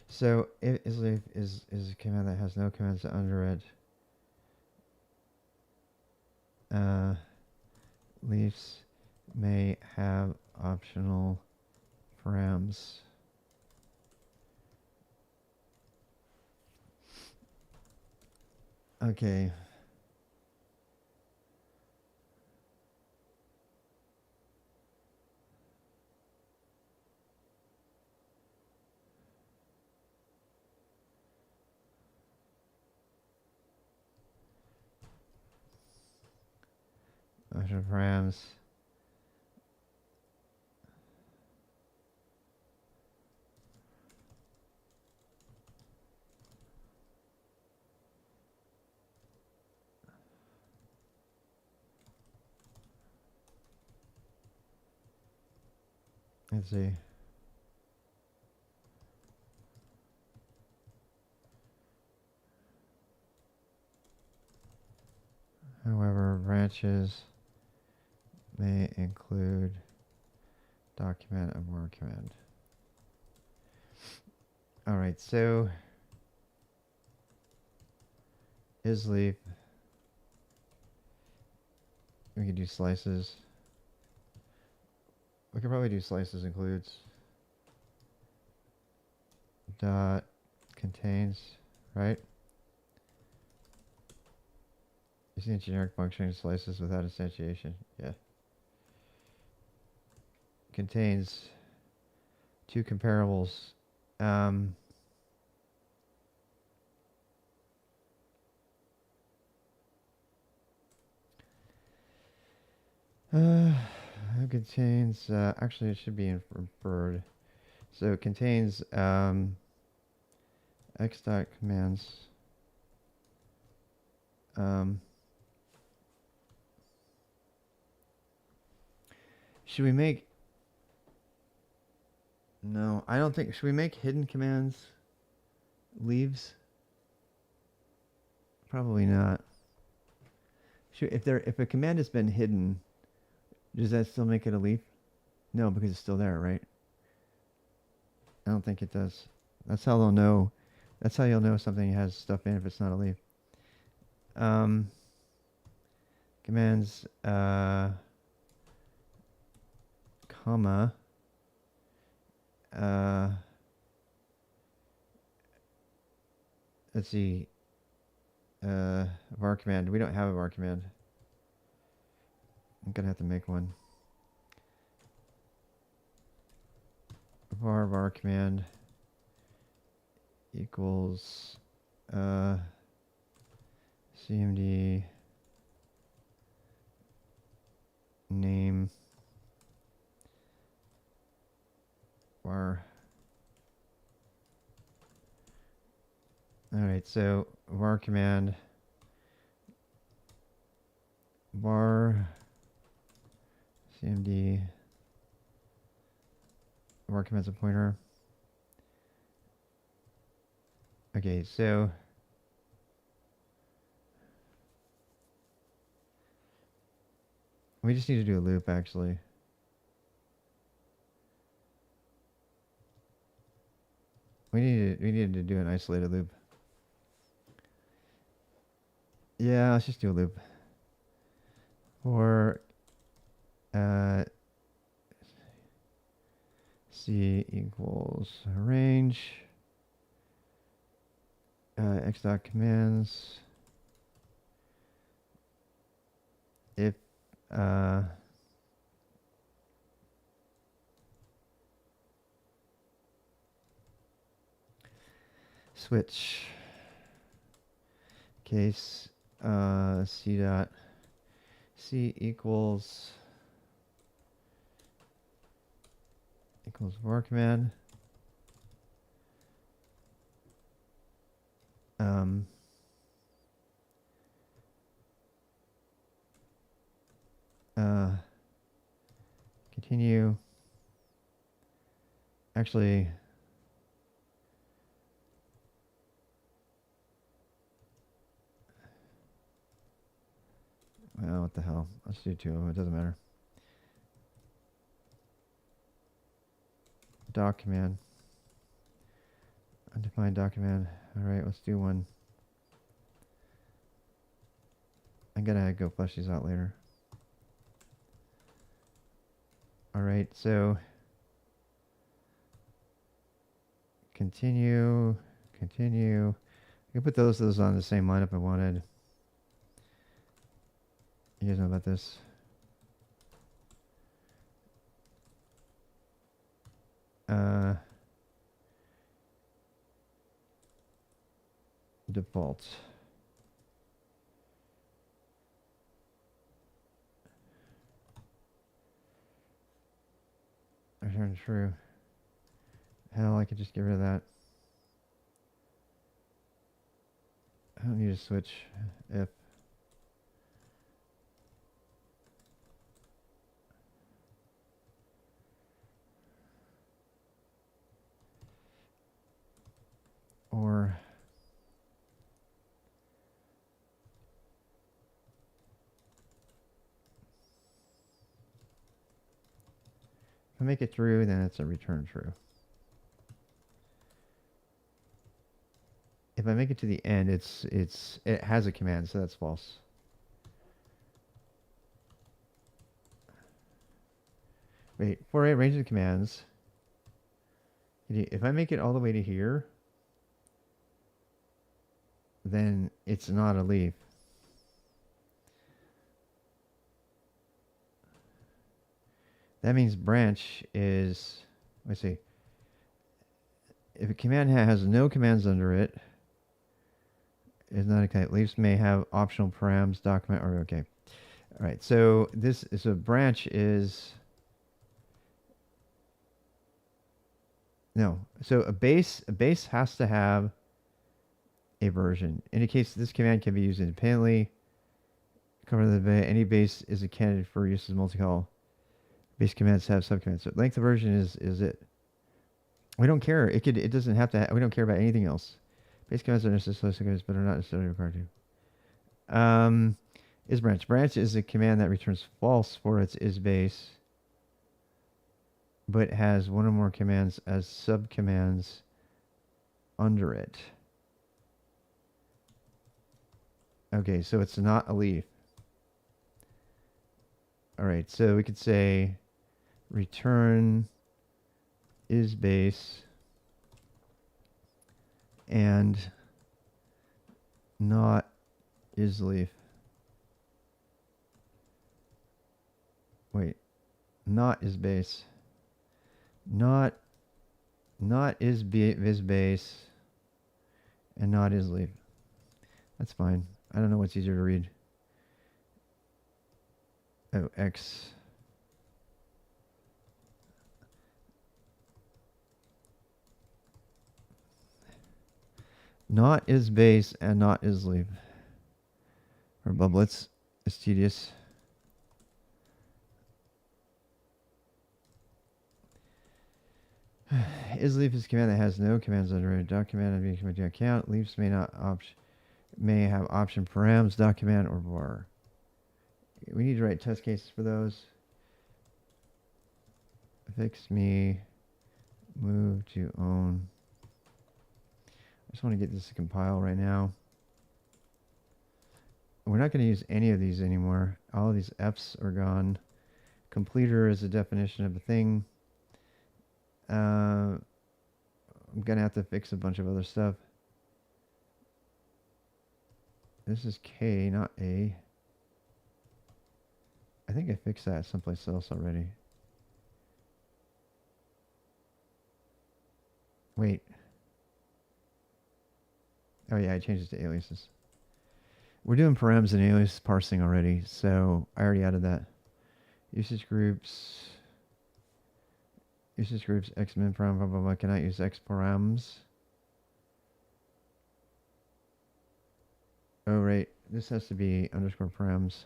So is a command that has no commands under it. Leafs may have optional params. Okay. Optional params. Let's see. However, branches may include document and more command. All right, so is leaf. We could do slices. We could probably do slices includes dot contains, right? Using a generic function slices without instantiation. Yeah. Contains two comparables. And, Uh, it contains, actually it should be inferred. So it contains x dot commands. Um, should we make, no, I don't think, should we make hidden commands leaves? Probably not. If a command has been hidden, does that still make it a leaf? No, because it's still there, right? I don't think it does. That's how they'll know. That's how you'll know something has stuff in if it's not a leaf. Um, commands, comma, uh, let's see, var command. We don't have a var command. I'm gonna have to make one. Var command equals cmd name var. All right, so var command var cmd var command's a pointer. Okay, so we just need to do a loop actually. We needed to do an isolated loop. Yeah, let's just do a loop. For C equals range x dot commands if switch case c dot c equals var command continue. Actually, well, what the hell? Let's do two of them. It doesn't matter. Doc command. Undefined doc command. All right, let's do one. I'm gonna go flesh these out later. All right, so continue. I can put those on the same line if I wanted. You guys know about this? Default. Return true. Hell, I could just get rid of that. I don't need to switch if. Or if I make it true, then it's a return true. If I make it to the end, it has a command, so that's false. Wait, for a range of commands, if I make it all the way to here, then it's not a leaf. That means branch is, let's see, if a command has no commands under it, is not a type. Leaves may have optional params, document, or okay. All right, so this is a branch is no. So a base has to have a version. Indicates this command can be used independently. Cover the any base is a candidate for use as multi-call. Base commands have subcommands. So length of version is it. We don't care. It doesn't have to. We don't care about anything else. Base commands are necessary, but are not necessarily required to. Is branch. Branch is a command that returns false for its is base, but has one or more commands as subcommands under it. Okay, so it's not a leaf. All right, so we could say return is base and not is leaf. Wait, not is base. Not is base and not is leaf. That's fine. I don't know what's easier to read. Oh, X. Not is base and not is leaf. Or bubblets. It's tedious. Is leaf is a command that has no commands under it. Dot command and being command account. Leafs may have option params, dot command, or var. We need to write test cases for those. Fix me. Move to own. I just want to get this to compile right now. We're not going to use any of these anymore. All of these F's are gone. Completer is a definition of a thing. I'm going to have to fix a bunch of other stuff. This is K, not A. I think I fixed that someplace else already. Wait. Oh yeah, I changed it to aliases. We're doing params and alias parsing already, so I already added that. Usage groups, X min param, blah blah blah. Cannot use X params. Oh right, this has to be underscore params.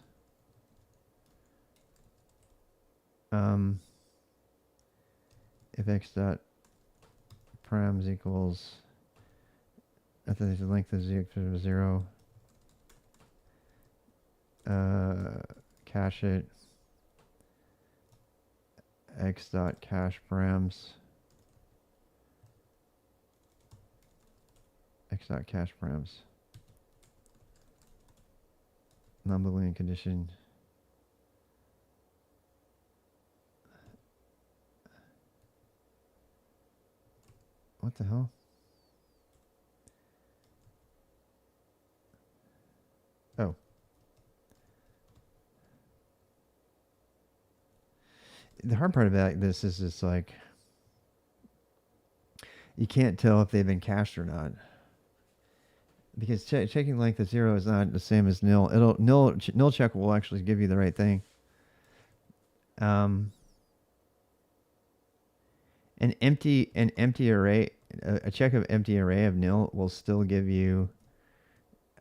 If X dot params equals, I think the length of 0, cache it. X dot cache params. X dot cache params. Non-Boolean condition. What the hell? Oh. The hard part about this is it's like you can't tell if they've been cached or not. Because checking length of 0 is not the same as nil. Null check will actually give you the right thing. An empty array, a check of empty array of nil will still give you.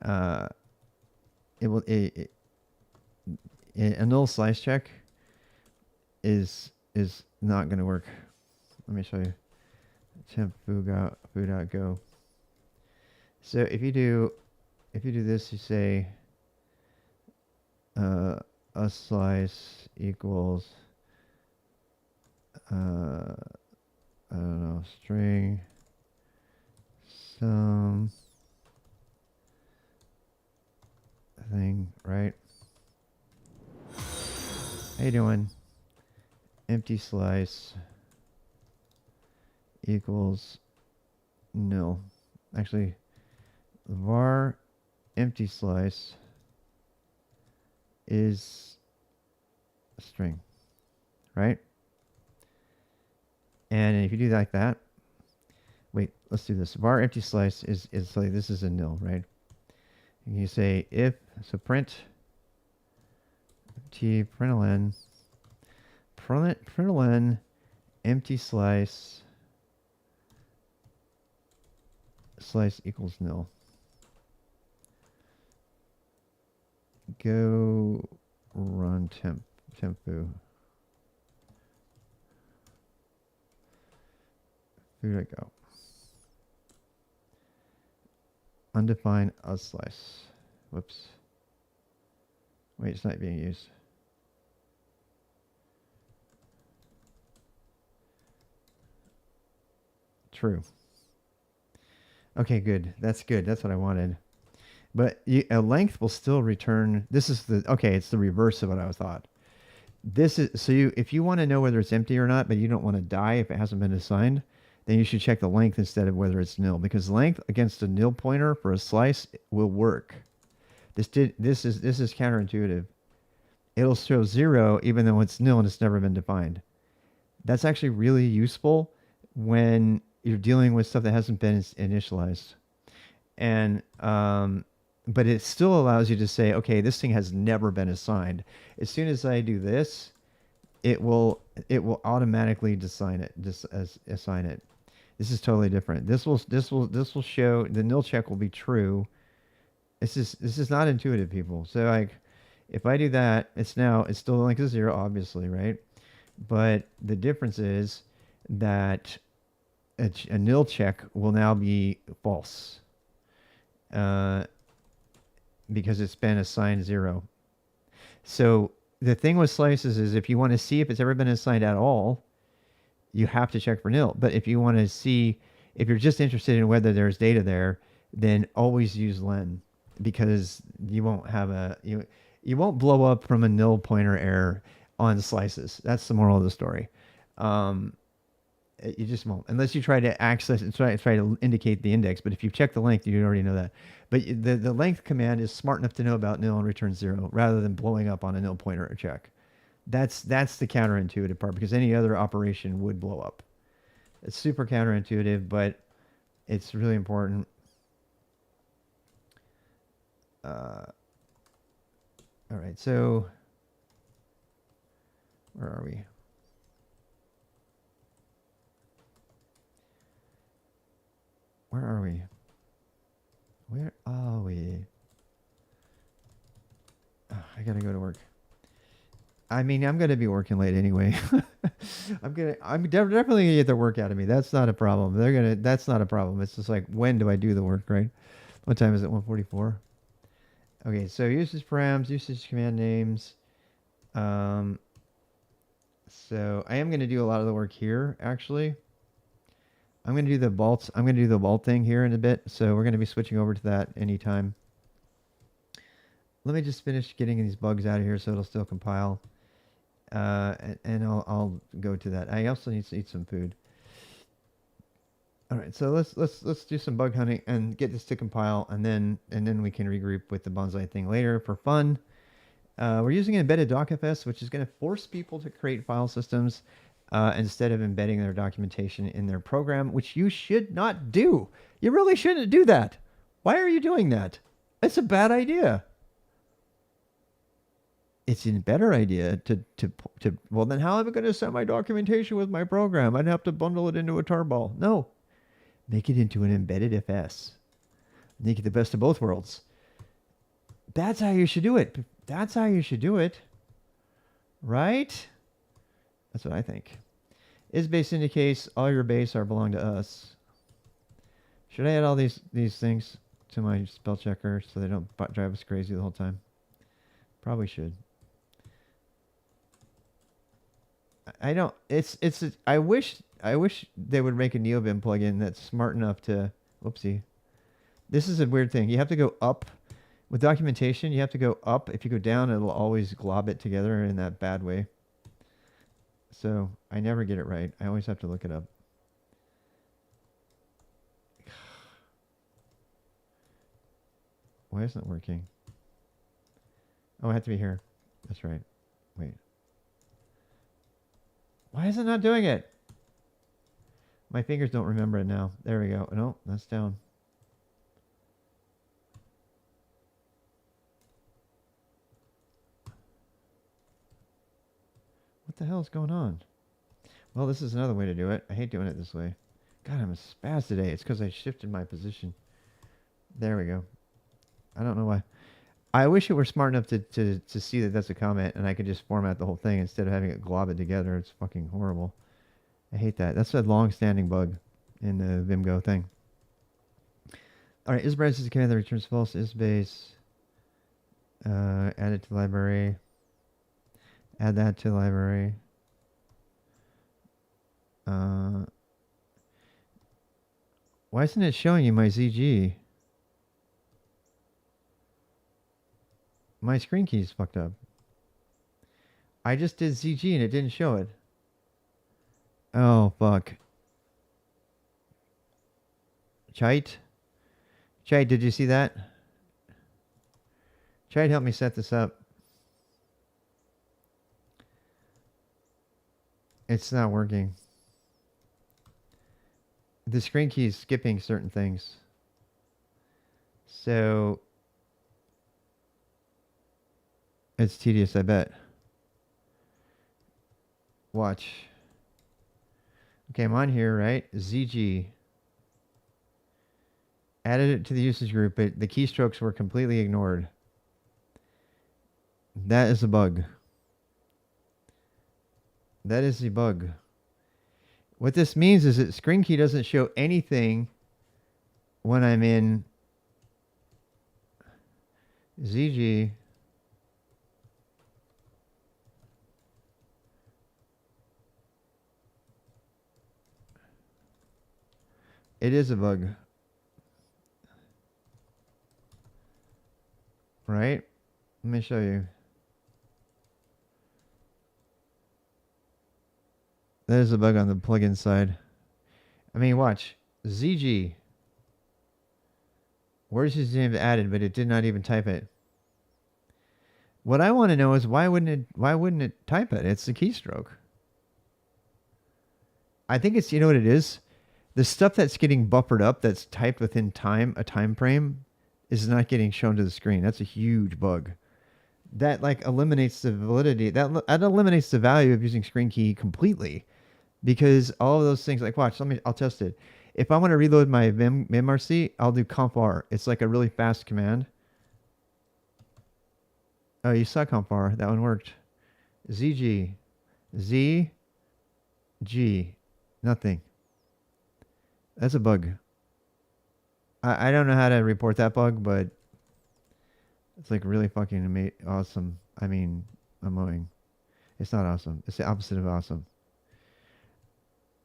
A null slice check is not going to work. Let me show you. Temp foo.go. So if you do this, you say a slice equals I don't know, string some thing, right? How you doing? Empty slice equals nil. Actually, var empty slice is a string, right? And if you do like that, wait, let's do this. Var empty slice is like this is a nil, right? And you say if, so print println empty slice equals nil. Go run tempo. Here I go. Undefined slice. Whoops. Wait, it's not being used. True. Okay, good. That's good. That's what I wanted. But a length will still return. This is the, okay, it's the reverse of what I thought. This is, so if you want to know whether it's empty or not, but you don't want to die if it hasn't been assigned, then you should check the length instead of whether it's nil, because length against a nil pointer for a slice will work. This is counterintuitive. It'll show 0 even though it's nil and it's never been defined. That's actually really useful when you're dealing with stuff that hasn't been initialized. And but it still allows you to say, okay, this thing has never been assigned. As soon as I do this, it will automatically assign it. This is totally different. This will show the nil check will be true. This is not intuitive, people. So like, if I do that, it's still like a 0, obviously, right? But the difference is that a nil check will now be false. Because it's been assigned 0. So the thing with slices is if you want to see if it's ever been assigned at all, you have to check for nil. But if you want to see, if you're just interested in whether there's data there, then always use len, because you won't have you won't blow up from a nil pointer error on slices. That's the moral of the story. You just won't, unless you try to access and try to indicate the index. But if you check the length, you already know that. But the length command is smart enough to know about nil and return 0 rather than blowing up on a nil pointer or check. That's the counterintuitive part, because any other operation would blow up. It's super counterintuitive, but it's really important. All right, so where are we? Where are we? Where are we? Oh, I gotta go to work. I mean, I'm gonna be working late anyway. I'm definitely gonna get the work out of me. That's not a problem. That's not a problem. It's just like, when do I do the work, right? What time is it? 1:44. Okay, so usage params, usage command names. So I am gonna do a lot of the work here, actually. I'm going to do the vaults. I'm going to do the vault thing here in a bit. So we're going to be switching over to that anytime. Let me just finish getting these bugs out of here so it'll still compile. And I'll go to that. I also need to eat some food. All right, so let's do some bug hunting and get this to compile, and then we can regroup with the Bonzai thing later for fun. We're using embedded docfs, which is going to force people to create file systems instead of embedding their documentation in their program, which you should not do. You really shouldn't do that. Why are you doing that? It's a bad idea. It's a better idea to well, then how am I going to set my documentation with my program? I'd have to bundle it into a tarball. No. Make it into an embedded FS. Make it the best of both worlds. That's how you should do it. That's how you should do it. Right? That's what I think. Is base indicates all your base are belong to us. Should I add all these things to my spell checker so they don't drive us crazy the whole time? Probably should. I don't. I wish they would make a NeoVim plugin that's smart enough to. Whoopsie. This is a weird thing. You have to go up with documentation. You have to go up. If you go down, it'll always glob it together in that bad way. So I never get it right. I always have to look it up. Why isn't it working? Oh, I have to be here. That's right. Wait. Why is it not doing it? My fingers don't remember it now. There we go. No, that's down. the hell is going on? Well, this is another way to do it. I hate doing it this way. God, I'm a spaz today. It's because I shifted my position. There we go. I don't know why. I wish it were smart enough to see that that's a comment and I could just format the whole thing instead of having it glob it together. It's fucking horrible. I hate that. That's a long-standing bug in the Vimgo thing. All right, isBranch is a command that returns false. Isbase. Add it to library. Add that to library. Why isn't it showing you my ZG? My screen key's fucked up. I just did ZG and it didn't show it. Oh, fuck. Chait? Chait, did you see that? Chait, help me set this up. It's not working. The screen key is skipping certain things. So it's tedious, I bet. Watch. Okay, I'm on here, right? ZG. Added it to the usage group, but the keystrokes were completely ignored. That is a bug. That is the bug. What this means is that screen key doesn't show anything when I'm in ZG. It is a bug. Right? Let me show you. That is a bug on the plugin side. I mean, watch. ZG. Where's his name added, but it did not even type it. What I want to know is why wouldn't it type it? It's the keystroke. I think it's, you know what it is? The stuff that's getting buffered up that's typed within a time frame is not getting shown to the screen. That's a huge bug. That like eliminates the validity. That eliminates the value of using screen key completely. Because all of those things, like watch, I'll test it. If I want to reload my vimrc, I'll do compr. It's like a really fast command. Oh, you saw compr. That one worked. ZG. ZG. Nothing. That's a bug. I don't know how to report that bug, but it's like really fucking awesome. I mean, annoying. It's not awesome. It's the opposite of awesome.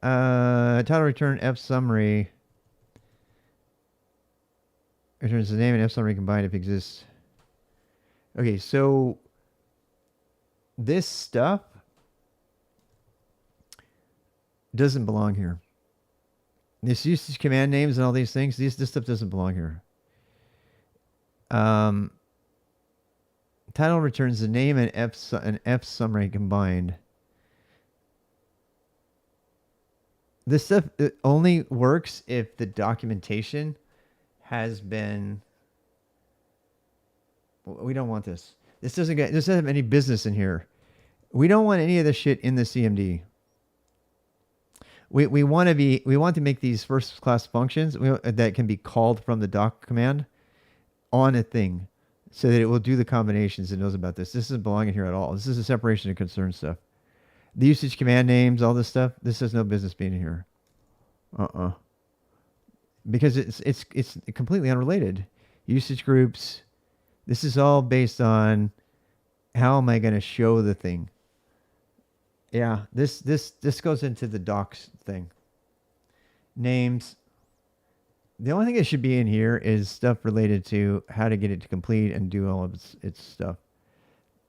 Title return F summary. Returns the name and F summary combined if it exists. Okay, so this stuff doesn't belong here. This usage command names and all these things, this stuff doesn't belong here. Title returns the name and F summary combined. This stuff it only works if the documentation has been. We don't want this. This doesn't have any business in here. We don't want any of this shit in the CMD. We want to make these first class functions that can be called from the doc command on a thing, so that it will do the combinations and knows about this. This doesn't belong in here at all. This is a separation of concern stuff. The usage command names, all this stuff, this has no business being in here. Because it's completely unrelated. Usage groups, this is all based on how am I going to show the thing. Yeah, this goes into the docs thing. Names. The only thing that should be in here is stuff related to how to get it to complete and do all of its stuff.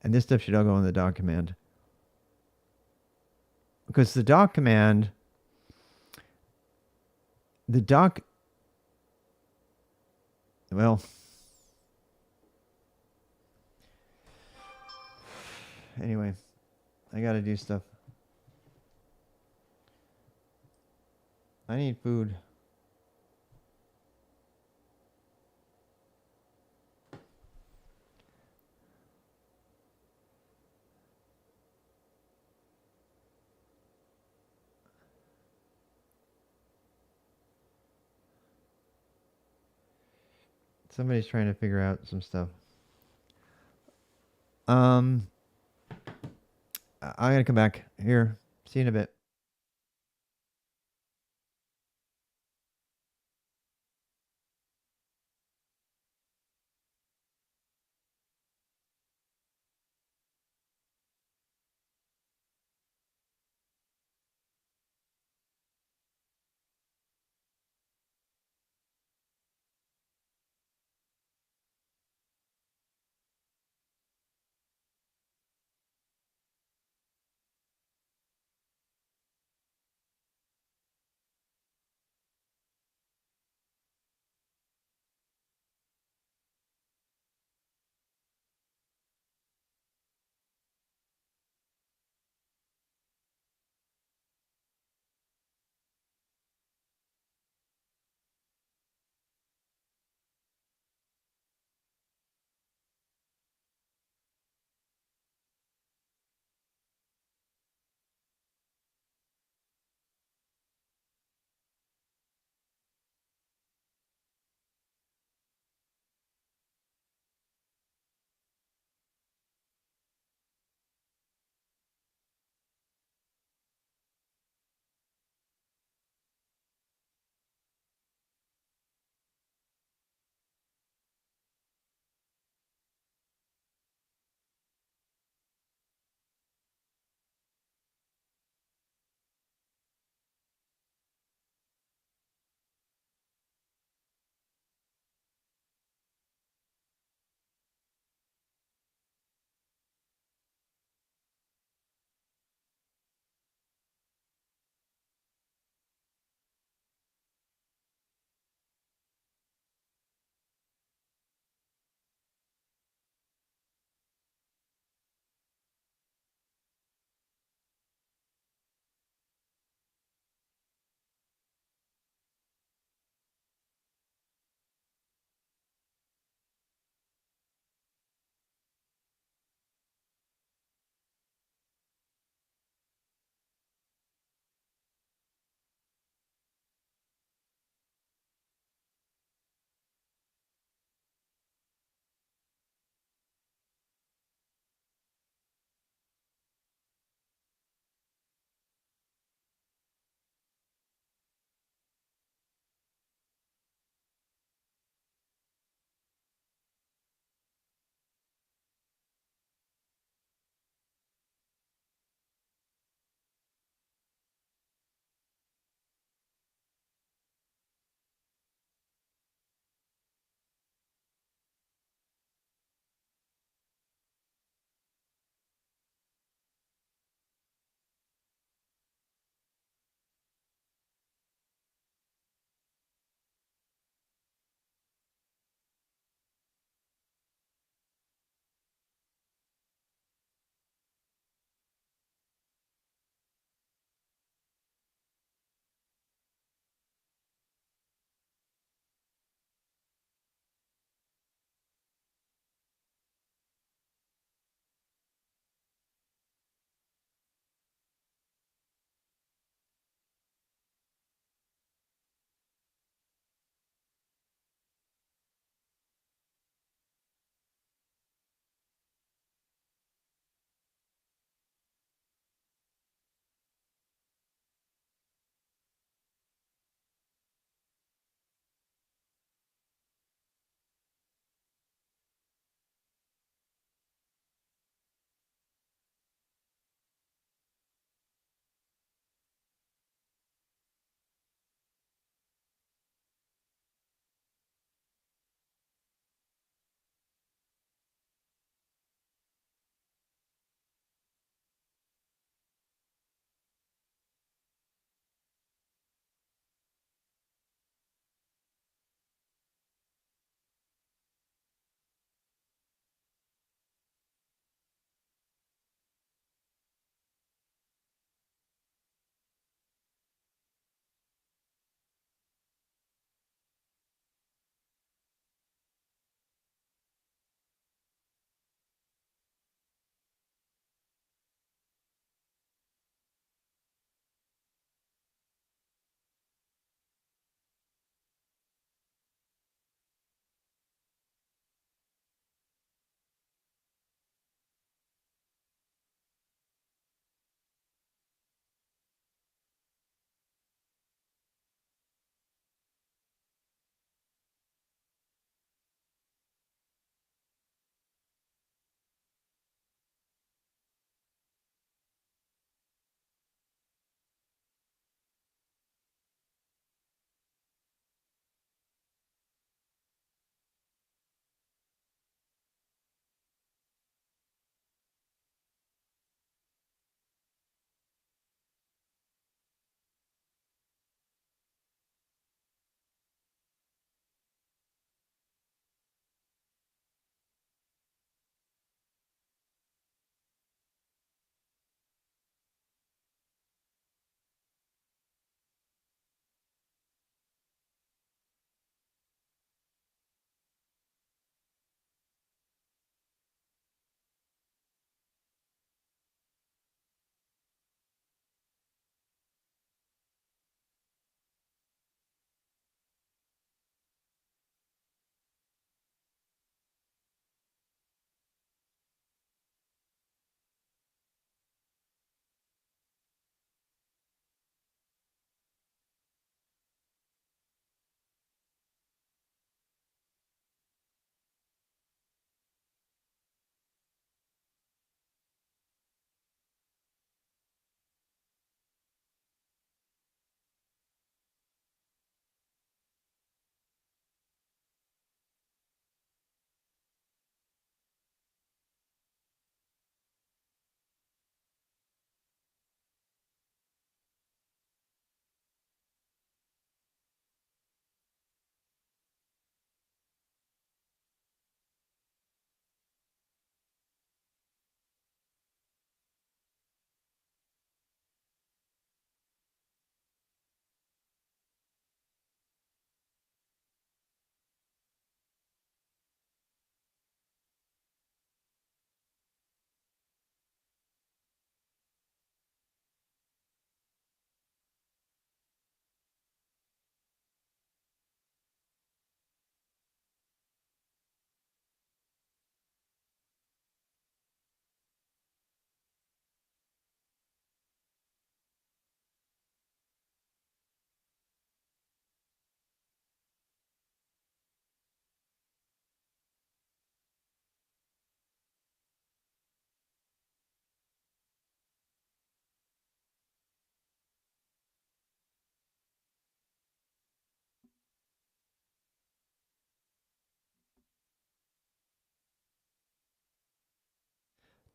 And this stuff should all go in the doc command. Because the doc command, well, anyway, I got to do stuff. I need food. Somebody's trying to figure out some stuff. Um, I'm gonna come back here. See you in a bit.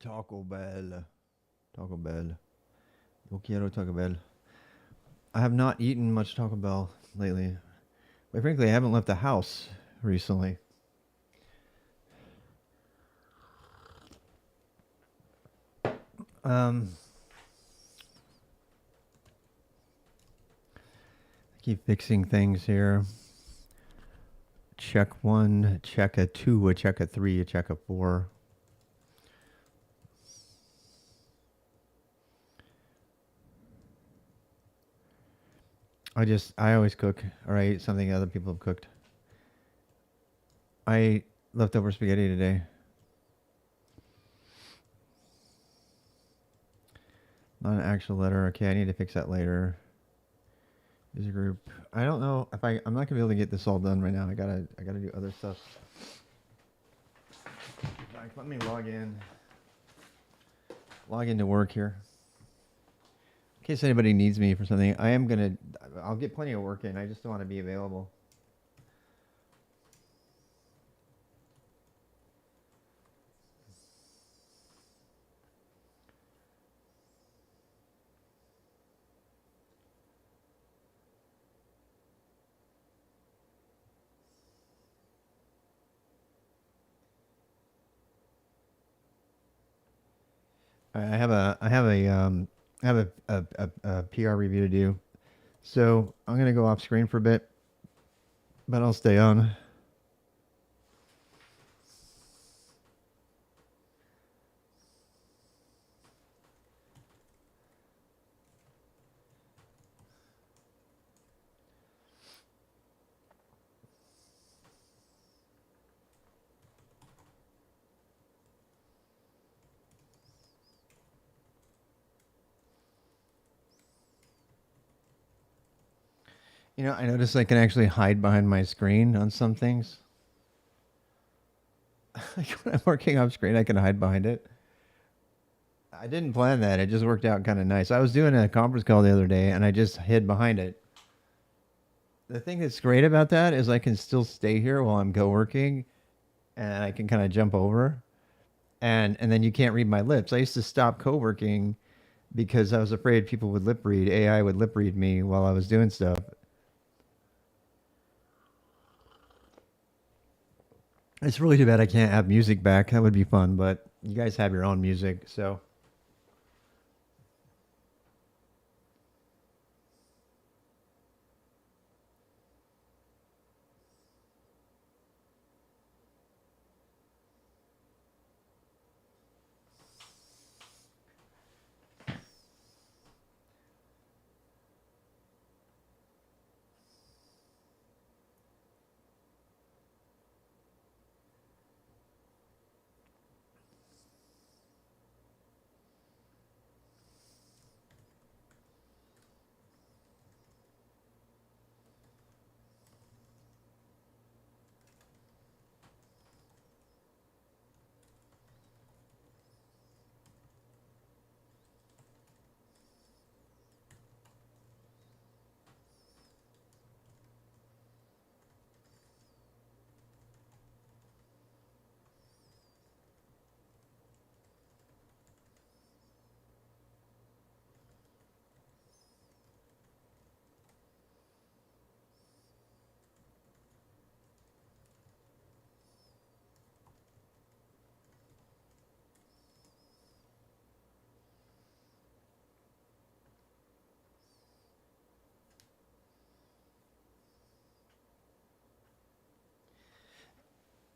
Taco Bell. Taco Bell. No quiero Taco Bell. I have not eaten much Taco Bell lately. But frankly, I haven't left the house recently. Um, I keep fixing things here. Check 1, check a 2, a check a 3, a check a 4. I always cook, or I eat something other people have cooked. I ate leftover spaghetti today. Not an actual letter. Okay, I need to fix that later. User group. I don't know if I'm not gonna be able to get this all done right now. I gotta do other stuff. Let me log in. Log into work here. In case anybody needs me for something, I'll get plenty of work in. I just don't want to be available. I have a PR review to do, so I'm gonna go off screen for a bit, but I'll stay on. You know, I noticed I can actually hide behind my screen on some things. Like when I'm working off screen, I can hide behind it. I didn't plan that. It just worked out kind of nice. I was doing a conference call the other day, and I just hid behind it. The thing that's great about that is I can still stay here while I'm co-working, and I can kind of jump over, and then you can't read my lips. I used to stop co-working because I was afraid people would lip read. AI would lip read me while I was doing stuff. It's really too bad I can't have music back. That would be fun, but you guys have your own music, so.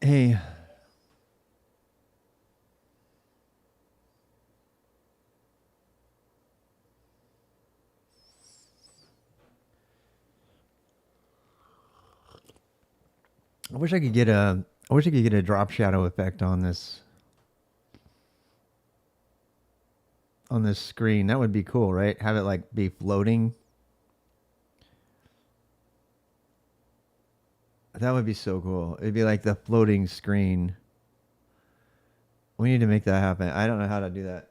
Hey, I wish I could get a. I wish I could get a drop shadow effect on this screen. That would be cool, right? Have it like be floating. That would be so cool. It'd be like the floating screen. We need to make that happen. I don't know how to do that.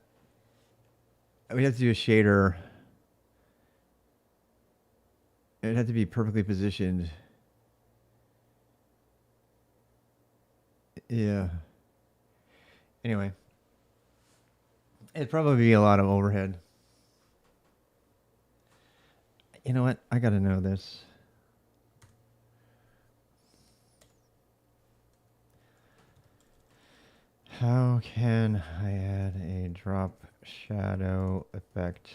We have to do a shader. It'd have to be perfectly positioned. Yeah. Anyway, It'd probably be a lot of overhead. You know what? I gotta know this. How can I add a drop shadow effect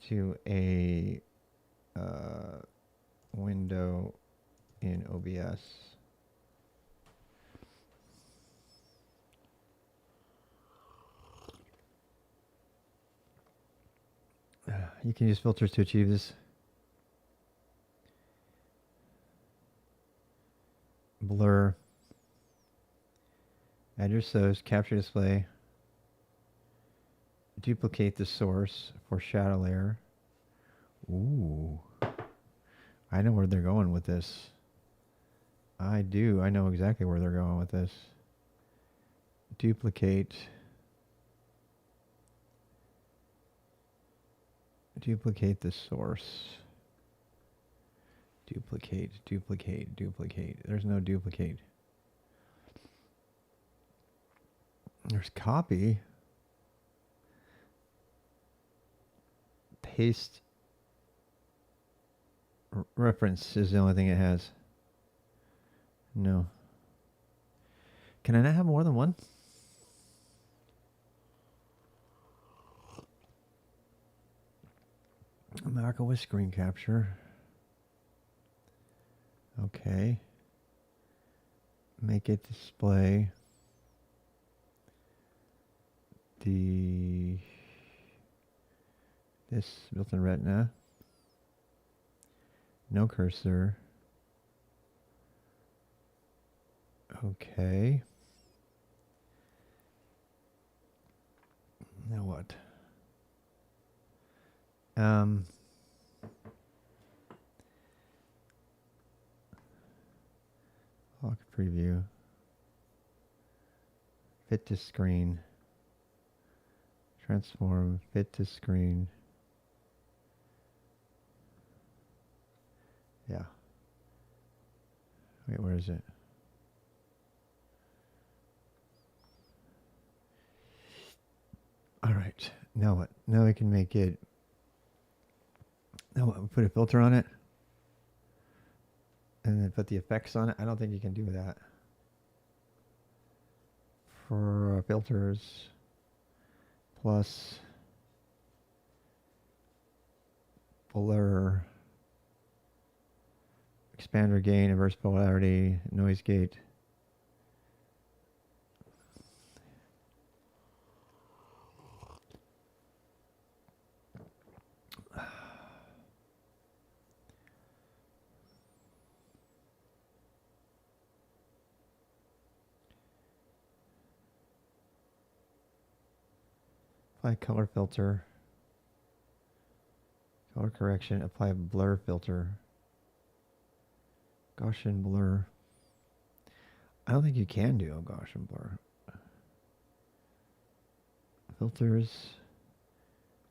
to a window in OBS? You can use filters to achieve this. Blur. Add your source, capture display. Duplicate the source for shadow layer. Ooh. I know where they're going with this. I do. I know exactly where they're going with this. Duplicate. Duplicate the source. Duplicate, duplicate, duplicate. There's no duplicate. There's copy. Paste. Reference is the only thing it has. No. Can I not have more than one? America with screen capture. Okay. Make it display this built-in retina. No cursor. Okay. Now what? Lock preview. Fit to screen. Transform. Fit to screen. Yeah. Wait, where is it? All right. Now what? Now we can make it. Now what? We put a filter on it, and then put the effects on it. I don't think you can do that. For filters, plus blur, expander gain, inverse polarity, noise gate. Apply color filter. Color correction. Apply blur filter. Gaussian blur. I don't think you can do a Gaussian blur. Filters.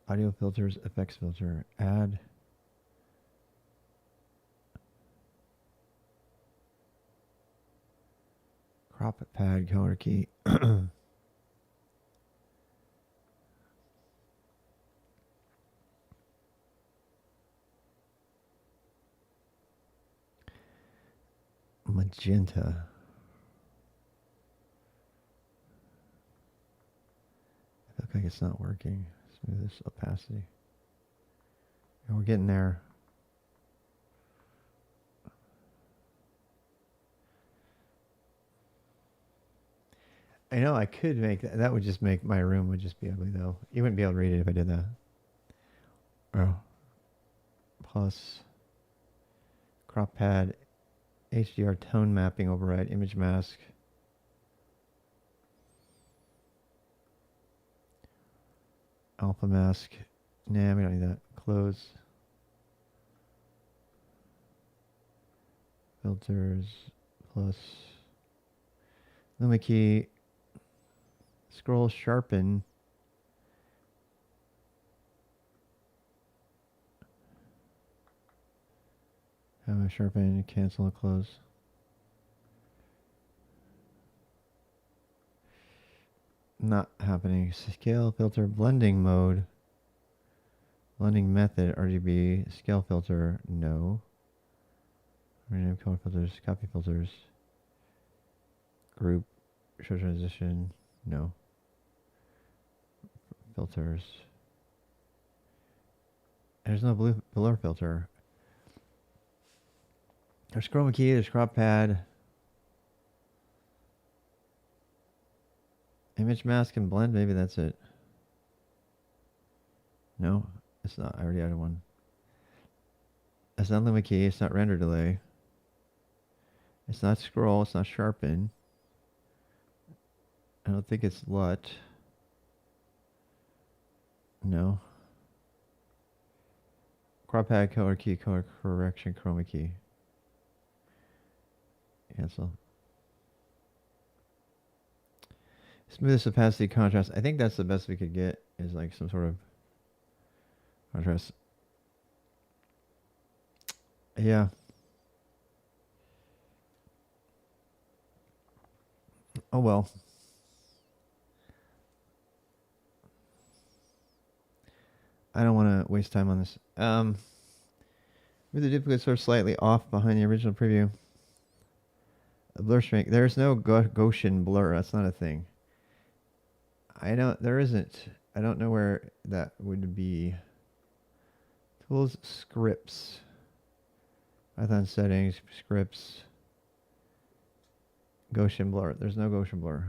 Audio filters. Effects filter. Add. Crop pad color key. Magenta. I look like it's not working. Smooth this opacity. And we're getting there. I know I could make that. That would just make my room would just be ugly though. You wouldn't be able to read it if I did that. Oh. Plus crop pad, HDR tone mapping override, image mask. Alpha mask. Nah, we don't need that. Close. Filters plus Luma key. Scroll sharpen. Have a sharpen, cancel, and close. Not happening. Scale filter blending mode. Blending method RGB. Scale filter no. Rename color filters. Copy filters. Group. Show transition no. Filters. There's no blur filter. There's chroma key. There's crop pad. Image mask and blend. Maybe that's it. No, it's not. I already added one. It's not limit key. It's not render delay. It's not scroll. It's not sharpen. I don't think it's LUT. No. Crop pad, color key, color correction, chroma key. Cancel. Smoothest opacity contrast. I think that's the best we could get, is like some sort of contrast. Yeah. Oh well. I don't want to waste time on this. Move the duplicate source slightly off behind the original preview. A blur strength. There's no Gaussian blur. That's not a thing. There isn't. I don't know where that would be. Tools, scripts. Python settings, scripts. Gaussian blur. There's no Gaussian blur.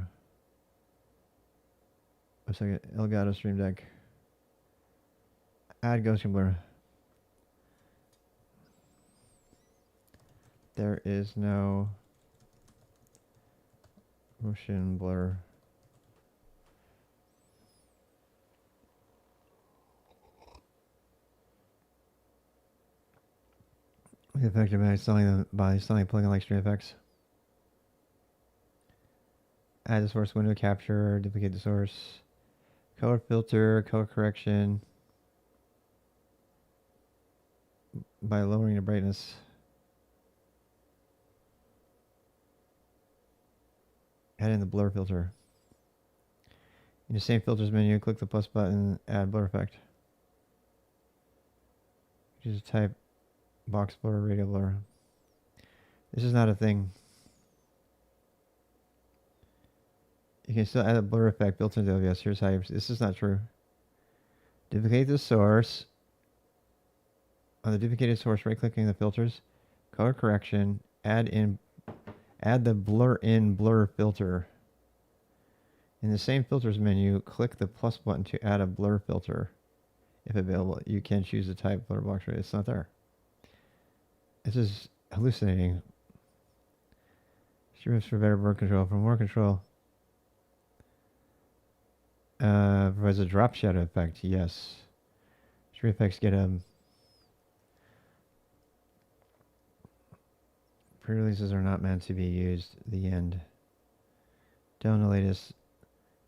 A second. Elgato Stream Deck. Add Gaussian blur. There is no Gaussian blur. Effective by installing a plugin like StreamFX. Add the source window capture, duplicate the source, color filter, color correction by lowering the brightness. Add in the blur filter. In the same filters menu, click the plus button, add blur effect. Just type box blur, radial blur. This is not a thing. You can still add a blur effect built into OBS. Here's how this is not true. Duplicate the source. On the duplicated source, right clicking the filters, color correction, add the blur filter. In the same filters menu, click the plus button to add a blur filter. If available, you can choose the type blur box rate. It's not there. This is hallucinating. Streams for better blur control. For more control. Provides a drop shadow effect. Yes. Stream effects get pre-releases are not meant to be used. The end. Down the latest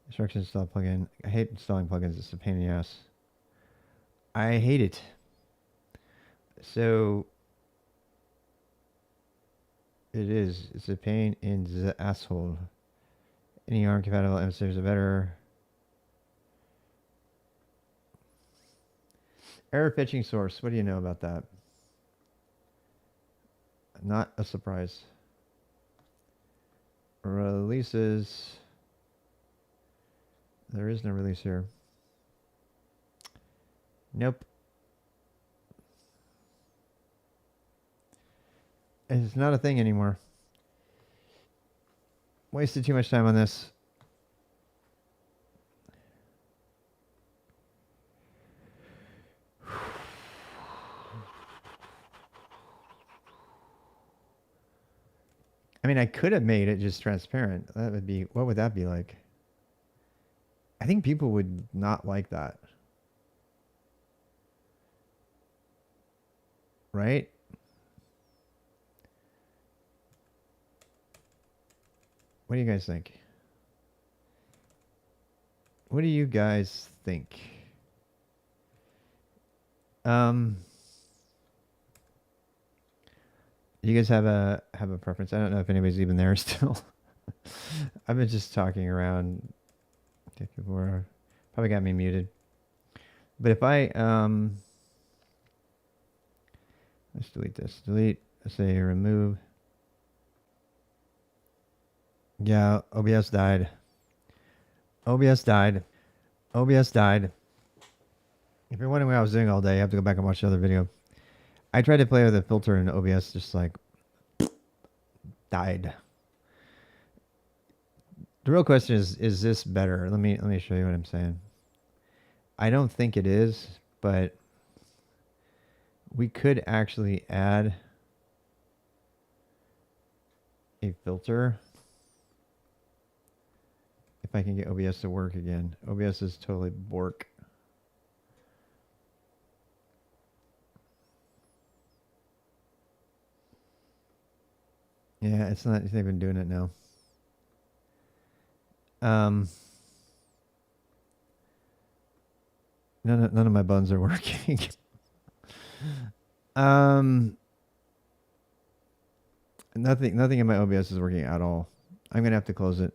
instructions install plugin. I hate installing plugins. It's a pain in the ass. I hate it. So it is. It's a pain in the asshole. Any ARM compatible emulators are better. Error fetching source. What do you know about that? Not a surprise. Releases. There is no release here. Nope. It's not a thing anymore. Wasted too much time on this. I mean, I could have made it just transparent. That would be, what would that be like? I think people would not like that. Right? What do you guys think? What do you guys think? You guys have a preference? I don't know if anybody's even there still. I've been just talking around. 54. Probably got me muted. But if I let's delete this. Delete. Say remove. Yeah, OBS died. OBS died. OBS died. If you're wondering what I was doing all day, you have to go back and watch the other video. I tried to play with a filter and OBS just like died. The real question is this better? Let me show you what I'm saying. I don't think it is, but we could actually add a filter if I can get OBS to work again. OBS is totally bork. Yeah, it's not even doing it now. None of my buttons are working. Nothing in my OBS is working at all. I'm gonna have to close it.